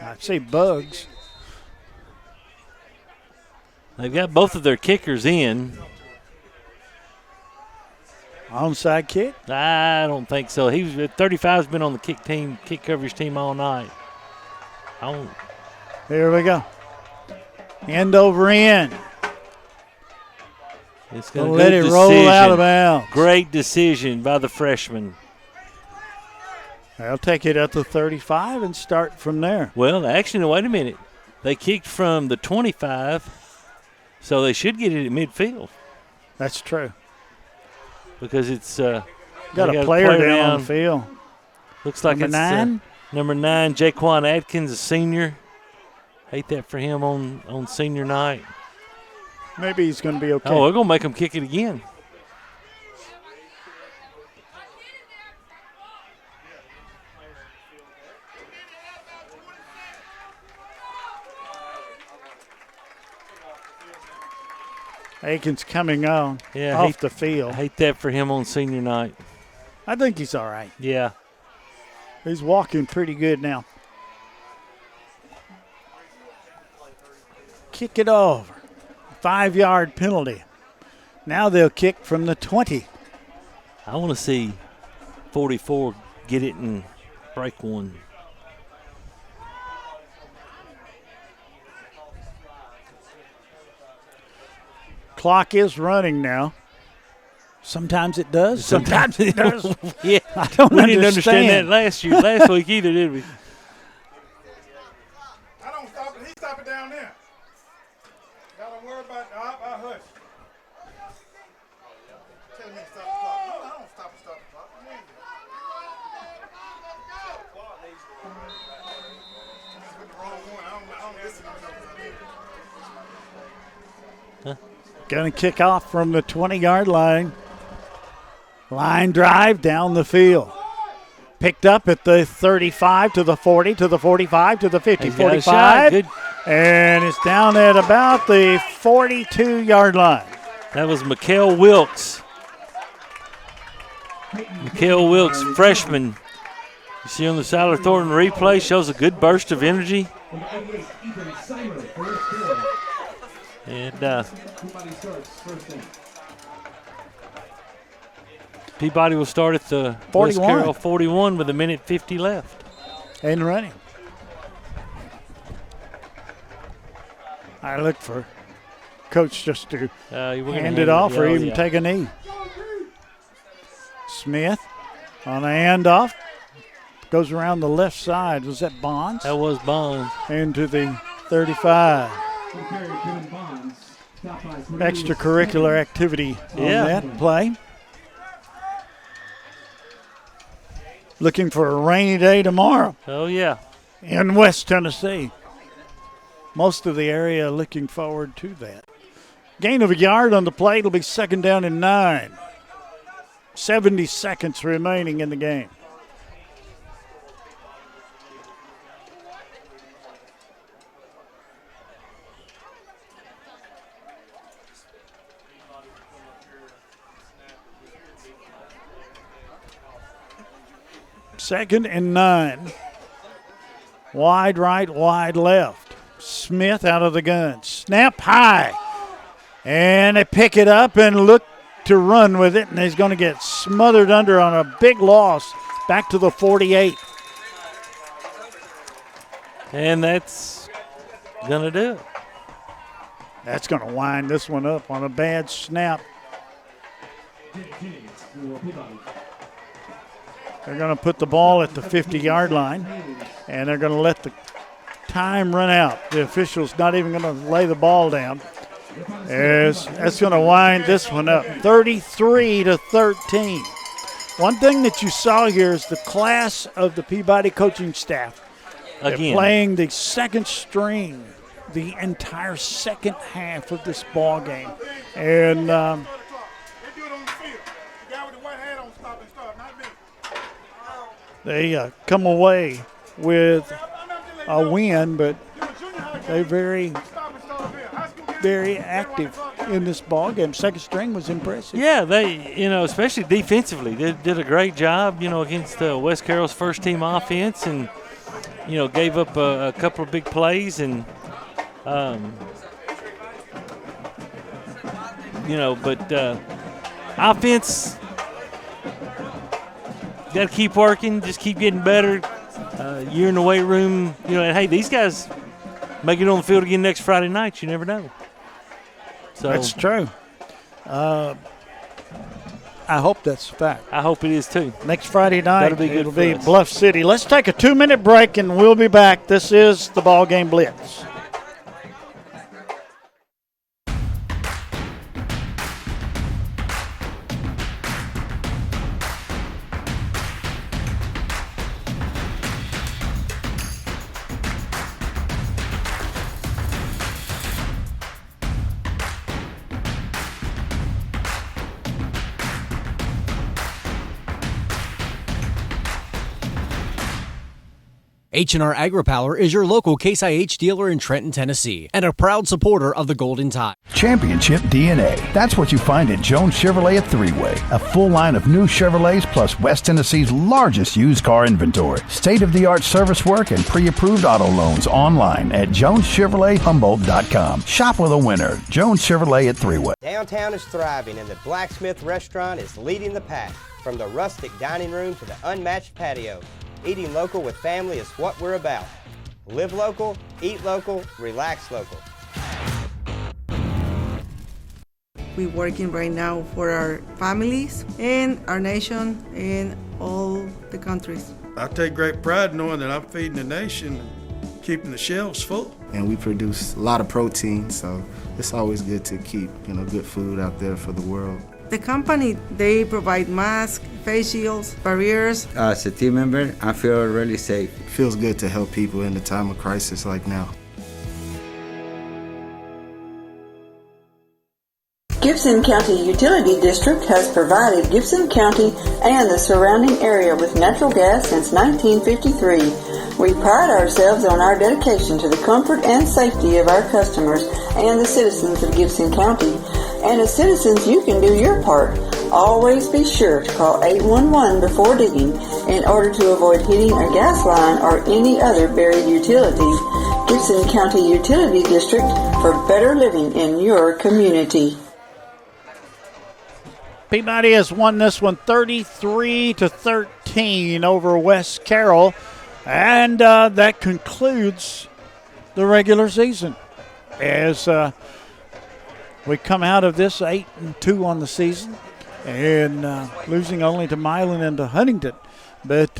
I see Bugs. They've got both of their kickers in. Onside kick? I don't think so. 35's been on the kick coverage team all night. Here we go. End over end. It's going to let it roll out of bounds. Great decision by the freshman. They'll take it at the 35 and start from there. Well, actually, wait a minute. They kicked from the 25, so they should get it at midfield. That's true. Because it's got a player down on the field. Looks like number it's 9. Number 9, Jaquan Atkins, a senior. Hate that for him on senior night. Maybe he's going to be okay. Oh, we're going to make him kick it again. Aikens coming on off the field. I hate that for him on senior night. I think he's all right. Yeah. He's walking pretty good now. Kick it over. 5-yard penalty. Now they'll kick from the 20. I want to see 44 get it and break one. Clock is running now. Sometimes it does. Sometimes it does. Yeah, I don't we didn't understand that last week either, did we? I don't stop it. He stop it down there. Y'all don't worry about it. I hush. Tell me to stop the clock. No, I don't stop the clock. Going to kick off from the 20-yard line. Line drive down the field. Picked up at the 35 to the 40 to the 45 to the 50. 45. And it's down at about the 42-yard line. That was Mikael Wilkes. Mikael Wilkes, freshman. You see on the Siler Thornton replay, shows a good burst of energy. And Peabody will start at the 41. West Carroll 41 with 1:50 left. And running. I look for coach just to hand it off or even take a knee. Smith on a handoff. Goes around the left side. Was that Bonds? That was Bonds. Into the 35. Extracurricular activity on that play. Looking for a rainy day tomorrow. Oh, yeah. In West Tennessee. Most of the area looking forward to that. Gain of a yard on the play. It'll be 2nd down and 9. 70 seconds remaining in the game. 2nd and 9. Wide right, wide left. Smith out of the gun. Snap high. And they pick it up and look to run with it, and he's going to get smothered under on a big loss back to the 48. And that's going to do it. That's going to wind this one up on a bad snap. They're going to put the ball at the 50-yard line, and they're going to let the time run out. The official's not even going to lay the ball down. That's going to wind this one up, 33-13. One thing that you saw here is the class of the Peabody coaching staff. They're playing the second string the entire second half of this ball game. And they come away with a win, but they're very, very active in this ball game. Second string was impressive. Yeah, they, especially defensively, they did a great job, against West Carroll's first team offense, and gave up a couple of big plays, and but offense, got to keep working, just keep getting better. You're in the weight room, and hey, these guys make it on the field again next Friday night. You never know. So that's true. I hope that's a fact. I hope it is too. Next Friday night, that'll be good. It'll be Bluff City. Let's take a 2-minute break, and we'll be back. This is the BallGame Blitz. H&R AgriPower is your local Case IH dealer in Trenton, Tennessee, and a proud supporter of the Golden Tide. Championship DNA. That's what you find at Jones Chevrolet at Three-Way. A full line of new Chevrolets plus West Tennessee's largest used car inventory. State-of-the-art service work and pre-approved auto loans online at JonesChevroletHumboldt.com. Shop with a winner. Jones Chevrolet at Three-Way. Downtown is thriving and the Blacksmith Restaurant is leading the pack. From the rustic dining room to the unmatched patio. Eating local with family is what we're about. Live local, eat local, relax local. We're working right now for our families and our nation and all the countries. I take great pride knowing that I'm feeding the nation and keeping the shelves full. And we produce a lot of protein, so it's always good to keep, good food out there for the world. The company, they provide masks, face shields, barriers. As a team member, I feel really safe. It feels good to help people in a time of crisis like now. Gibson County Utility District has provided Gibson County and the surrounding area with natural gas since 1953. We pride ourselves on our dedication to the comfort and safety of our customers and the citizens of Gibson County. And as citizens, you can do your part. Always be sure to call 811 before digging in order to avoid hitting a gas line or any other buried utilities. Gibson County Utility District for better living in your community. Peabody has won this one 33-13 over West Carroll, and that concludes the regular season. As we come out of this 8-2 on the season, and losing only to Milan and to Huntington, but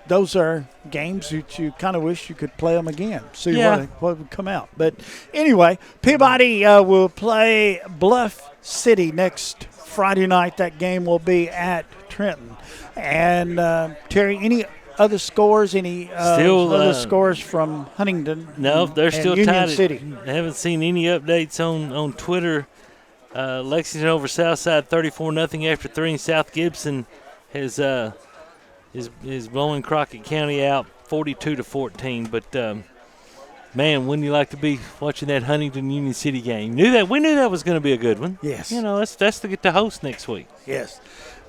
those are games that you kind of wish you could play them again, see what would come out. But anyway, Peabody will play Bluff City next Friday night. That game will be at Trenton. And Terry, any other scores? Other scores from Huntington? No, they're still Union tied. City. I haven't seen any updates on Twitter. Lexington over Southside 34-0 after 3, and South Gibson is blowing Crockett County out 42-14. But man, wouldn't you like to be watching that Huntington Union City game? We knew that was going to be a good one. Yes. That's to get to host next week. Yes,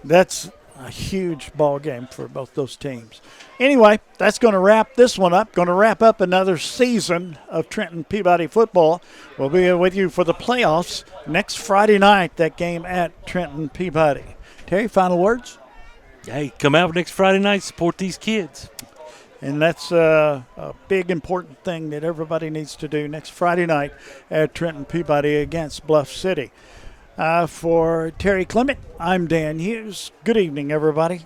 that's a huge ball game for both those teams. Anyway, that's going to wrap this one up. Going to wrap up another season of Trenton Peabody football. We'll be with you for the playoffs next Friday night, that game at Trenton Peabody. Terry, final words? Hey, come out next Friday night, support these kids. And that's a big, important thing that everybody needs to do next Friday night at Trenton Peabody against Bluff City. For Terry Clement, I'm Dan Hughes. Good evening, everybody.